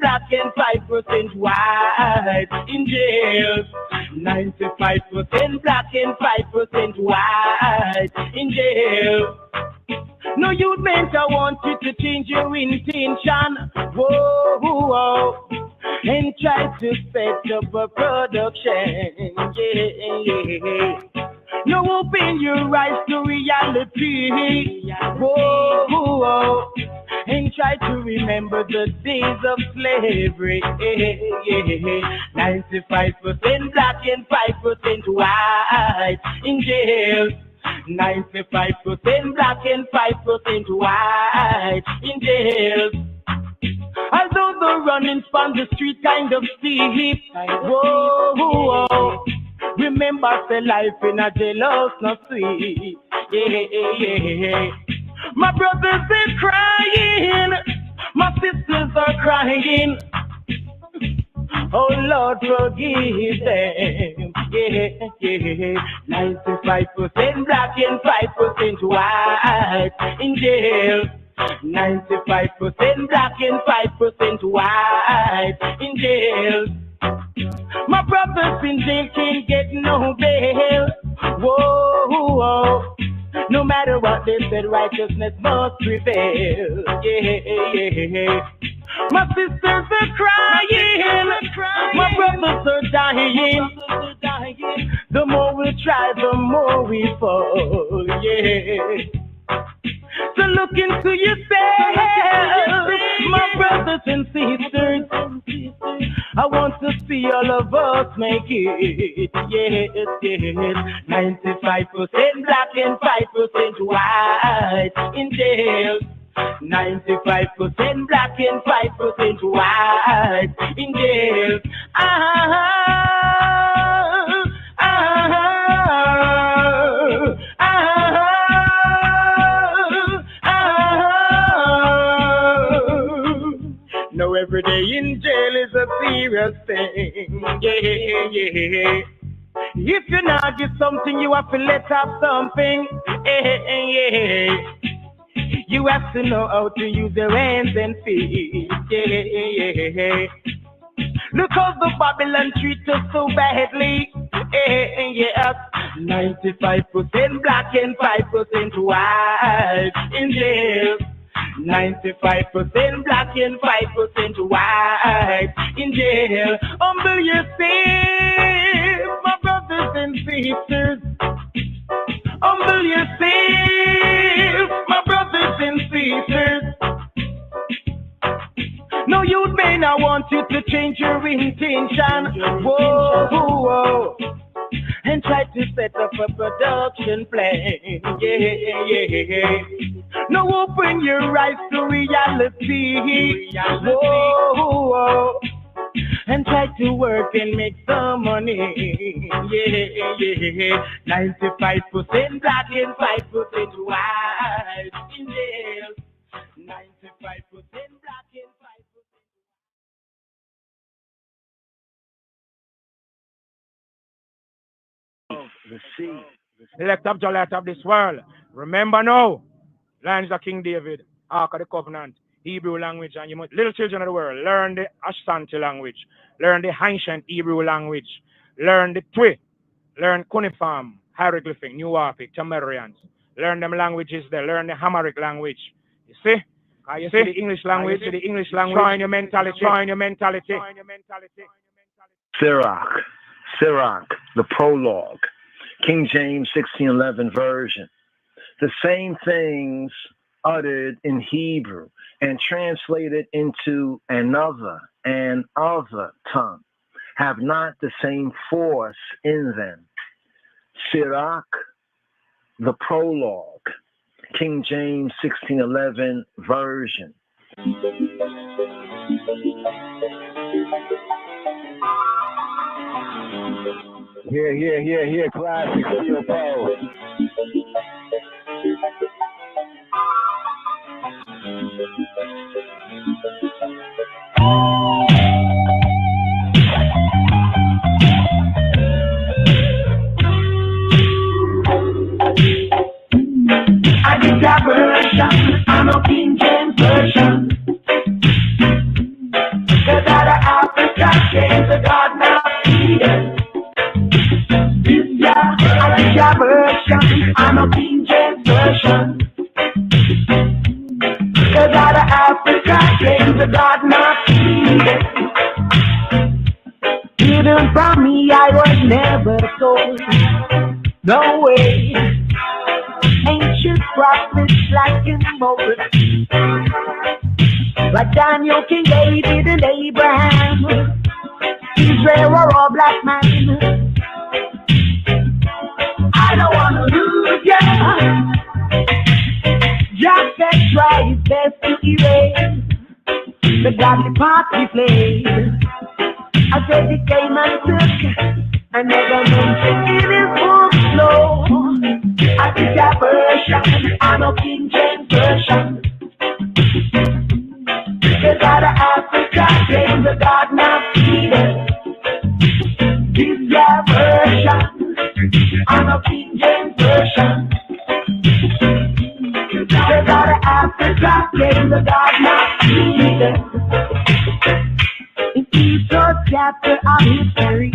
Black and 5% white in jail. 95% black and 5% white in jail. No, you meant I want you to change your intention. Whoa, whoa, and try to set up a production. Yeah. No, open your eyes to reality. Whoa, whoa, and try to remember the days of slavery. 95% black and 5% white in jail. 95% black and 5% white in jail. Although the runnings from the street kind of steep, whoa, whoa, remember the life in a jailhouse not sweet. Yeah. My brothers are crying, my sisters are crying. Oh Lord, forgive them. Yeah. 95% black and 5% white in jail. 95% black and 5% white in jail. My brothers in jail can't get no bail. Whoa, whoa. No matter what they said, righteousness must prevail. Yeah. My sisters are crying, my brothers are dying. The more we try, the more we fall. Yeah. So look into yourself, my brothers and sisters. I want to see all of us make it. Yes, yes. 95% black and 5% white in jail. 95% black and 5% white in jail. No, every day in jail is a serious thing. Yeah. If you not get something, you have to let up something. Yeah. You have to know how to use your hands and feet. Yeah. Look how the Babylon treats us so badly. Yeah. 95% black and 5% white in jail. 95% black and 5% white in jail. Humble yourself, my brothers and sisters. Humble yourself, my brothers and sisters. No, you may not want you to change your intention. Whoa, whoa, and try to set up a production plan. Yeah. No, open your eyes to reality. Whoa, and try to work and make some money. Yeah. 95% black and 5% white in jail. 95% black and 5%. the sea. Elect of the light of this world. Remember now, lines of King David, Ark of the Covenant, Hebrew language, and you must, little children of the world, learn the Ashanti language, learn the ancient Hebrew language, learn the Twi, learn cuneiform, hieroglyphic, New Orphic, Tamarians, learn them languages there, learn the Hamaric language. You see? You see the English language, trying your mentality, Sirach, the prologue, King James 1611 version. The same things uttered in Hebrew and translated into another tongue have not the same force in them. Sirach, the prologue, King James 1611 version. Here, classic, Steel Pole. I did that version, I'm a King James version. Cause out of Africa came the God of Eden. Yeah, I did that version, I'm a King James version. Cause out of Africa came the God of Eden. Hidden from me, I was never told. No way. Ancient prophets like Moses, like Daniel, King David, and Abraham. Israel were all black men. I don't wanna lose ya. Just said try his best to erase the godly part we played. I said he came and took, I never mentioned in his book, no. I did that version, I'm a King James version. Because out of Africa came the God of Eden. This that version, I'm a King James version. Because out of Africa came the God of Eden. In each chapter of history,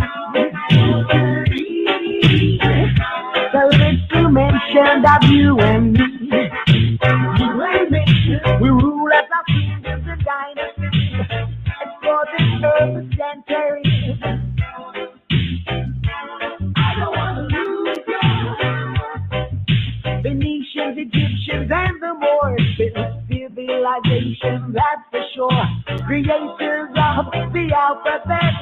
the list to mention of you and me. We rule as our kingdoms and dynasties, and for this earth a century. I don't want to lose you. Venetians, Egyptians, and the Moors built civilization, that's for sure. Creators of the alphabet,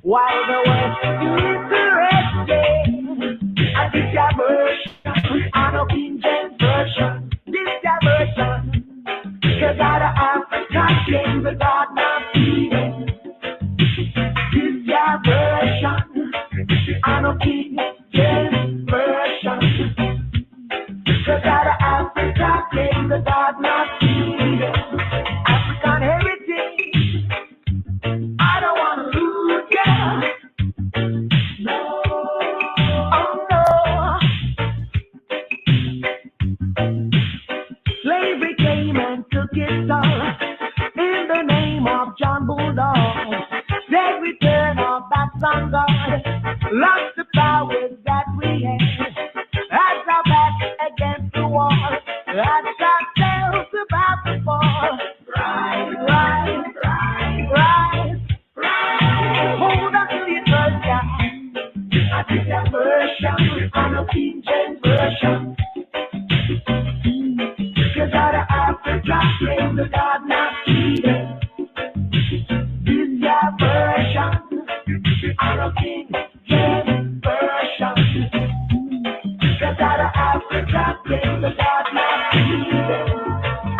while the West is interested. I did that version, I'm a King James version. This that version, cause out of Africa came the God of Eden. This that version, I'm a King James version. Cause out of Africa came the God of Eden. African heritage, I don't wanna lose ya. No, oh no. Slavery came and took its toll in the name of John Bulldog. Said we turn our backs on God, lost the powers that we had. As our back against the wall, as ourselves about to fall. Rise. Hold on to your first time. I did that version, I'm a King James version. Cause out of Africa came the God of Eden. This your version, I'm a King James version. Cause out of Africa came the God of Eden.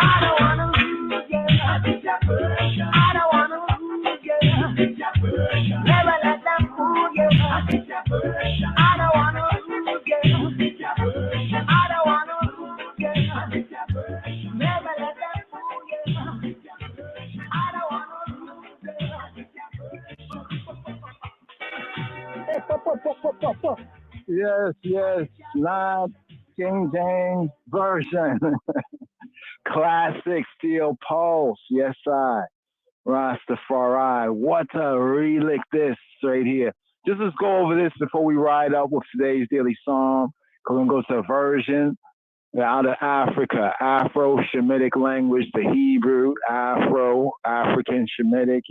I don't wanna lose ya. I did that version. I don't wanna lose ya. I did that version. Never let them fool ya. I did that version. I don't wanna lose ya. I did that version. I don't wanna lose ya. I did that version. Never let them fool ya. I did that version. I don't wanna lose ya. I did that version. Yes, not King James Version. Classic Steel Pulse. Yes, Rastafari. What a relic this right here. Just let's go over this before we ride up with today's daily psalm. Because we're going to go to a version out of Africa, Afro-Shemitic language, the Hebrew, African Shemitic,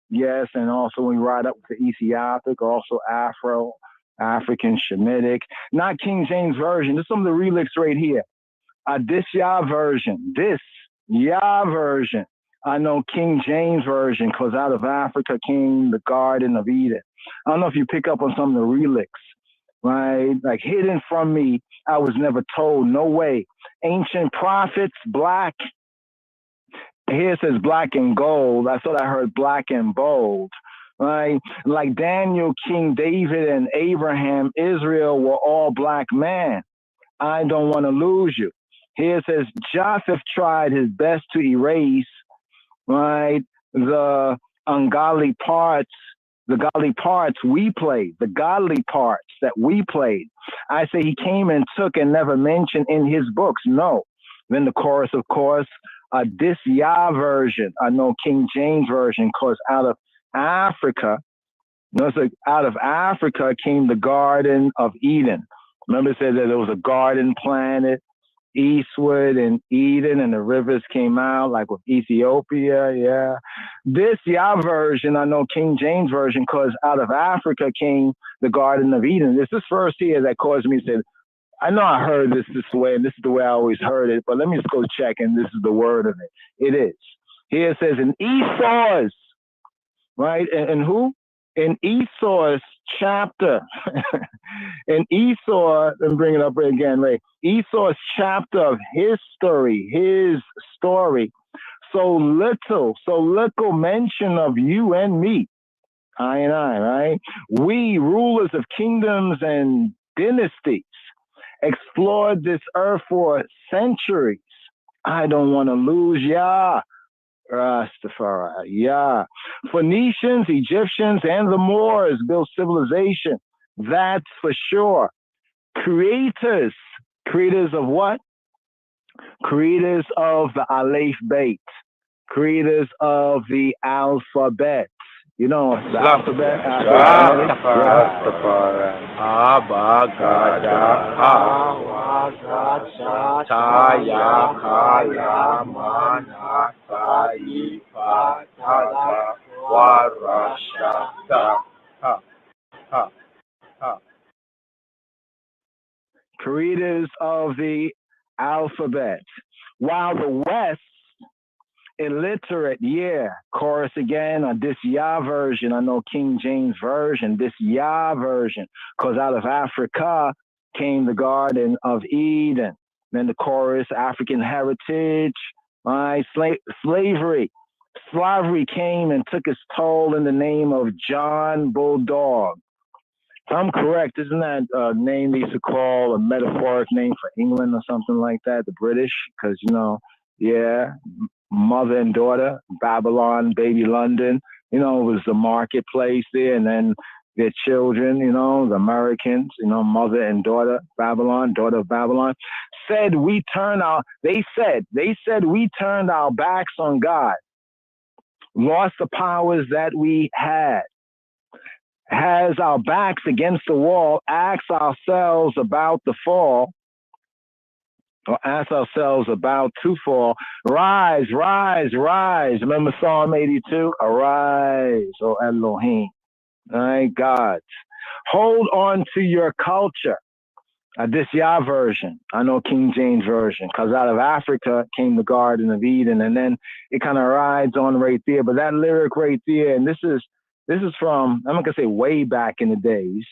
Yes, and also we ride up with the Ethiopic, also African Shemitic. Not King James Version. This is some of the relics right here. This Yah version. I know King James Version because out of Africa came the Garden of Eden. I don't know if you pick up on some of the relics, right? Like hidden from me, I was never told. No way. Ancient prophets, black. Here it says black and gold. I thought I heard black and bold, right? Like Daniel, King David, and Abraham, Israel were all black men. I don't want to lose you. Here it says Japheth tried his best to erase, right, the ungodly parts, the godly parts we played, the godly parts that we played. I say he came and took and never mentioned in his books. No. Then the chorus, of course, this Yah version. I know King James Version, because out of Africa, out of Africa came the Garden of Eden. Remember it said that there was a garden planted eastward in Eden, and the rivers came out, like with Ethiopia, yeah. This Yah version, I know King James Version, because out of Africa came the Garden of Eden. This verse here that caused me to say, I know I heard this way, and this is the way I always heard it, but let me just go check, and this is the word of it. It is. Here it says, in Esau's, right? And who? In Esau's chapter. In Esau, let me bring it up again, right? Esau's chapter of his story, so little mention of you and me, I and I, right? We, rulers of kingdoms and dynasties, explored this earth for centuries. I don't want to lose Yah. Rastafari, yeah. Phoenicians, Egyptians, and the Moors built civilization. That's for sure. Creators of what? Creators of the Aleph Beit. Creators of the alphabet. You know, the alphabet. Creators of the alphabet. While the West, illiterate, yeah. Chorus again on this Yah version. I know King James Version, this Yah version, because out of Africa came the Garden of Eden. Then the chorus, African heritage, right? Slavery. Slavery came and took its toll in the name of John Bulldog. If I'm correct, isn't that a name they used to call a metaphoric name for England or something like that, the British? Because, yeah, mother and daughter, Babylon, baby London, it was the marketplace there, and then their children, the Americans, mother and daughter, Babylon, daughter of Babylon, they said we turned our backs on God, lost the powers that we had, has our backs against the wall, ask ourselves about the fall, or ask ourselves about to fall. Rise, rise, rise. Remember Psalm 82? Arise, O Elohim. All right, God. Hold on to your culture. This Yah version. I know King James Version, because out of Africa came the Garden of Eden, and then it kind of rides on right there. But that lyric right there, and this is from, I'm not going to say way back in the days,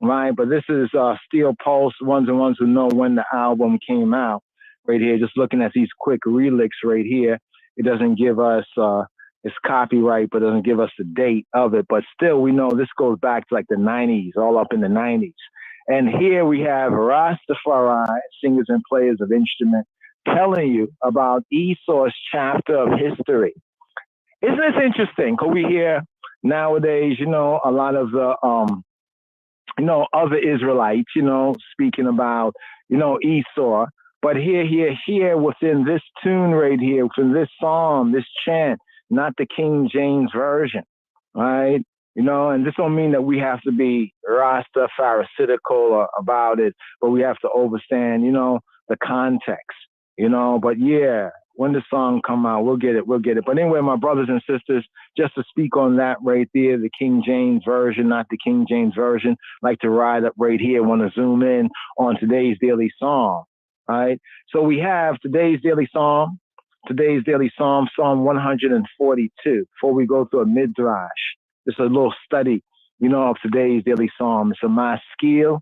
right? But this is Steel Pulse, ones and ones who know when the album came out right here. Just looking at these quick relics right here. It doesn't give us, it's copyright, but it doesn't give us the date of it. But still, we know this goes back to like the 90s, all up in the 90s. And here we have Rastafari, singers and players of instruments, telling you about Esau's chapter of history. Isn't this interesting? Because we hear nowadays, a lot of the other Israelites, speaking about, Esau. But here within this tune right here, within this psalm, this chant, not the King James Version, right? And this don't mean that we have to be Rastafaristical about it, but we have to understand, the context, But yeah, when the song come out, we'll get it. But anyway, my brothers and sisters, just to speak on that right there, the King James Version, not the King James Version, like to ride up right here, want to zoom in on today's daily psalm, right? So we have today's daily psalm, Psalm 142. Before we go through a midrash, it's a little study, of today's daily psalm. It's a maskil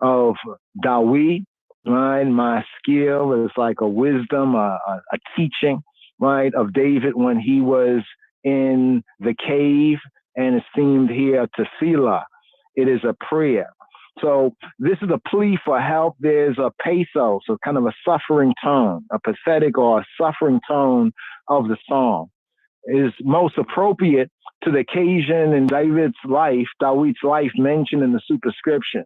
of Dawid, right? Maskil is like a wisdom, a teaching, right, of David when he was in the cave, and it's themed here tefillah. It is a prayer. So this is a plea for help. There's a peso, so kind of a suffering tone, a pathetic or a suffering tone of the psalm. It is most appropriate to the occasion in David's life mentioned in the superscription.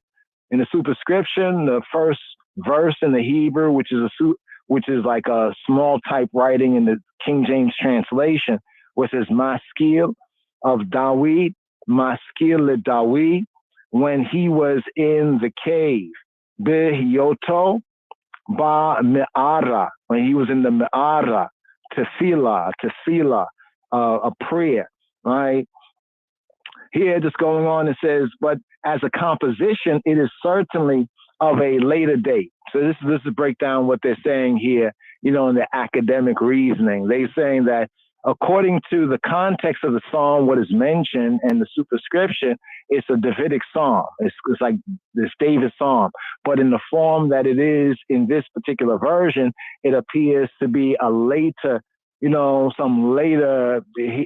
In the superscription, the first verse in the Hebrew, which is like a small type writing in the King James translation, which is Maskil of Dawid, Maskil Dawid, when he was in the cave, Behiyoto Ba Me'ara, when he was in the Me'ara, tefillah, a prayer, right? Here, just going on, it says, but as a composition, it is certainly of a later date. So this is to break down what they're saying here, in the academic reasoning. They're saying that according to the context of the psalm, what is mentioned in the superscription, it's a Davidic psalm. It's like this David psalm. But in the form that it is in this particular version, it appears to be a later, some later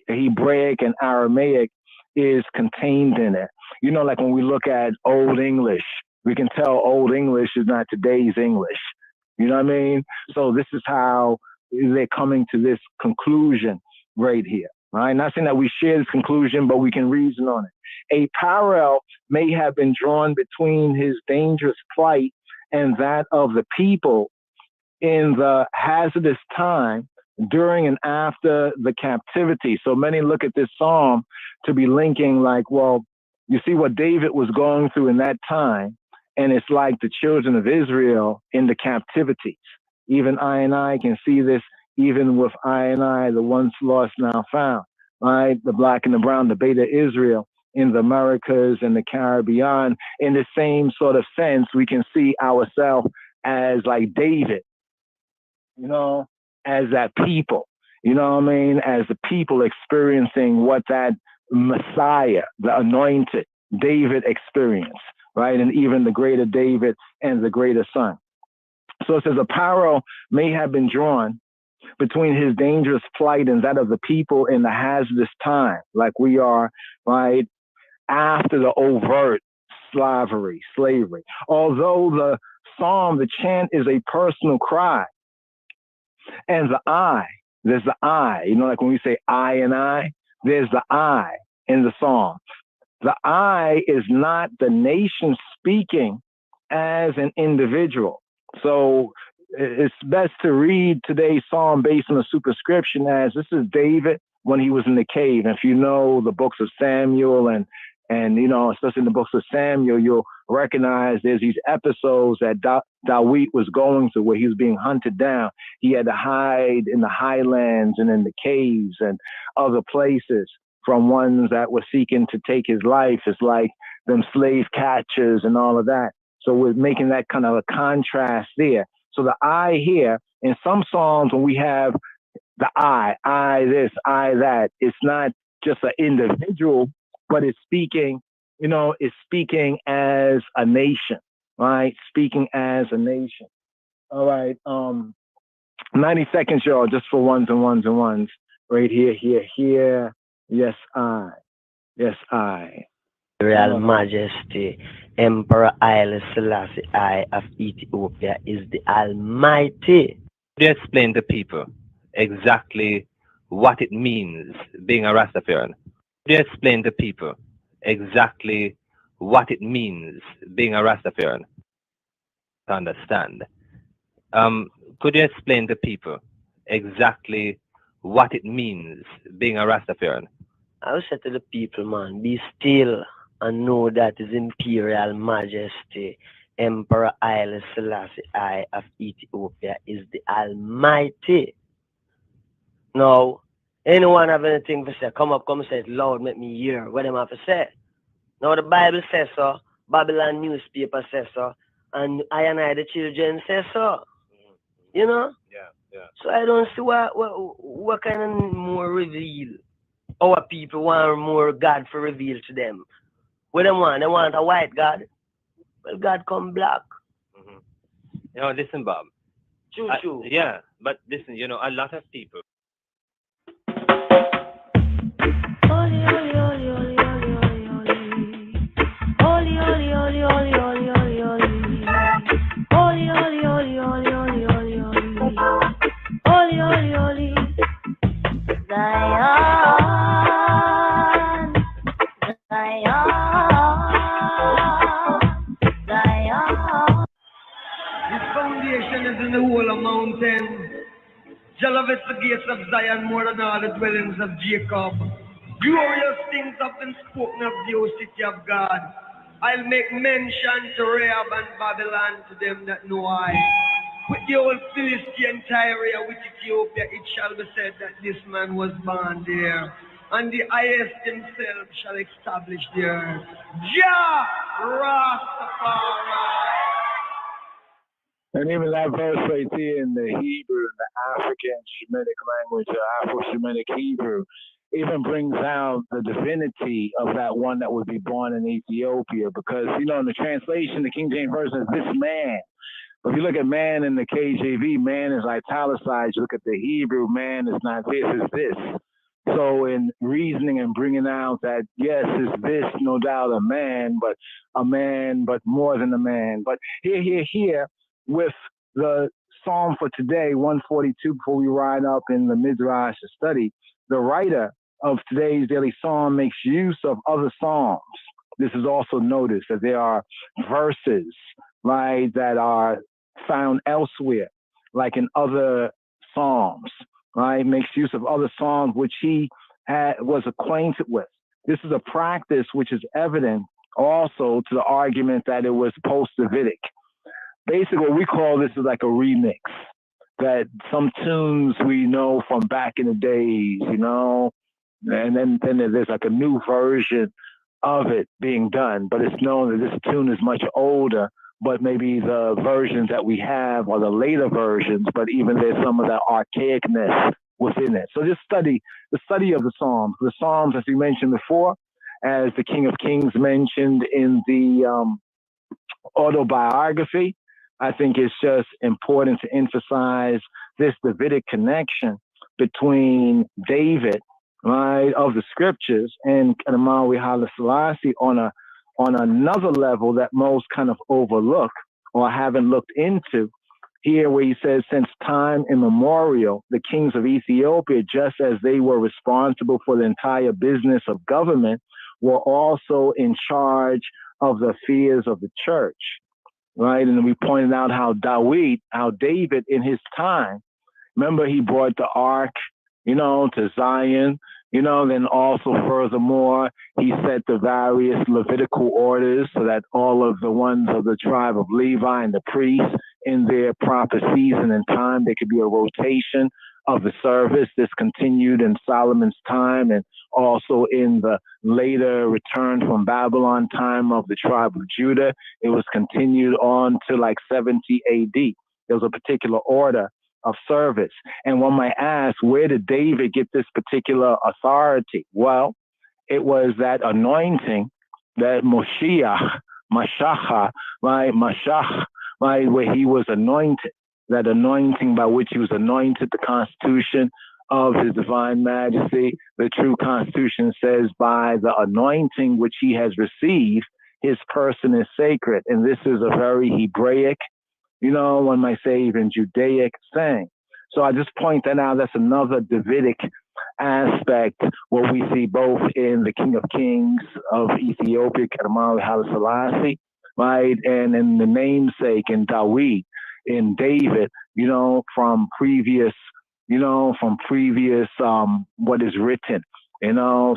Hebraic and Aramaic is contained in it. Like when we look at Old English, we can tell Old English is not today's English. You know what I mean? So this is how they're coming to this conclusion right here. Right? Not saying that we share this conclusion, but we can reason on it. A parallel may have been drawn between his dangerous plight and that of the people in the hazardous time during and after the captivity. So many look at this psalm to be linking like, well, you see what David was going through in that time, and it's like the children of Israel in the captivities. Even I can see this, even with I, the once lost, now found, right? The black and the brown, the Beta Israel in the Americas and the Caribbean. In the same sort of sense, we can see ourselves as like David, as that people, as the people experiencing what that Messiah, the anointed David experienced, right? And even the greater David and the greater son. So it says a parallel may have been drawn between his dangerous plight and that of the people in the hazardous time, like we are, right, after the overt slavery. Although the psalm, the chant is a personal cry, and there's the I, like when we say I and I, there's the I in the psalm. The I is not the nation speaking as an individual. So it's best to read today's psalm based on the superscription as this is David when he was in the cave. And if you know the books of Samuel and especially in the books of Samuel, you'll recognize there's these episodes that Dawid was going through where he was being hunted down. He had to hide in the highlands and in the caves and other places from ones that were seeking to take his life. It's like them slave catchers and all of that. So we're making that kind of a contrast there. So the I here, in some psalms when we have the I this, I that, it's not just an individual, but it's speaking, it's speaking as a nation, right? Speaking as a nation. All right. 90 seconds, y'all, just for ones and ones and ones. Right here. Yes, I. Royal Majesty, Emperor Haile Selassie I of Ethiopia is the Almighty. To explain to people exactly what it means being a Rastafarian. To explain to people exactly what it means being a Rastafarian to understand. Could you explain to people exactly what it means being a Rastafarian? I would say to the people, man, be still and know that His Imperial Majesty Emperor Haile Selassie I of Ethiopia is the Almighty. Now, anyone have anything to say, come say it loud, make me hear what them have to say. Now the Bible says so, Babylon newspaper says so, and the children say so. You know? Yeah. So I don't see what kind of more reveal. Our people want more God for reveal to them. What they want? They want a white God. Well, God come black. You know, listen, Bob. Choo-choo. Yeah, but listen, you know, a lot of people. Foundation is in the whole of mountain. Jah loveth the gates of Zion more than all the dwellings of Jacob. Glorious things have been spoken of the O city of God. I'll make mention to Rahab and Babylon to them that know I. With the old Philistine Tyre, with Ethiopia, it shall be said that this man was born there. And the highest himself shall establish the earth. Jah Rastafari. And even that verse right there in the Hebrew, in the African Shemitic language, Afro-Shemitic Hebrew, even brings out the divinity of that one that would be born in Ethiopia. Because, you know, in the translation, the King James Version is this man. But if you look at man in the KJV, man is italicized. You look at the Hebrew, man is not this, is this. So in reasoning and bringing out that, yes, is this, no doubt, a man, but more than a man. But here, with the Psalm for today, 142, before we ride up in the Midrash to study, the writer of today's daily psalm makes use of other psalms. This is also noticed that there are verses, right, that are found elsewhere, like in other psalms, right? Makes use of other psalms which he was acquainted with. This is a practice which is evident also to the argument that it was post-Davidic. Basically, what we call this is like a remix, that some tunes we know from back in the days, you know, and then there's like a new version of it being done, but it's known that this tune is much older, but maybe the versions that we have are the later versions, but even there's some of that archaicness within it. So just the study of the Psalms, as we mentioned before, as the King of Kings mentioned in the autobiography, I think it's just important to emphasize this Davidic connection between David, right, of the scriptures, and Kadamawi Haile Selassie on another level that most kind of overlook or haven't looked into. Here where he says, since time immemorial, the kings of Ethiopia, just as they were responsible for the entire business of government, were also in charge of the affairs of the church. Right, and we pointed out how David in his time, remember he brought the ark, you know, to Zion, you know, then also furthermore, he set the various Levitical orders so that all of the ones of the tribe of Levi and the priests in their proper season and time, there could be a rotation of the service. This continued in Solomon's time and also in the later return from Babylon time of the tribe of Judah. It was continued on to like 70 AD. There was a particular order of service. And one might ask, where did David get this particular authority? Well, it was that anointing, that Moshiach, right, where he was anointed, that anointing by which he was anointed, the constitution of his divine majesty. The true constitution says by the anointing which he has received, his person is sacred. And this is a very Hebraic, you know, one might say even Judaic saying. So I just point that out. That's another Davidic aspect, what we see both in the King of Kings of Ethiopia, Kedemali Haile Selassie, right, and in the namesake in Dawid, in David, from previous, what is written,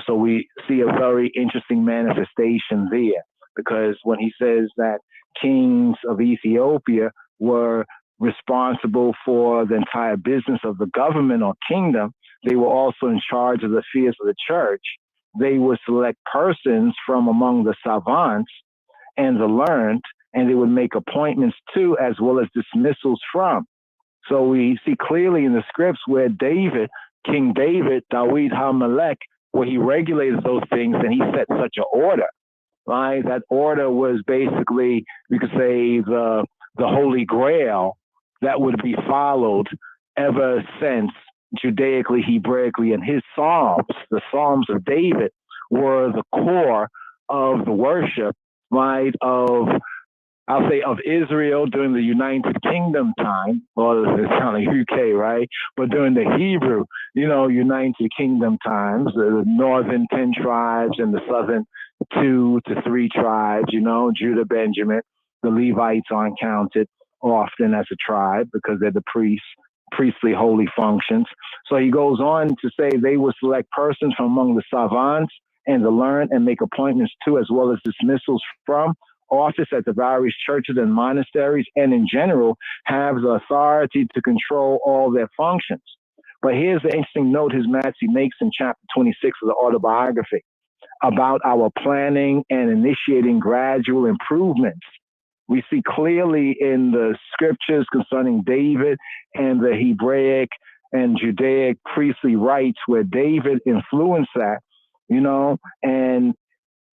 so we see a very interesting manifestation there, because when he says that kings of Ethiopia were responsible for the entire business of the government or kingdom, they were also in charge of the affairs of the church. They would select persons from among the savants and the learned, and they would make appointments to as well as dismissals from. So we see clearly in the scripts where David, King David, Dawid HaMelech, where he regulated those things and he set such an order, right? That order was basically, we could say, the Holy Grail that would be followed ever since Judaically, Hebraically, and his Psalms, the Psalms of David, were the core of the worship, right, of Israel during the United Kingdom time. Well, it's kind of UK, right? But during the Hebrew, United Kingdom times, the northern 10 tribes and the southern 2 to 3 tribes, Judah, Benjamin, the Levites aren't counted often as a tribe because they're the priestly holy functions. So he goes on to say they will select persons from among the savants and the learned and make appointments to as well as dismissals from office at the various churches and monasteries, and in general have the authority to control all their functions. But here's the interesting note His Majesty makes in chapter 26 of the autobiography about our planning and initiating gradual improvements. We see clearly in the scriptures concerning David and the Hebraic and Judaic priestly rites where David influenced that, and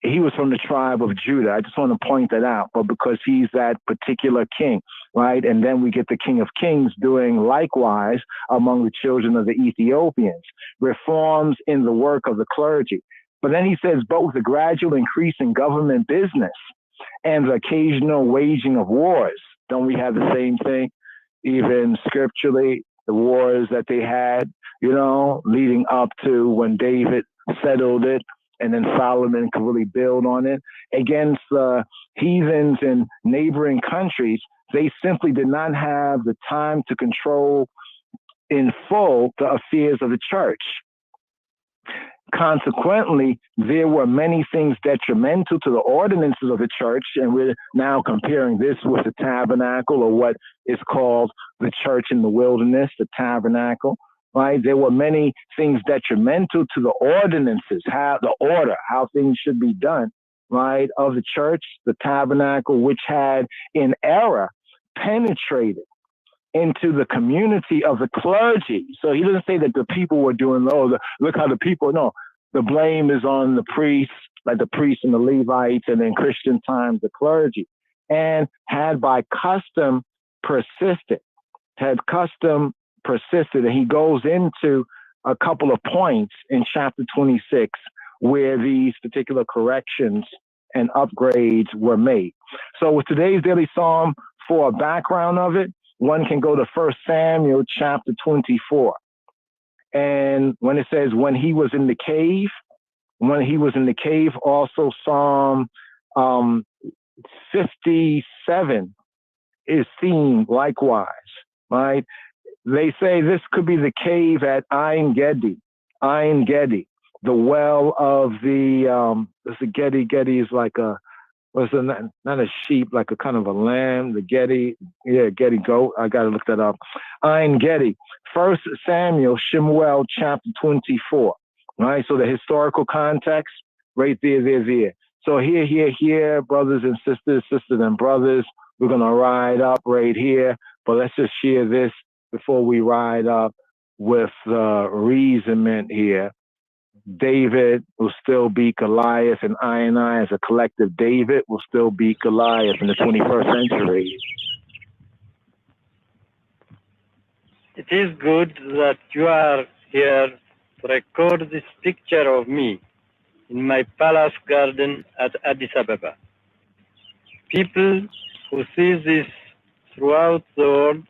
he was from the tribe of Judah. I just want to point that out, but because he's that particular king, right? And then we get the King of Kings doing likewise among the children of the Ethiopians, reforms in the work of the clergy. But then he says, but with the gradual increase in government business and the occasional waging of wars, don't we have the same thing? Even scripturally, the wars that they had, leading up to when David settled it, and then Solomon could really build on it against the heathens in neighboring countries. They simply did not have the time to control in full the affairs of the church. Consequently, there were many things detrimental to the ordinances of the church, and we're now comparing this with the tabernacle, or what is called the church in the wilderness, the tabernacle. Right? There were many things detrimental to the ordinances, how things should be done, right, of the church, the tabernacle, which had in error penetrated into the community of the clergy. So he doesn't say that the people were doing, look how the people, no, the blame is on the priests, like the priests and the Levites, and in Christian times, the clergy, and had by custom persisted, and he goes into a couple of points in chapter 26 where these particular corrections and upgrades were made. So with today's daily psalm, for a background of it, one can go to 1 Samuel chapter 24. And when it says, when he was in the cave, also Psalm 57 is seen likewise, right? They say this could be the cave at Ein Gedi, the well of the, Gedi is like a, not a sheep, like a kind of a lamb, the Gedi goat. I got to look that up. Ein Gedi, 1 Samuel, Shemuel, chapter 24, right? So the historical context, right there. So here, brothers and sisters and brothers, we're going to ride up right here, but let's just share this before we ride up with reasonment here. David will still beat Goliath, and I as a collective David will still beat Goliath in the 21st century. It is good that you are here to record this picture of me in my palace garden at Addis Ababa. People who see this throughout the world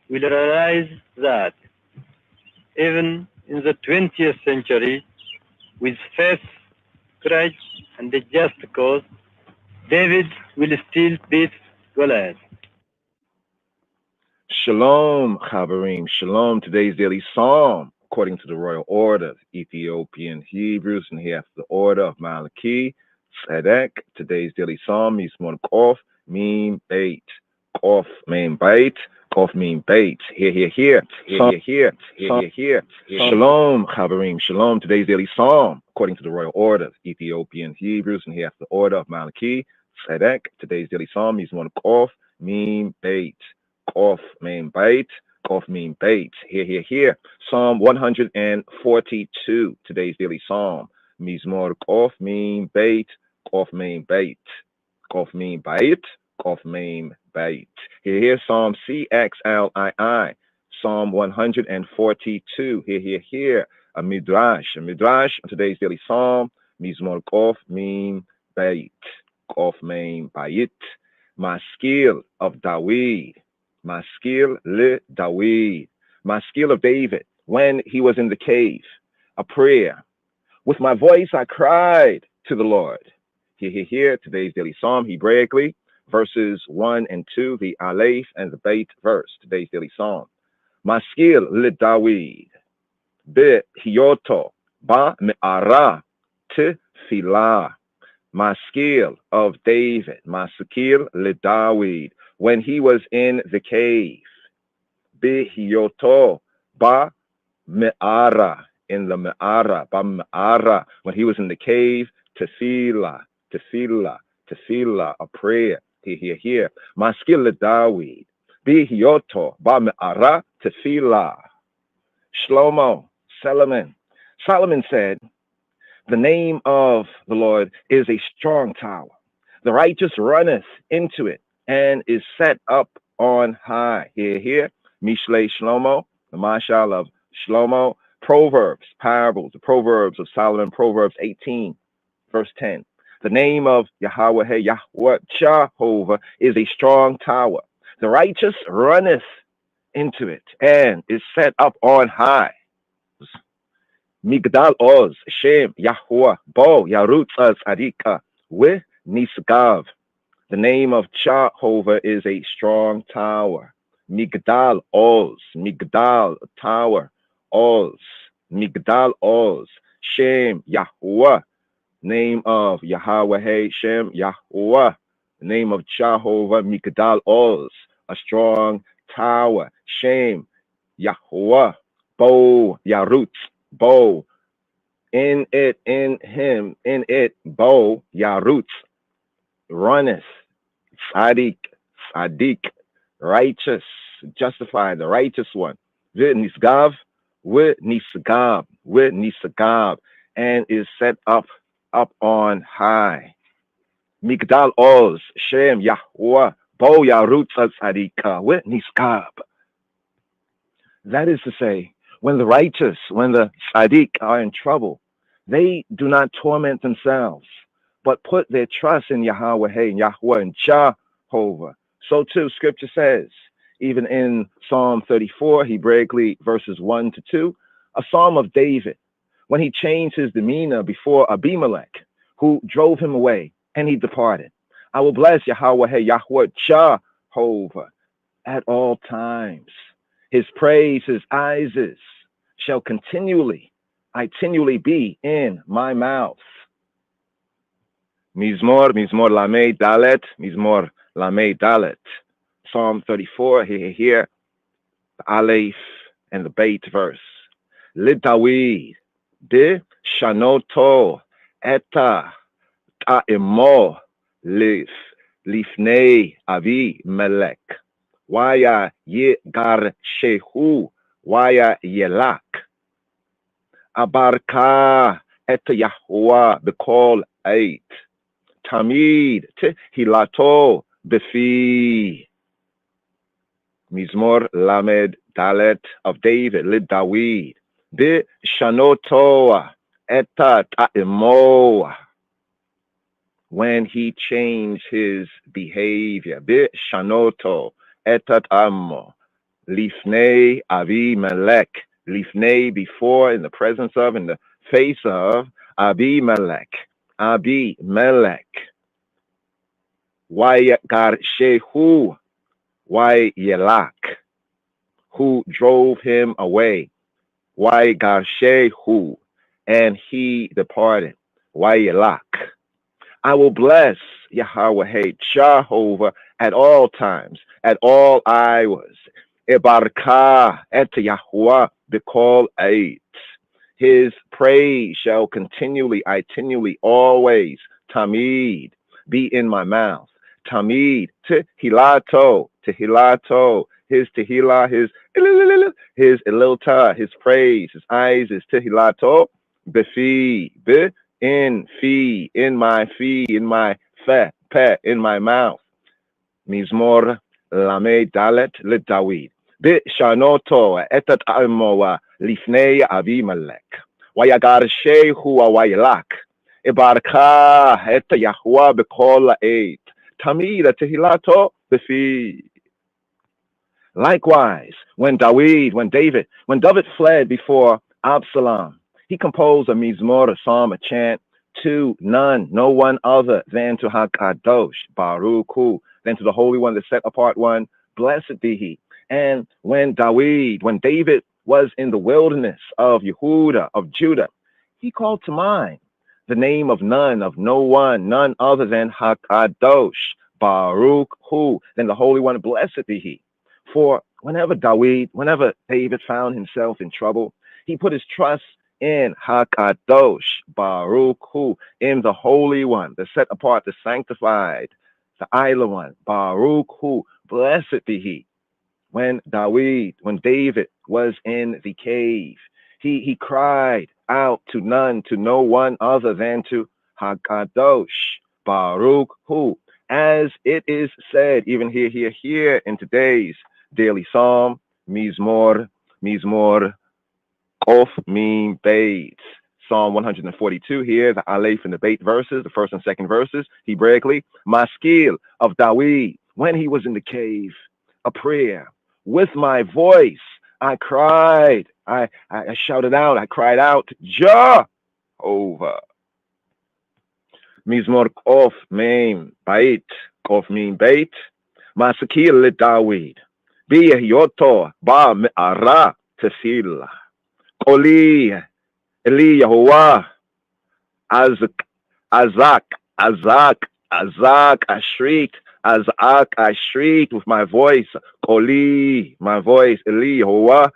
will realize that even in the 20th century with faith, courage, and a just cause, David will still beat Goliath. Shalom, Chaverim. Shalom. Today's daily psalm, according to the royal order of Ethiopian Hebrews, and here after the order of Malachi, Tzedek. Today's daily psalm is Kof, Meme, Bait. Kof, Meme, Bait. Kof, Meme, Bait. Here. Shalom, Chaverim. Shalom. Today's daily psalm, according to the royal order of Ethiopian Hebrews, and here after the order of Malachi, Tzedek. Today's daily psalm is Kof, Meme, Bait. Kof, Meme, Bait. Kof, Meme, Bait. Here. Psalm 142. Today's daily psalm. Mizmor Kof, Meme, Bait. Kof, Meme, Bait. Kof, Meme, Bait. Kof, Meme, Bait. Here. Psalm CXLII. Psalm 142. Here. A midrash. Today's daily psalm. Mizmor Kof, Meme, Bait. Kof, Meme, Bait. Maskil of Dawid. Maskil le Dawid. Maskil of David, when he was in the cave. A prayer. With my voice I cried to the Lord. Here. Today's daily psalm, Hebraically, verses 1 and 2, the Aleph and the Beit verse. Today's daily psalm. Maskil le Dawid. Be Hioto. Ba me'ara. Tefilah. Maskil of David, Maskil le Dawid, when he was in the cave. Bihioto, ba me'ara, in the me'ara, ba me'ara, when he was in the cave. Tefillah, a prayer. Here. Maskil le Dawid, Bihioto, ba me'ara, Tefillah. Shlomo, Solomon said, the name of the Lord is a strong tower. The righteous runneth into it and is set up on high. Here. Mishle Shlomo, the Mashal of Shlomo. Proverbs, parables, the Proverbs of Solomon, Proverbs 18, verse 10. The name of Yahweh, Jehovah, is a strong tower. The righteous runneth into it and is set up on high. Migdal Oz, Shem, Yahuwah, Bo, Yarutz Adika, with Nisgav. The name of Jehovah is a strong tower. Migdal Oz, Migdal, tower, Oz, Migdal Oz, Shem, Yahuwah. Name of Yahweh, Shem, Yahuwah. The name of Jehovah, Migdal Oz, a strong tower. Shem, Yahuwah, Bo, Yarutz. Bo, in it, in him, in it, Bo, Yarutz, runneth, Sadik, righteous, justified, the righteous one. Nisgav, with Nisgav, and is set up on high. Migdal Oz, Shem, Yahuwah, Bo, Yarutz, Sadika, with Nisgav. That is to say, when the righteous, when the tzaddik are in trouble, they do not torment themselves, but put their trust in Yahweh, and Jehovah. So too, Scripture says, even in Psalm 34, Hebraically, verses 1 to 2, a psalm of David, when he changed his demeanor before Abimelech, who drove him away, and he departed. I will bless Yahweh, Jehovah, at all times. His praise, his Isis, shall continually be in my mouth. Mizmor Lamed Dalet. Psalm 34, here, the Aleph and the Beit verse. Lidawid, de shanoto, eta ta'emo, lifnei avi melek. Waya Yegar Shehu, Waya Yelak. Abarka et Yahuwah Bekol Eit. Tamid Hilato Befi. Mizmor Lamed Dalet of David, Lid Dawid. Be Shanotoa Eta Ta'emo. When he changed his behavior. Be Shanoto. Etat Ammo, Lifnei Avi Melech, Lifnei, before, in the presence of, in the face of, Abimelech. Abimelech. Waygarshehu. Wayelak. Who drove him away. Waygarshehu. And he departed. Wayelak. I will bless Yahweh, Jehovah, at all times, at all hours. Ebarka et Yahweh bekol ait. His praise shall continually, itinually, always, tamid, be in my mouth. Tamid, tehilato, his tehillah, his ililta, his praise, his eyes, his tehilato, befi, in fee, in my fee, in my fe, pe, in my mouth. Mizmor lame dalet le Dawid. Bishanoto etat almoa lifnei Abimelech. Wayagar shehu waylak. Ibarka et Yahweh bekol eight. Tamid tehilato befi. Likewise, when David fled before Absalom, he composed a mizmor, a psalm, a chant to no one other than to Hakadosh, Baruch Hu, than to the Holy One, the set apart one, blessed be he. And when David was in the wilderness of Yehuda, of Judah, he called to mind the name of no one, none other than Hakadosh, Baruch Hu, than the Holy One, blessed be he. For whenever David found himself in trouble, he put his trust in Hakadosh, Baruch Hu, in the Holy One, the set apart, the sanctified, the Isla One, Baruch Hu, blessed be he. When David was in the cave, he cried out to no one other than to Hakadosh, Baruch Hu, as it is said, even here in today's daily psalm, Mizmor, Kof Mim Beit. Psalm 142 here, the Aleph and the Beit verses, the first and second verses, Hebraically, Maskil of Dawid, when he was in the cave, a prayer. With my voice, I cried, I shouted out, I cried out, Jehovah. Mizmor Kof Mim Beit, Maskil le Dawid. Yoto ba me'ara tefillah. Koli Eli Yahuwah Azak, I shrieked with my voice. Koli, my voice. Eli Yahuwah,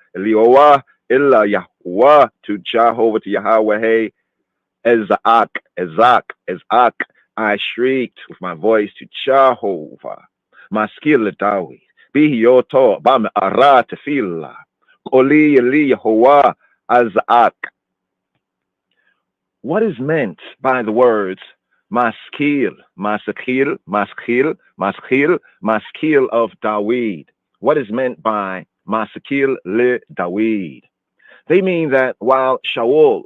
Illa Yahuwah, to Jehovah, to Yahweh. Ezak, I shrieked with my voice to Jehovah. Maskil Dawi. Be yoto ba me'ara tefillah. Koli Eli Yahuwah Azak. What is meant by the words maskil of Dawid? What is meant by maskil le Dawid? They mean that while Saul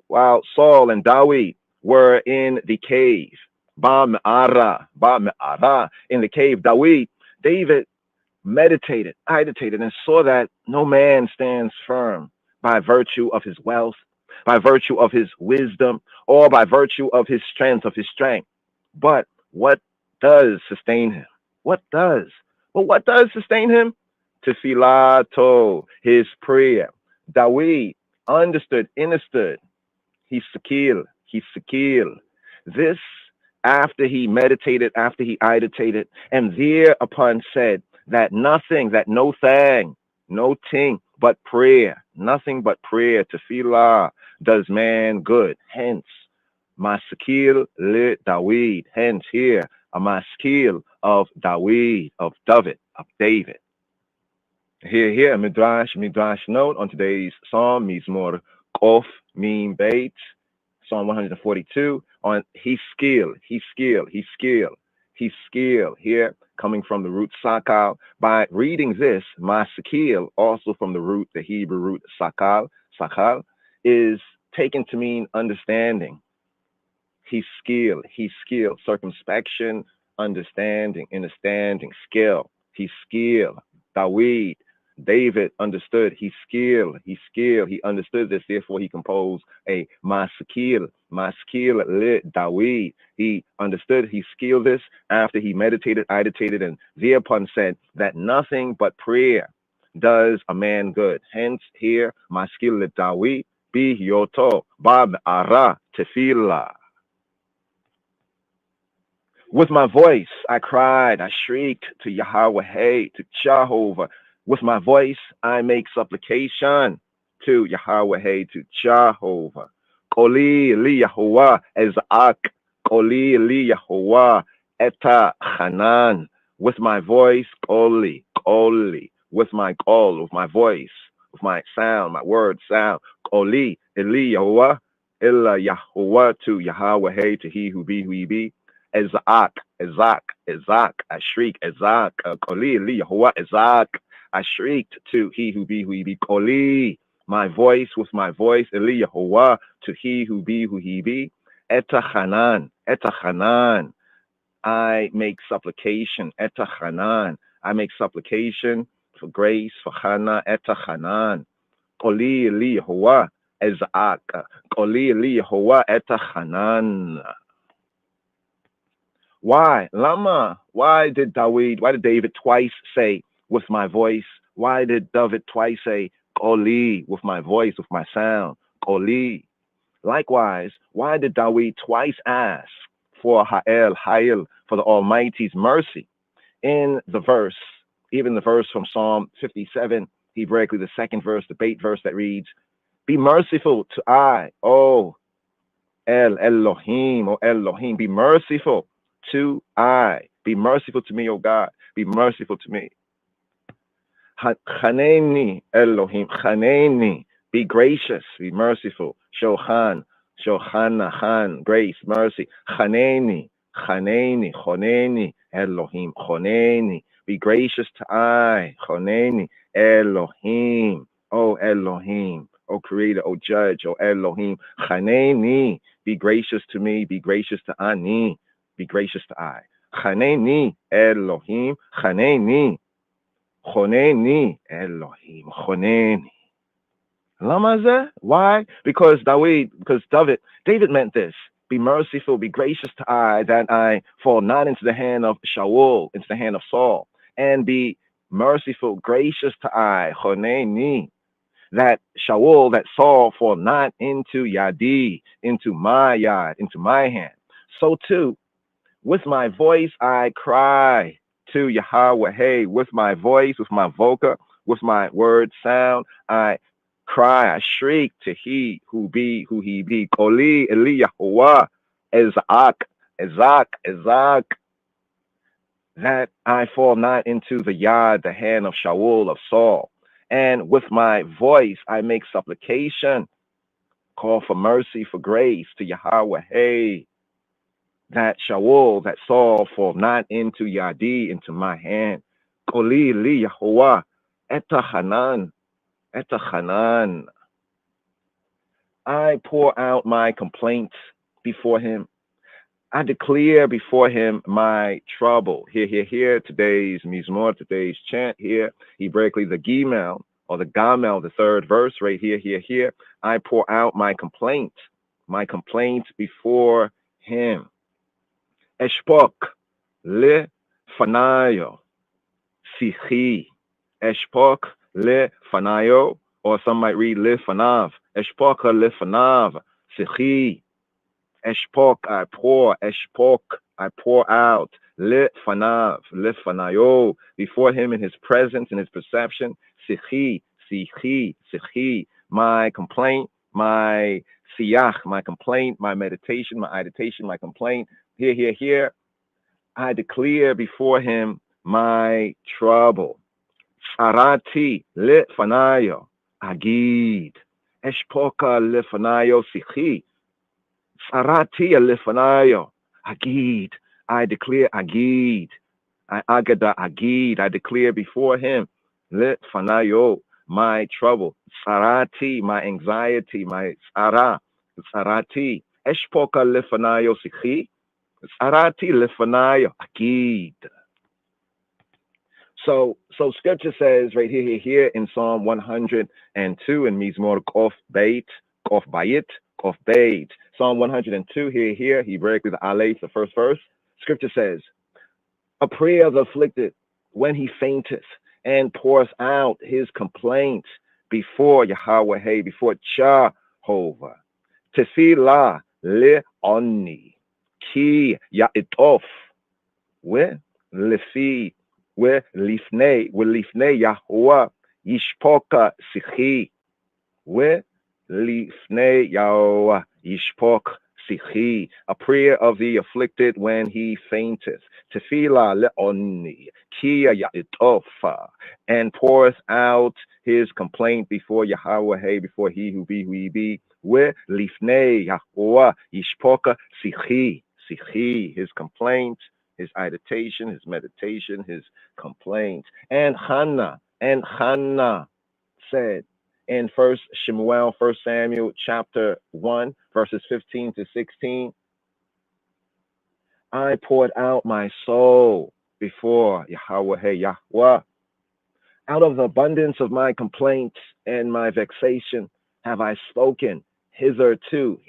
and Dawid were in the cave, ba me'ara, in the cave, David meditated, and saw that no man stands firm by virtue of his wealth, by virtue of his wisdom, or by virtue of his strength, But what does sustain him? What does sustain him? Tefilato, his prayer. Dawid understood. He's sakil. This after he meditated, after he iditated, and thereupon said that nothing, that no thing, no thing but prayer, nothing but prayer, tefillah, does man good. Hence, maskil le Dawid. Hence here, a maskil of Dawid, of David. Here, Midrash note on today's Psalm, Mizmor Kof Mim Beit, Psalm 142, on he's skill, here, coming from the root sakal. By reading this, maskil, also from the Hebrew root sakal, is taken to mean understanding. He's skill, circumspection, understanding, skill. He's skill. Dawid David understood. He understood this. Therefore, he composed a maskil le Dawid. He understood. He skilled this after he meditated, and thereupon said that nothing but prayer does a man good. Hence, here maskil le Dawid be yoto bab ara tefillah. With my voice, I cried, I shrieked to Yahweh, to Jehovah. With my voice, I make supplication to Yahweh, to Jehovah. Koli li Yahuwah ezak, Koli li Yahuwah eta chanan. With my voice, Koli, with my call, with my voice, with my sound, my word sound. Koli li Yahuwah, illa Yahuwah, to Yahweh, to he who be. Ezak, I shriek, Ezak, Koli li Yahuwah Ezak. I shrieked to he who be, Koli, my voice with my voice, Eli Yahuwah, to he who be, Eta Chanan, I make supplication, Eta Chanan, I make supplication for grace, for Chana, Eta Chanan, Koli li Yahuwah Ezak, Koli li Yahuwah Eta Chanan. Why? Lama. Why did David twice say, with my voice? Why did David twice say, Koli, with my voice, with my sound? Koli. Likewise, why did David twice ask for Ha'el, for the Almighty's mercy? In the verse, even the verse from Psalm 57, Hebraically the second verse, the bait verse that reads, be merciful to I, O Elohim, be merciful to I. Be merciful to me, O God. Be merciful to me. Chaneni, Elohim. Chaneni. Be gracious. Be merciful. Shohan. Grace, mercy. Chaneni. Elohim. Choneni. Be gracious to I. Choneni. Elohim. O Elohim. O Creator, O Judge, O Elohim. Chaneni. Be gracious to me. Be gracious to Ani. Be gracious to I. Chaneni, Elohim, Chaneni, Elohim, Choneni. Lama. Why? Because David meant this. Be merciful, be gracious to I, that I fall not into the hand of Shaul, into the hand of Saul, and be merciful, gracious to I, Choneni, that Shaul, that Saul fall not into Yadi, into my Yad, into my hand. So too, with my voice, I cry to Yahweh. With my voice, with my voca, with my word sound, I cry, I shriek to he who be. Koli Eli Yahuwah Ezak, that I fall not into the yard, the hand of Shaul, of Saul. And with my voice, I make supplication, call for mercy, for grace to Yahweh. That Shaul, that Saul, fall not into Yadi, into my hand. Koli li Yahuwah, eta Chanan. I pour out my complaints before him. I declare before him my trouble. Here, today's Mizmor, today's chant here, Hebraically the Gimel, or the Gamel, the third verse right here. I pour out my complaint before him. Eshpok le fanayo sichi. Eshpok le fanayo, or some might read le fanav. Eshpok le fanav sichi. Eshpok, I pour. Eshpok, I pour out. Le fanav, le fanayo, before him in his presence, in his perception. Sichi. My complaint, my siyach, my complaint, my meditation, my meditation, my complaint. Here. I declare before him my trouble. Sarati le fanayo agid. Eshpoka le fanayo sichi. Sarati le fanayo agid. I declare agid. I agada agid. I declare before him le fanayo my trouble. Sarati, my anxiety, my sarati. Eshpoka le fanayo sichi. Sarati le fanayo agid. So scripture says right here in Psalm 102 in Mizmor Kof Beit, Psalm 102 here, Hebrew with Aleph, the first verse. Scripture says, a prayer of the afflicted when he fainteth and pours out his complaint before Yahweh, before Jehovah. Tefillah le'oni ki ya'itof lefi lifnei Yahweh yishpoka sichi lifnei Yahweh yishpok sichi. A prayer of the afflicted when he fainteth. Tefillah le'oni ki ya'itof, and pours out his complaint before Yahweh, before he who be. Lifnei Yahweh yishpoka sichi, his complaint, his agitation, his meditation, his complaint. And Hannah said in 1 Samuel chapter 1, verses 15 to 16, I poured out my soul before Yahweh. Out of the abundance of my complaints and my vexation have I spoken hitherto.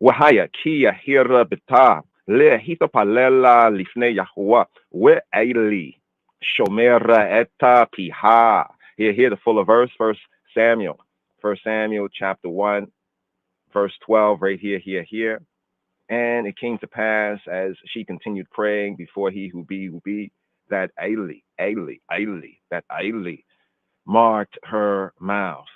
Wahaya kia hira bita le hita palela lifne Yahweh we aili shomera eta piha. Here the fuller verse, 1 Samuel chapter 1, verse 12, right here. And it came to pass as she continued praying before he who be, that Aili marked her mouth.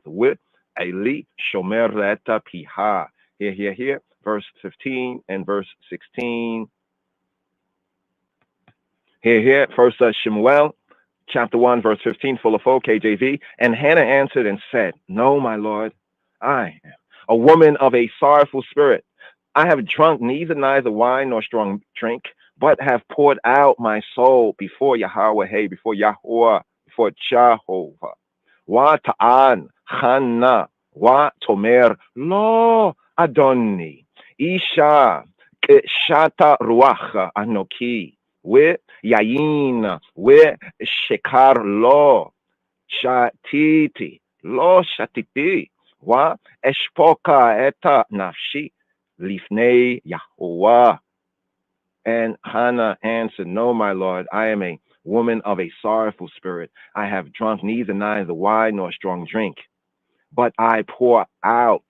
With Aili shomereta piha. Here, verse 15 and verse 16. Here, first Shemuel, chapter 1, verse 15, full of 4, KJV. And Hannah answered and said, no, my Lord, I am a woman of a sorrowful spirit. I have drunk neither wine nor strong drink, but have poured out my soul before Yahweh, before Jehovah. Wa ta'an Hannah wa tomer lo Adoni Isha shata ruach anoki we yayin we shekar lo shatiti wa eshpoka eta nafshi lifnei Yahweh. And Hannah answered, no, my Lord, I am a woman of a sorrowful spirit. I have drunk neither wine nor strong drink, but I pour out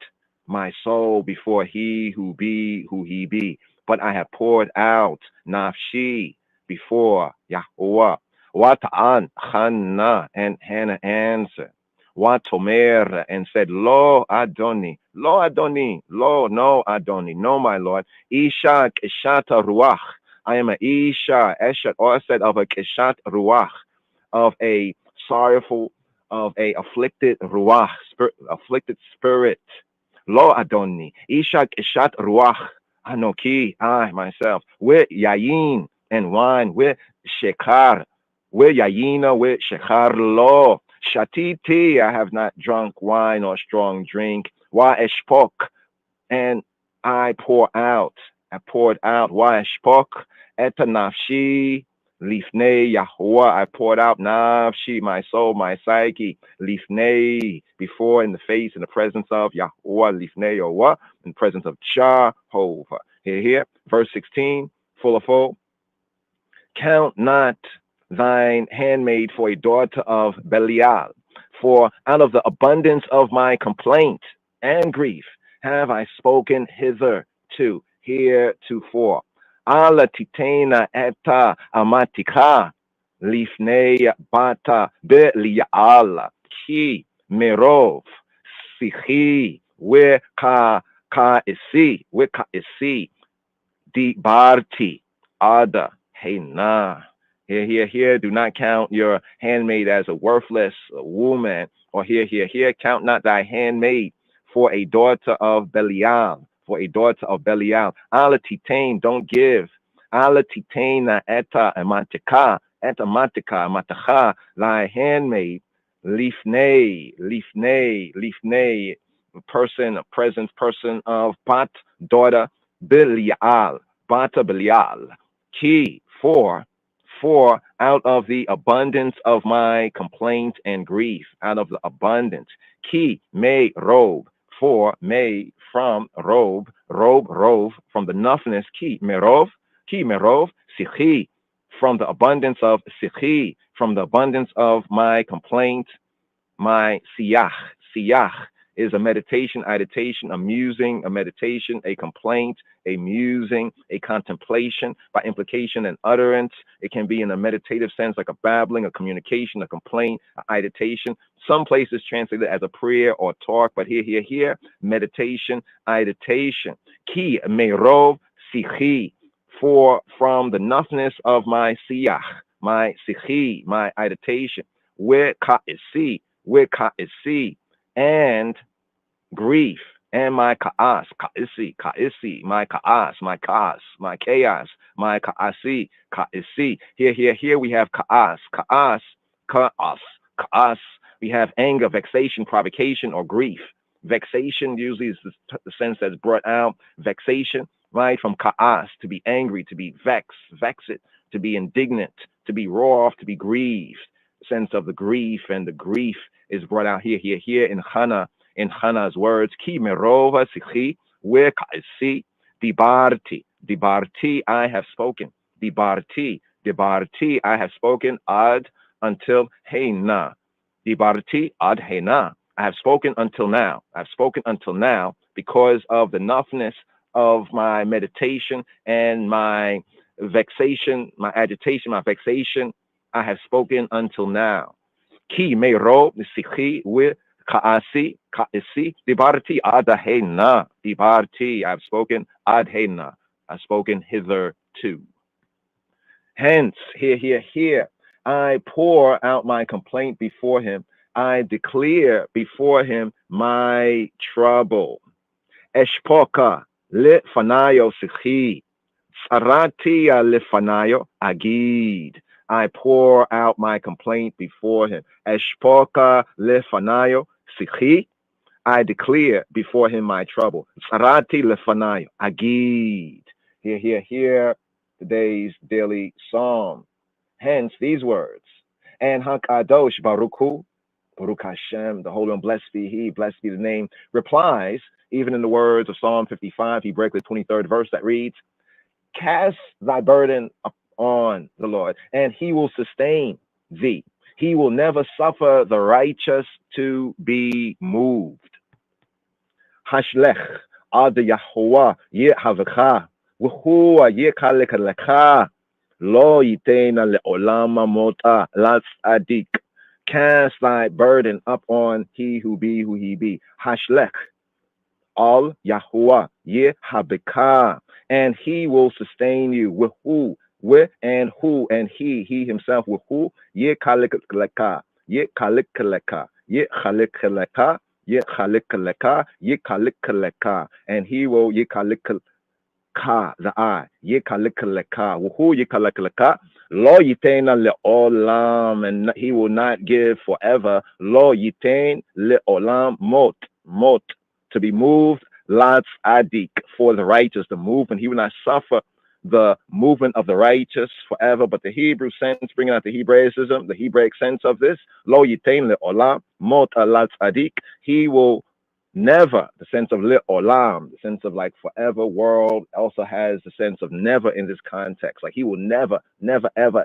my soul before he who he be. But I have poured out nafshi before Yahweh. Wata'an Hannah, and Hannah answered, Watomer, and said, Lo Adoni, no Adoni, no, my Lord. Isha Keshata Ruach. I am a Isha, Eshat, or said of a Keshat Ruach, of a sorrowful, of a afflicted Ruach, afflicted spirit. Lo Adoni, Isha Keshat Ruach, Anoki, I myself, with Yayin and wine, with Shekar, with Yayina, with Shekar Lo. Shatiti, I have not drunk wine or strong drink. Wa eshpok, and I poured out. Wa eshpok, eta nafshi, lifnei Yahweh. I poured out nafshi, my soul, my psyche, lifnei, before, in the face, in the presence of Yahweh, lifnei Yahweh, in the presence of Jehovah. Here, verse 16, full of hope. Count not thine handmaid for a daughter of Belial, for out of the abundance of my complaint and grief have I spoken heretofore. Ala titena eta amatika lifnei bata Belial ki merov sichi we ka isi di barti ada hena. Here, do not count your handmaid as a worthless woman. Or here, count not thy handmaid for a daughter of Belial. Ala titain, don't give. Ala titaina eta amatika, matacha, thy handmaid, lifnei, person of bat, daughter, Belial, Bata Belial. Ki, for out of the abundance of my complaint and grief, out of the abundance. Ki, may, robe, for, may, from, robe, rove, from the nothingness. Ki, merov, sikhi, from the abundance of sikhi, from the abundance of my complaint, my siyah. Siyah is a meditation, a musing, a meditation, a complaint, a musing, a contemplation, by implication and utterance. It can be in a meditative sense, like a babbling, a communication, a complaint, a meditation. Some places translate it as a prayer or talk, but here, meditation, meditation. Ki merov sikhi, for from the nothingness of my siyah, my sikhi, my meditation. Where ka is see, and grief, and my kaas, kaisi, my chaos, my chaos, my kaasi. Here we have kaas. We have anger, vexation, provocation, or grief. Vexation usually is the sense that's brought out. Vexation, right, from kaas, to be angry, to be vexed, to be indignant, to be wroth, to be grieved. Sense of the grief, and the grief is brought out here in Hannah's words. Ki merova sikhi, where kaisi, dibarti, I have spoken. Dibarti, I have spoken, ad, until heina. Dibarti, ad heina, I have spoken until now. Because of the enoughness of my meditation and my vexation, my agitation, my vexation, I have spoken until now. Ki meiro sikhi with kaasi, dibarti adahena, dibarti, I have spoken adhena, I have spoken hitherto. Hence, here, I pour out my complaint before him. I declare before him my trouble. Eshpoka le fanayo sikhi, saratia le fanayo agid. I pour out my complaint before him. Eshpoka lefanayo sikhi, I declare before him my trouble. Sarati lefanayo agid. Here, today's daily psalm. Hence these words. And Hakadosh Baruch Hashem, the Holy One, blessed be He, blessed be the name, replies, even in the words of Psalm 55, he breaks the 23rd verse that reads, cast thy burden on the Lord, and he will sustain thee. He will never suffer the righteous to be moved. Hashlech ad Yahuwah yehavecha, v'huwa yekalek lecha, lo yitena le'olama mota latzadik. Cast thy burden up on he who be who he be. Hashlech al Yahuwah yehavecha, and he will sustain you. With who? With and who and he himself, with who? Ye kalikaleka, ye kalikaleka, ye kalikaleka, ye kalikaleka, ye kalikaleka, and he will ye kalikaleka, the eye, ye kalikaleka, with who ye kalikaleka, lo yitena le olam, and he will not give forever, lo yitain le olam mot, to be moved, lots adik, for the righteous, the movement, he will not suffer the movement of the righteous forever. But the Hebrew sense, bringing out the Hebraism, the Hebraic sense of this, lo yitain le olam mot alat adik, he will never, the sense of le olam, the sense of like forever world, also has the sense of never in this context, like he will never, ever,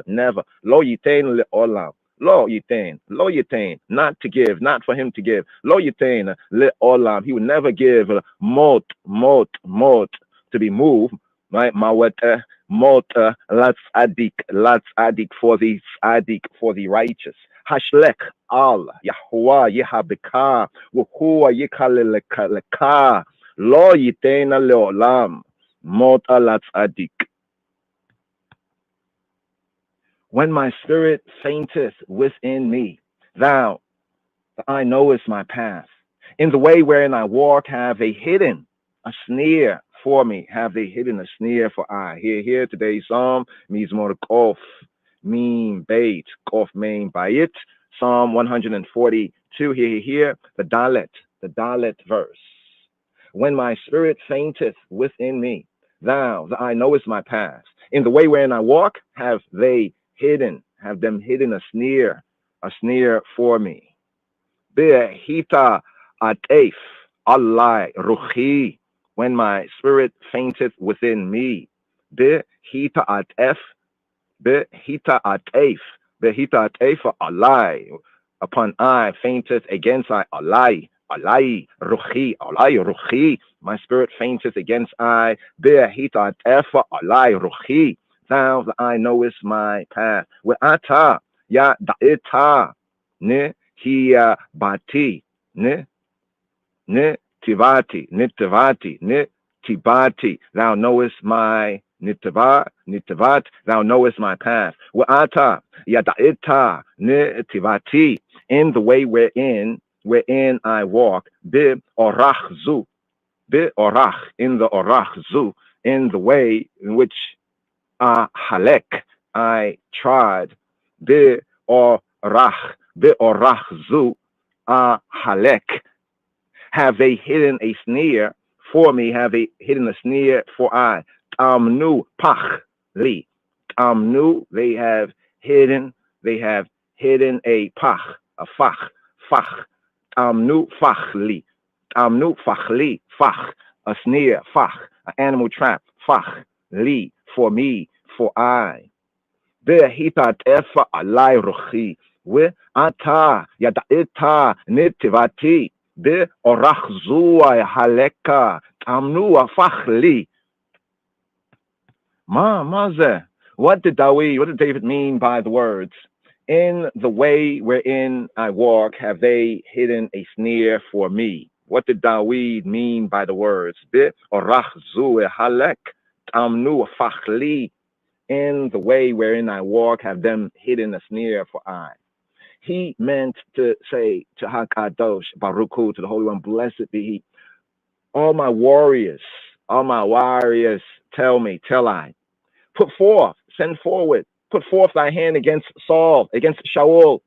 never, lo yitain le olam, lo yitain, not to give, not for him to give, lo yitain le olam, he will never give mot, to be moved, right? Mawata mota lats adik for the righteous. Hashlek al Yahuwah yehabika wuhuwa yekaleleka lo yitena leolam mota lats adik. When my spirit fainteth within me, thou I knowest my path. In the way wherein I walk have they hidden a snare for me, have they hidden a snare for I. Here today's psalm, Mizmor Kof, Mim Beit, Kof Main Bayit, Psalm 142. Here, the Dalet verse. When my spirit fainteth within me, thou that I knowest my path. In the way wherein I walk, have them hidden a snare for me. Behita atef Allah ruhi, when my spirit fainteth within me. Behita atef Allah, upon I fainteth against I Allah ruhi, my spirit fainteth against I. Behita atef Allah ruhi, thou that I knowest my path. Ata ya da'ita ne hiya bati ne tivati ne tibati, thou knowest my nitavat, thou knowest my path. Wa'ata yada'ita ne tivati, in the way wherein I walk. Bi orach, in the orach, in the way in which halek, I tried. Bi orach zu halek, have they hidden a snare for me? Have they hidden a snare for I? Tamnu pachli. Tamnu, they have hidden a pach, a fach. Tamnu fachli. Fach, a snare, fach, an animal trap, fach, li, for me, for I. Behitat efa alai ruchi, we ata yadaita nitivati, be orachzua haleka, tamnu afachli. Maze, what did David mean by the words? In the way wherein I walk, have they hidden a snare for me? What did David mean by the words? Be orachzua halek, tamnu afachli. In the way wherein I walk, have them hidden a snare for I. He meant to say to Hakadosh, Baruch Hu, to the Holy One, blessed be He. All my warriors, tell I, send forward, put forth thy hand against Saul, against Shaul.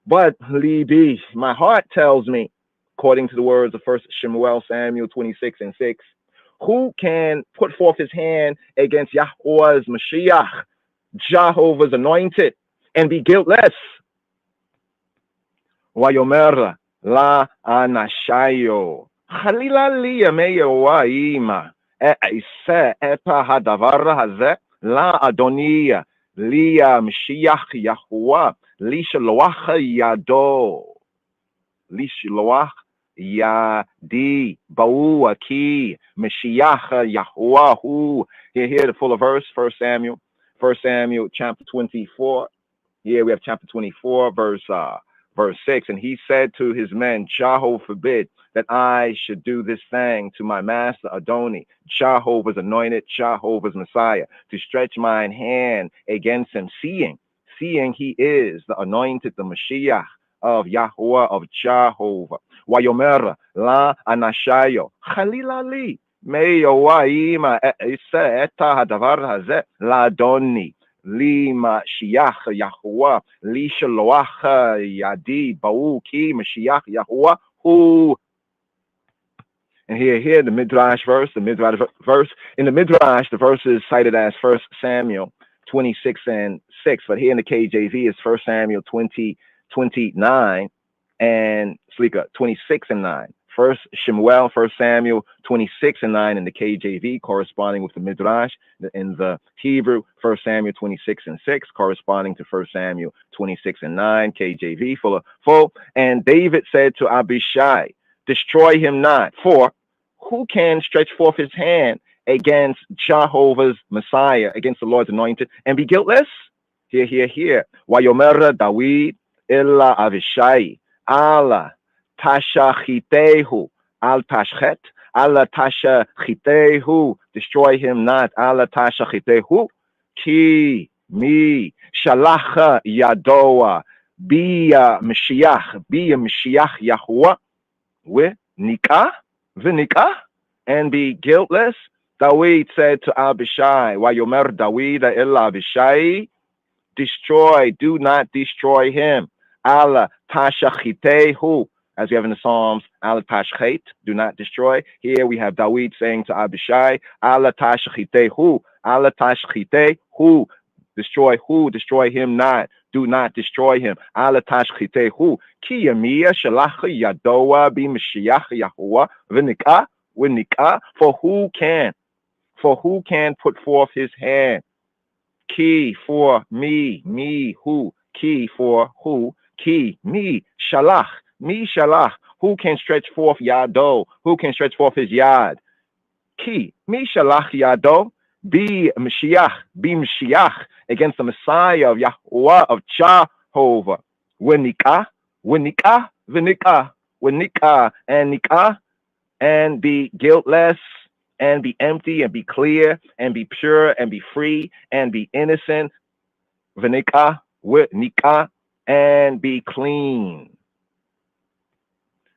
But Libi, my heart tells me, according to the words of 1 Samuel 26:6, who can put forth his hand against Yahweh's Mashiach, Jehovah's anointed, and be guiltless? Wayomer la anashayo. Khalila liya meyowaima. Eisa eta hadavar haze la adonia. Liya Mashiach Yahuwah. Lishloach yado. Lishloach Yadi Bauaki Mashiach Yahuwah. Here the full verse, 1 Samuel chapter 24. Here we have chapter 24, verse 6. And he said to his men, Jehovah forbid that I should do this thing to my master Adoni, Jehovah's anointed, Jehovah's Messiah, to stretch mine hand against him, seeing he is the anointed, the Mashiach of Yahweh, of Jehovah. Wayomer la anashayo Khalilali meyowaima isa eta hadavar haze la doni lima shiach Yahweh lishloach yadi bauki Mashiach Yahweh who. And here the Midrash verse. In the Midrash, the verse is cited as 1 Samuel 26:6, but here in the KJV is 1 Samuel 20:29 and 26:9. 1 Samuel 26:9 in the KJV, corresponding with the Midrash. In the Hebrew, 1 Samuel 26:6, corresponding to 1 Samuel 26:9, KJV, full. And David said to Abishai, destroy him not, for who can stretch forth his hand against Jehovah's Messiah, against the Lord's anointed, and be guiltless? Here. Wayomer David illa Avishai, Allah tashachitehu, al tashchet, Allah tashachitehu, destroy him not, Allah tashachitehu, ki mi shalacha yadoa, biya Mashiach Yahuwah, we nikah, and be guiltless. David said to Abishai, Wayomer David illa Abishai, destroy, do not destroy him. Allah tashachitehu, as we have in the Psalms, Al Tashchit, do not destroy. Here we have David saying to Abishai, Al Tashchitehu, Al Tashchitehu, destroy who? Destroy him not. Do not destroy him. Al Tashchitehu, Ki Yamiya Shalach Yadoa B'Mashiach Yahuwah V'Nika, for who can put forth his hand? Ki for me, who? Ki for who? Ki, me, shalach, who can stretch forth yado? Who can stretch forth his yad? Ki, me shalach yado, be Mashiach, against the Messiah of Yahuwah, of Jehovah. V'nika, and be guiltless, and be empty, and be clear, and be pure, and be free, and be innocent. V'nika, and be clean.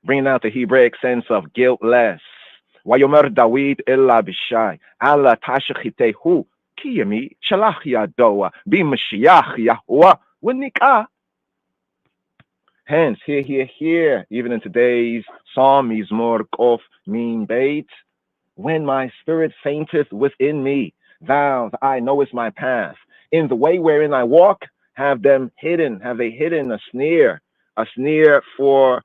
Bringing out the Hebraic sense of guiltless. Vayomer David el Abishai, Ala tashchitehu, ki yami shalach yadoa, b'Mashiach Yahuwah v'nika. Hence, here, even in today's Psalm, Mizmor Kof Min Beit, when my spirit fainteth within me, thou, I knowest my path. In the way wherein I walk, have they hidden a snare for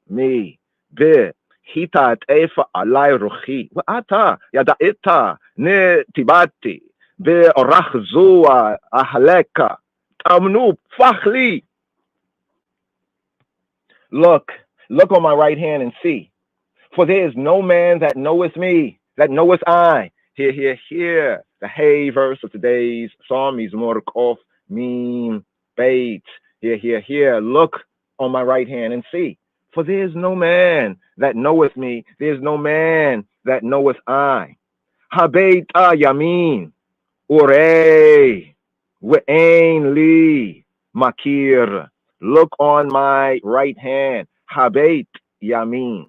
me. Be hita efa alai ruchi, v'ata yadaita ne tibati, be orach zua ahleka, tamnu fachli. Look on my right hand and see, for there is no man that knoweth me, that knoweth I. Here, the hey verse of today's Psalm, Mizmor Kof Min Beit. Here, look on my right hand and see, for there is no man that knoweth me, there is no man that knoweth I. Habeit yamin, urei, we'ein li makir. Look on my right hand. Habeit yamin,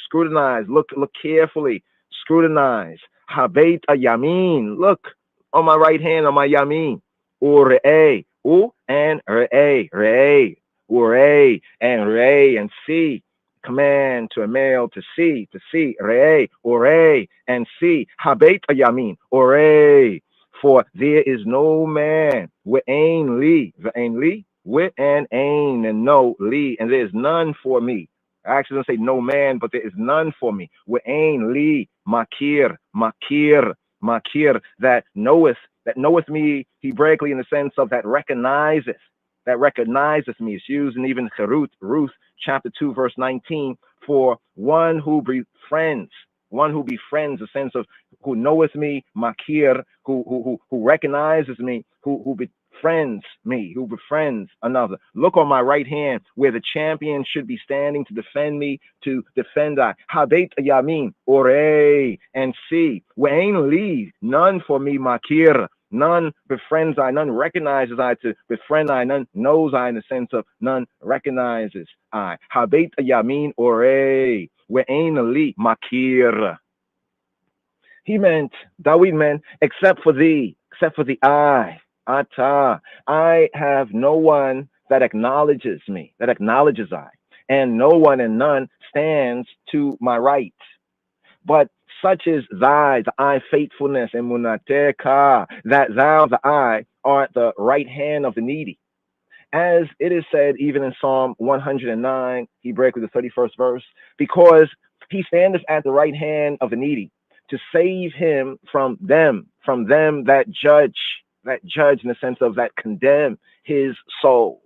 scrutinize, look carefully, scrutinize. Habeit yamin, look on my right hand, on my yamin. Urei, and rei, urei and rei, and see. Command to a male to see, rei, urei, and see. Habeit yamin, urei, for there is no man, we'ein li, with an ain, and no li, and there is none for me. I actually don't say no man, but there is none for me. We'ein li makir, that knoweth me Hebraically in the sense of that recognizes me. It's used in even Ruth chapter 2 verse 19 for one who befriends, the sense of who knoweth me, makir, who recognizes me, who befriends me, who befriends another. Look on my right hand where the champion should be standing to defend me, to defend I. Habeit yamin, orei, and see. We'ain li, none for me, makir. None befriends I, none recognizes I to befriend I, none knows I in the sense of none recognizes I. Habeit yamin, orei, we'ain li, makir. David meant, except for the I. Ata, I have no one that acknowledges me, I, and no one and none stands to my right. But such is thy, the I faithfulness, and munateka, that thou, the I, art the right hand of the needy. As it is said even in Psalm 109, Hebraic with the 31st verse, because he standeth at the right hand of the needy to save him from them that judge in the sense of that condemn his soul.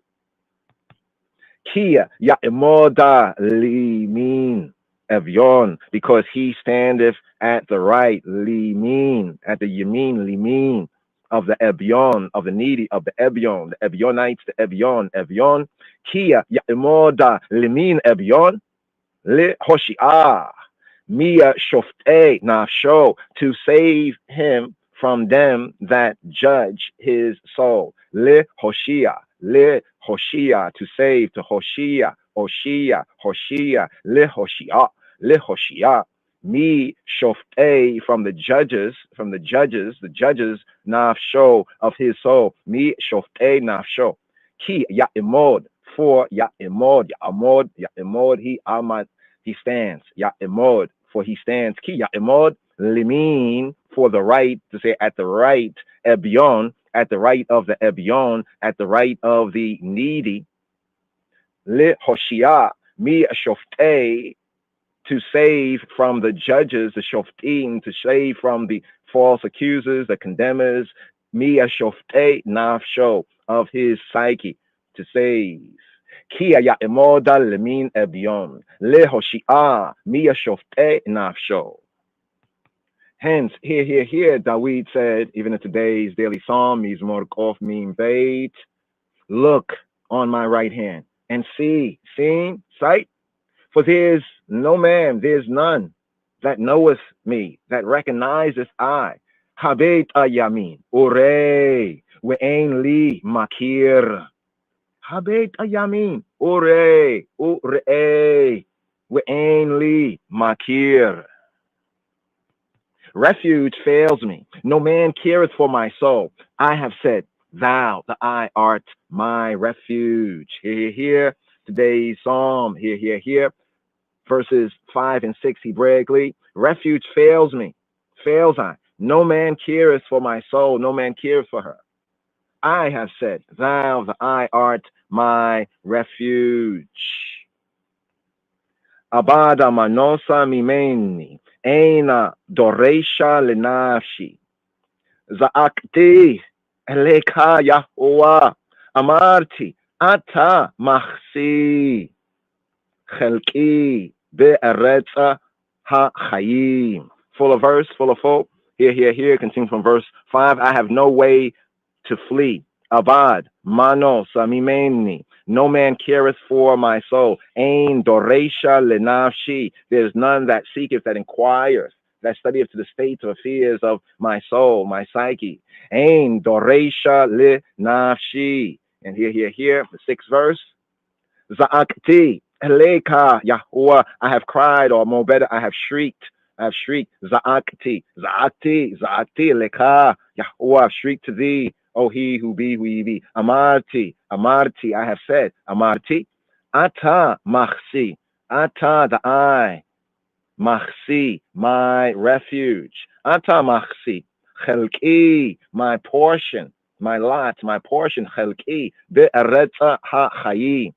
Kia ya'imoda limin evyon, because he standeth at the right limin, at the yamin limin of the ebyon, of the needy, of the ebyon, the ebyonites, the ebyon. Kia ya'imoda limin ebyon li hoshi'ah mia shoftei nafsho, to save him from them that judge his soul. Le Hoshia, to save, to Hoshia, le Hoshia, me shoftei, from the judges, nafsho, of his soul. Me shoftei nafsho. Ki ya'imod, for Ya'imod, Ya'amod, Ya'imod, he stands. Ya'imod, for he stands. Ki Ya'imod, limin, for the right, to say at the right, Ebyon, at the right of the Ebyon, at the right of the needy. Li Hoshia, mi Shoftei, to save from the judges, the Shoftim, to save from the false accusers, the condemners, mi Shoftei nafsho, of his psyche, to save. Kia Ya'imoda lemin Ebyon, li Hoshia, mi Shoftei nafsho. Hence, here, Dawid said, even in today's daily psalm, Mizmor Kof Mim Beit, look on my right hand and see, seeing, sight, for there's no man, there's none that knoweth me, that recognizeth I. Habeit ayamin, ore, we'ein li makir. Habeit ayamin, ore, we'ein li makir. Refuge fails me. No man careth for my soul. I have said, thou, the I, art my refuge. Here. Today's psalm. Here. Verses 5 and 6 Hebraically. Refuge fails me. Fails I. No man careth for my soul. No man careth for her. I have said, thou, the I, art my refuge. Abada manosa mimeni. Eina doresha lenafshi. Za'akti eleka Yahuwah. Amarti ata machsi. Chelki be'eretza ha'chayim. Full of verse, full of hope. Here. Continue from verse 5. I have no way to flee. Abad, manos, amimeni. No man careth for my soul. Ain doresha lenafshi. There's none that seeketh, that inquires, that studieth to the state of affairs of my soul, my psyche. Ain doresha lenafshi. And here, the 6th verse. Za'akti eleka Yahuwah. I have cried, or more better, I have shrieked. Za'akti eleka Yahuwah. Shriek to thee, O he who be, who ye be. Amarti, I have said. Amarti, ata machsi, ata the I, machsi, my refuge. Ata machsi, chelki, my portion, my lot, my portion. Chelki be'eretza ha'chayim.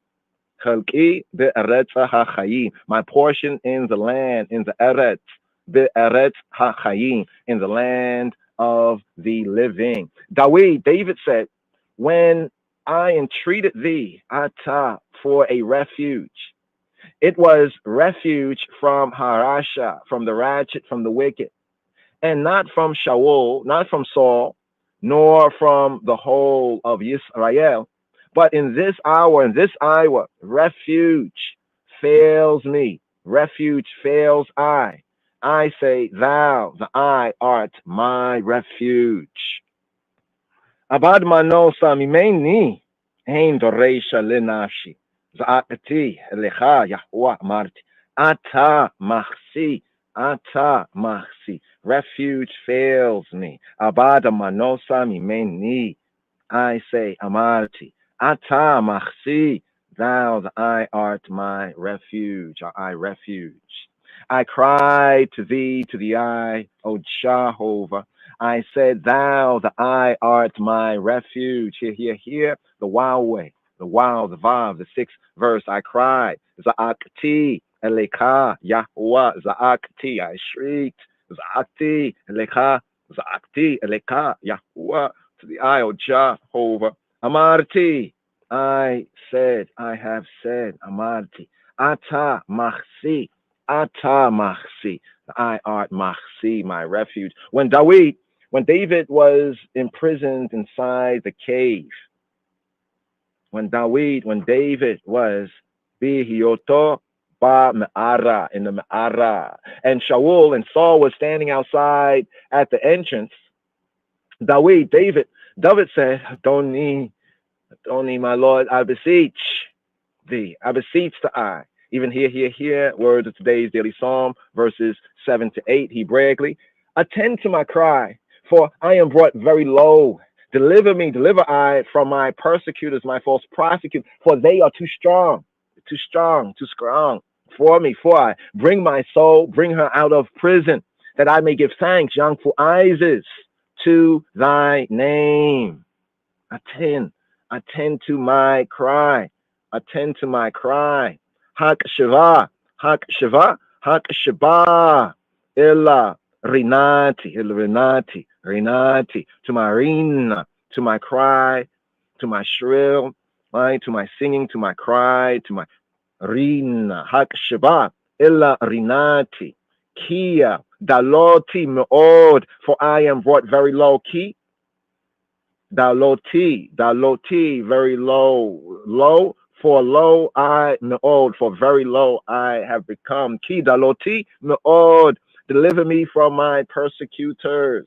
Chelki be'eretza ha'chayim. My portion in the land, in the eretz. Be'eretz ha'chayim, in the land of the living. David said, when I entreated thee, Ata, for a refuge, it was refuge from Harasha, from the ratchet, from the wicked, and not from Shaul, not from Saul, nor from the whole of Israel. But in this hour, refuge fails me, refuge fails I. I say, thou, the I, art my refuge. Abad manosa mimeni, ein doreisha lenafshi. Za'akati lecha Yahuwah marti. Ata machsi. Refuge fails me. Abad manosa mimeni. I say, amarti. Ata machsi. Thou, the I, art my refuge, or I refuge. I cried to thee, to the I, O Jehovah. I said, thou, the I, art my refuge. Here, the wow way, the wow, the vav, the 6th verse. I cried, Za'akti eleka Yahuwah, Za'akti, I shrieked, Za'akti eleka Yahuwah, to the I, O Jehovah. Amarti, I said, I have said, Amarti, Ata machsi. Ata machsi, I art machsi, my refuge. When David was imprisoned inside the cave, when David was bihioto ba me'ara, in the me'ara, and Shaul and Saul was standing outside at the entrance, David said, Adoni, my Lord, I beseech thee, I beseech the I. Even here, words of today's daily psalm, verses 7 to 8, Hebraically. Attend to my cry, for I am brought very low. Deliver me, deliver I from my persecutors, my false prosecutors, for they are too strong for me. For I bring my soul, bring her out of prison, that I may give thanks, youngful Isis, to thy name. Attend to my cry, attend to my cry. Hak Shiva, Illa Rinati, to my rina, to my cry, to my shrill, right, to my singing, to my cry, to my rina. Hak Shiva, Illa Rinati, Kia, Daloti Me'od, for I am brought very low. Key, Daloti, very low, for low I me'od, for very low I have become. Ki daloti me'od, deliver me from my persecutors.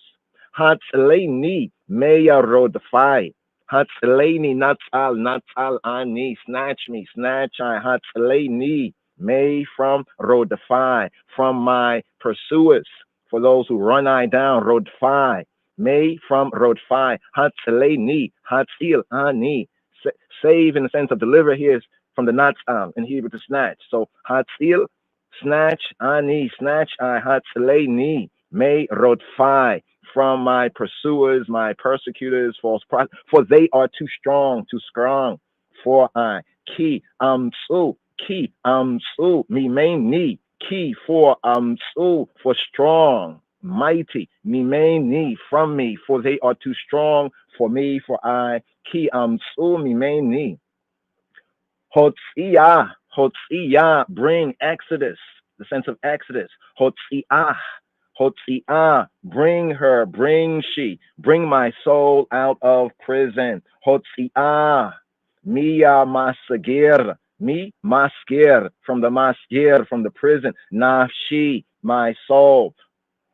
Hatzleini meya rodafai. Hatzleini natal ani, snatch me, snatch I. Hatzleini may from rodafai, from my pursuers, for those who run I down, rodafai. May from road 5, Hatzleini, Hatzil, Ani. Save in the sense of deliver here is from the Natsal in Hebrew to snatch. So Hatzil, snatch, Ani, snatch I, Hatzleini, May road 5, from my pursuers, my persecutors, false prophets, for they are too strong for I. Ki amsu, me main ni, ki for strong. Mighty, mimeni, from me, for they are too strong for me, for I. Ki amsu mimeni. Hotziyah, bring Exodus, the sense of Exodus. Hotziyah, bring her, bring my soul out of prison. Hotziyah, miya masagir, mi maskir, from the maskir, from the prison. Nafshi, my soul.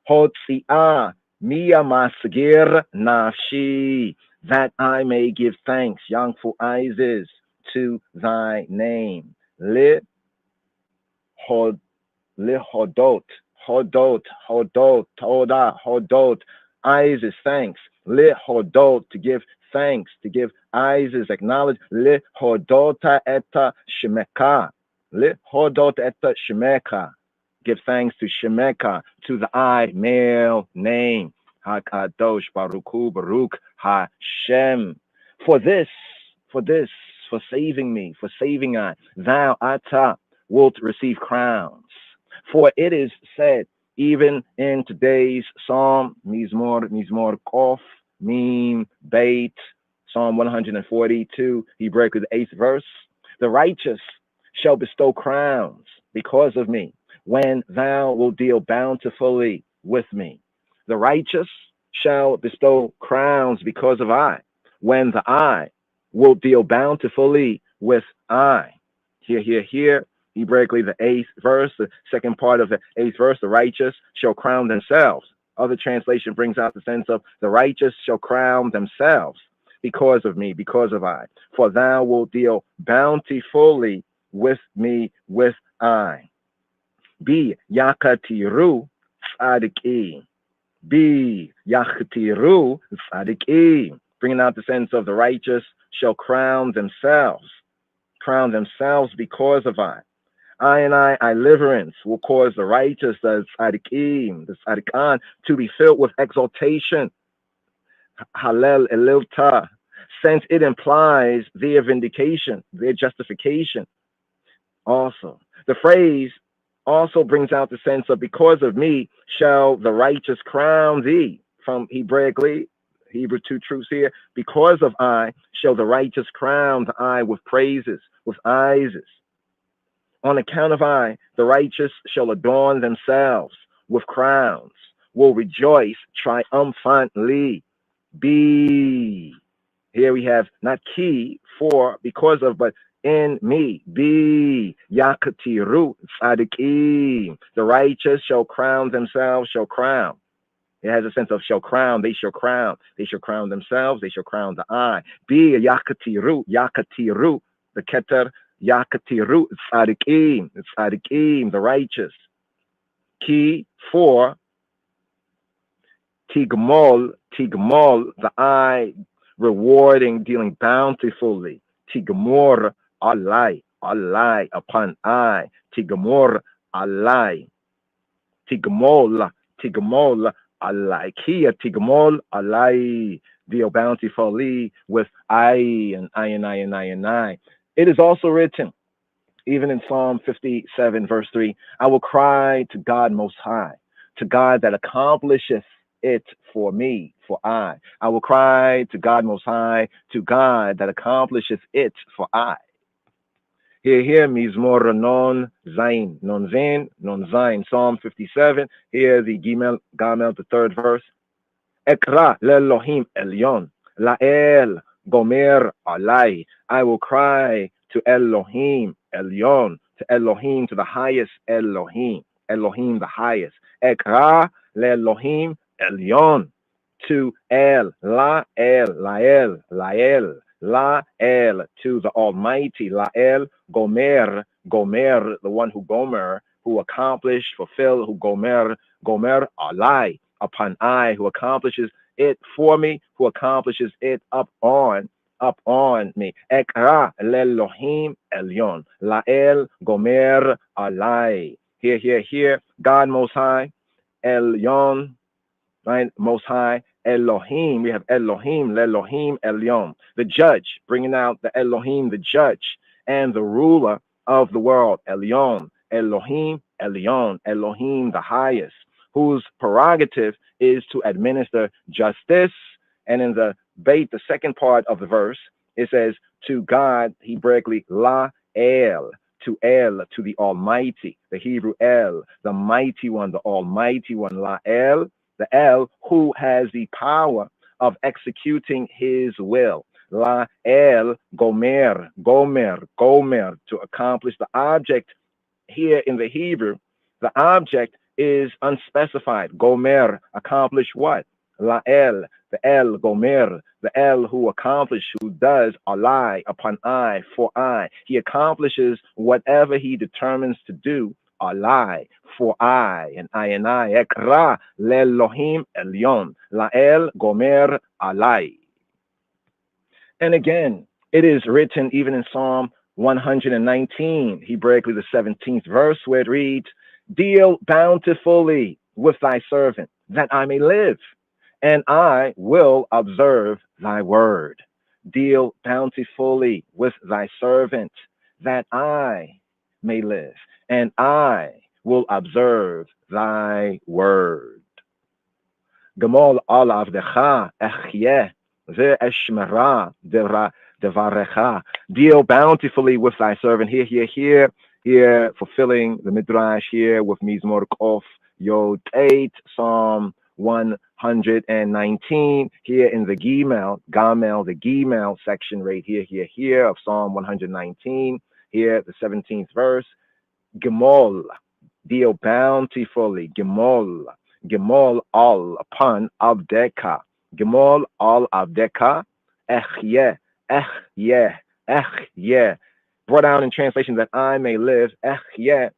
Hotzia, miya masgir nafshi, that I may give thanks, youngful Isis, to thy name. Hodot, Isis, thanks. Hodot, to give thanks, to give Isis, acknowledge. Hodota eta shemeka. Hodot eta shemeka. Give thanks to Shemeka, to the I, male name. HaKadosh, Baruch Hashem. For saving me, for saving I, thou, Ata, wilt receive crowns. For it is said, even in today's Psalm, Mizmor Kof, Mim, Beit, Psalm 142, Hebrew, the 8th verse, the righteous shall bestow crowns because of me, when thou wilt deal bountifully with me. The righteous shall bestow crowns because of I, when the I will deal bountifully with I. Here, Hebraically the 8th verse, the second part of the 8th verse, the righteous shall crown themselves. Other translation brings out the sense of the righteous shall crown themselves because of me, because of I. For thou wilt deal bountifully with me, with I. Be yakatiru tzadiki. Be yakatiru tzadiki. Bringing out the sense of the righteous shall crown themselves because of I. I and I deliverance will cause the righteous, the tzadikim, the tzadikan, to be filled with exaltation. Halel elilta, since it implies their vindication, their justification. Also, the phrase also brings out the sense of because of me shall the righteous crown thee. From Hebraically, Hebrew 2 truths here, because of I shall the righteous crown the I with praises, with Isis. On account of I, the righteous shall adorn themselves with crowns, will rejoice triumphantly. Be. Here we have not ki, for, because of, but in me. Be. Yakatiru tzadikim. The righteous shall crown themselves, shall crown. It has a sense of shall crown, they shall crown. They shall crown themselves, they shall crown the I. Be yakatiru, the keter, yakatiru tzadikim, the righteous. Ki, for, tigmol, the I rewarding, dealing bountifully. Tigamor alai, alai upon I. Tigamor alai. Tigamol, tigamol alai. Kia tigamol alai. Deal bountifully with I and I and I and I and I. It is also written, even in Psalm 57, verse 3, I will cry to God Most High, to God that accomplisheth it for me, for I. I will cry to God Most High, to God that accomplisheth it for I. Here, Mizmor non zain, non zain, Psalm 57. Here, the Gimel, Gamel, the third verse. Ekra le'Elohim elyon, la'el gomer alai. I will cry to Elohim elyon, to Elohim, to the highest Elohim, Elohim the highest. Ekra le'Elohim elyon, to El, Lael, to the Almighty, Lael Gomer, Gomer, the one who Gomer, who accomplished, fulfilled, who Gomer, Gomer alai, upon I, who accomplishes it for me, who accomplishes it up on me. Ekra le'Elohim elyon, Lael Gomer alai. Here, God Most High, elyon, right? Most High, Elohim. We have Elohim, Le'Elohim elyon, the judge, bringing out the Elohim, the judge, and the ruler of the world, elyon, Elohim elyon, Elohim the highest, whose prerogative is to administer justice. And in the bait, the second part of the verse, it says, to God, Hebraically, La El, to El, to the Almighty, the Hebrew El, the mighty one, the Almighty one, La El, the El, who has the power of executing his will. La El Gomer, Gomer, Gomer, to accomplish the object. Here in the Hebrew, the object is unspecified. Gomer, accomplish what? La El, the El Gomer, the El who accomplishes, who does alai, upon I, for I. He accomplishes whatever he determines to do, alai, for I, and I and I. Ekra le'Elohim elyon, La El Gomer alai. And again, it is written even in Psalm 119, Hebraically the 17th verse, where it reads, deal bountifully with thy servant, that I may live, and I will observe thy word. Deal bountifully with thy servant, that I may live, and I will observe thy word. Gemol al avdecha echyeh ve'eshmera devarecha. Deal bountifully with thy servant. Here, fulfilling the Midrash here with Mizmor Kof Yod 8, Psalm 119. Here in the Gamel, the Gimel section right here of Psalm 119. Here, the 17th verse. Gemol, deal bountifully. Gemol all upon Abdeka. Gemol all Abdeka. Echyeh. Brought down in translation that I may live. Echyeh.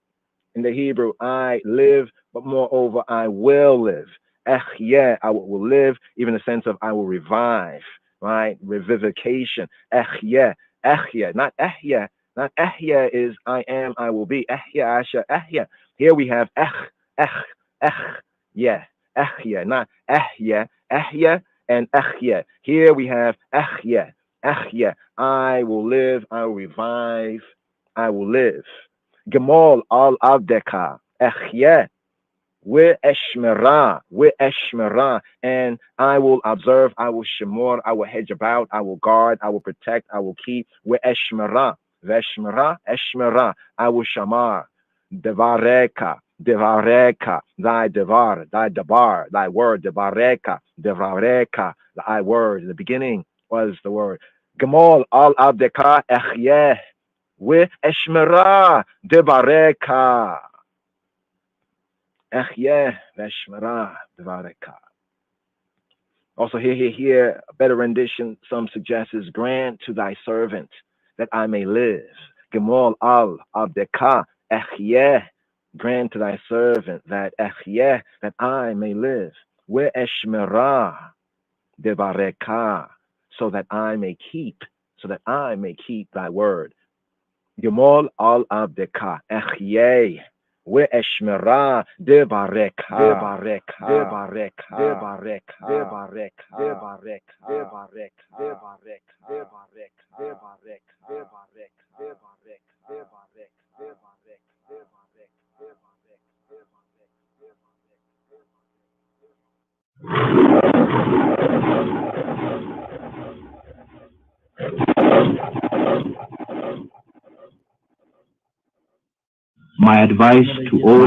In the Hebrew, I live, but moreover, I will live. Echyeh, I will live, even the sense of I will revive, right? Revivification. Echyeh, not ehyeh. Not ehyeh is I am, I will be. Ehyeh, asher, ehyeh. Here we have echyeh, not ehyeh, and echyeh. Here we have echyeh. I will live, I will revive, I will live. Gemol al avdeka, echyeh, ve'eshmera, and I will observe, I will shemor, I will hedge about, I will guard, I will protect, I will keep. Ve'eshmera, eshmera, I will shamar. Devareka, thy devar, thy dabar, thy word, devareka, thy word. In the beginning was the word. Gemol al abdeka echyeh, ve'eshmera devareka. Echyeh ve'eshmera devareka. Also here, a better rendition, some suggest is grant to thy servant that I may live. Gemol al abdeka echyeh, grant to thy servant that echyeh, that I may live. Ve'eshmera devareka, so that I may keep thy word. Yomol al abdeka echye we eshmera debareka debareka debareka debareka debareka debareka debareka debareka debareka debareka debareka debareka debareka My advice to all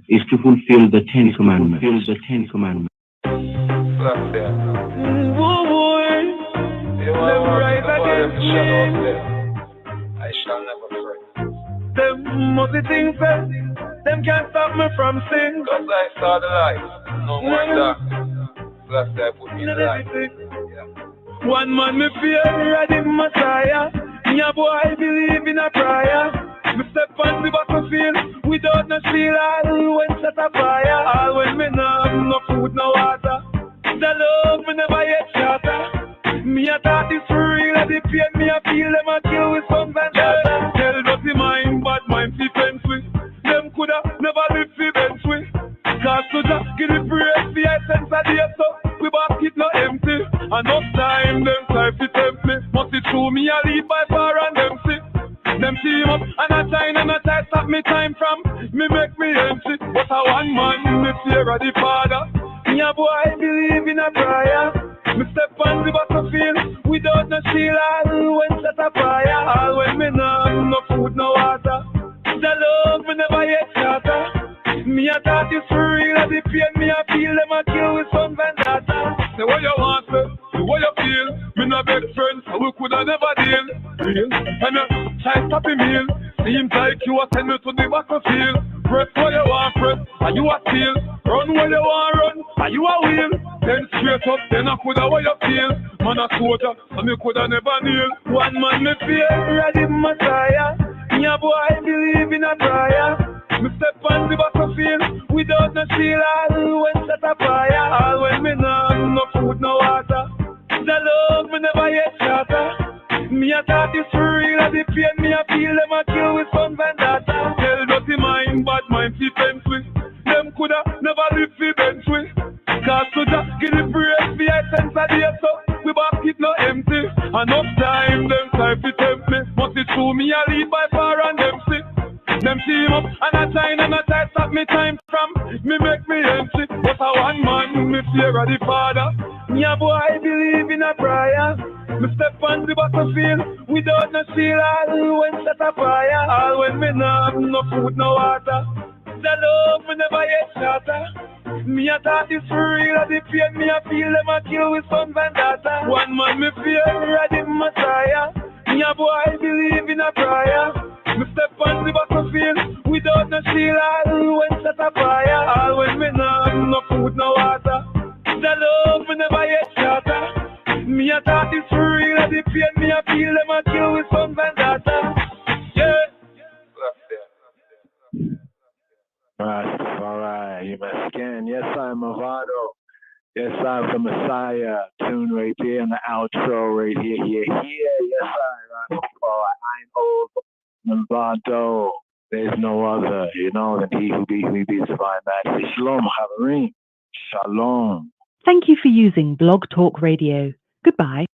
is to fulfill the Ten Commandments. I shall never fret. Them mostly things that them can't stop me from sin. Cause I saw the light, no more darkness. Plus I put me in the light. Yeah. One man me fear, I the Messiah. Me a boy believe in a prayer. Me step on the battlefield without no shield. All when set a fire. All when me no have no food, no water. The love me never yet shatter. Me a thought it's for real, the pain me a feel them a kill with some vendetta. Tell dirty mind, bad mind fi fence with. Them coulda never live fi bench with. Cause to just give the praise the essence of the so we basket no empty. Enough time them try fi tempt me. Must it true me a lead by far and them sick. Them team up and a try stop me time from me make me empty. But a one man me fear of the father. Me a boy believe in a prayer. Me step on the battlefield without no shield. All when set a fire. All when me no have no food, no water. The love me never yet shatter. Me a thought it's for real. The pain me a feel them a kill with some vendetta. Say what you want, say what you feel. Me no beg friends, so we coulda never deal. Real, and you try stop him heal. Seems like you a send me to the battlefield. Press what you want, press, and you a steal. Run what you want, run, and you a wheel. Then straight up, then I coulda what you feel. Man a soldier, so me coulda never kneel. One man me fear, I the Messiah. Me a boy believe in a prayer. Me step on the battlefield without no shield. All when set a fire. All when me no have no food, no water. The love me never yet shatter. Me a thought it's for real. The pain me a feel them a kill with some vendetta. Tell dirty mind, bad mind fi fence with. Them coulda never live fi bench with. Cause to just give the praise the essence of the so we basket no empty. Enough time them try fi tempt me. Must it true me a lead by far and them sick. Them team up and a try stop me time from me make me empty. But a one man me fear of the father. Me a boy believe in a prayer. Me step on the battlefield without no shield. All when set a fire. All when me no have no food, no water. The love me never yet shatter. Me a thought it's for real. The pain me a feel them a kill with some vendetta. One man me fear of the Messiah. Me a boy believe in a prayer. Me step on the battlefield without no shield. All when set a fire. All when me no have no food, no water. The love me never yet shatter. Me a thought it's for real. The pain me a feel them a kill with some vendetta. Yeah. Rastafari, you must scan. Yes, I'm Movado. Yes, I'm the Messiah. Tune right there in the outro right here. Yes, I'm Rastafari. I'm old Movado. There's no other, than he who be divine majesty. Shalom, Haverim. Shalom. Thank you for using Blog Talk Radio. Goodbye.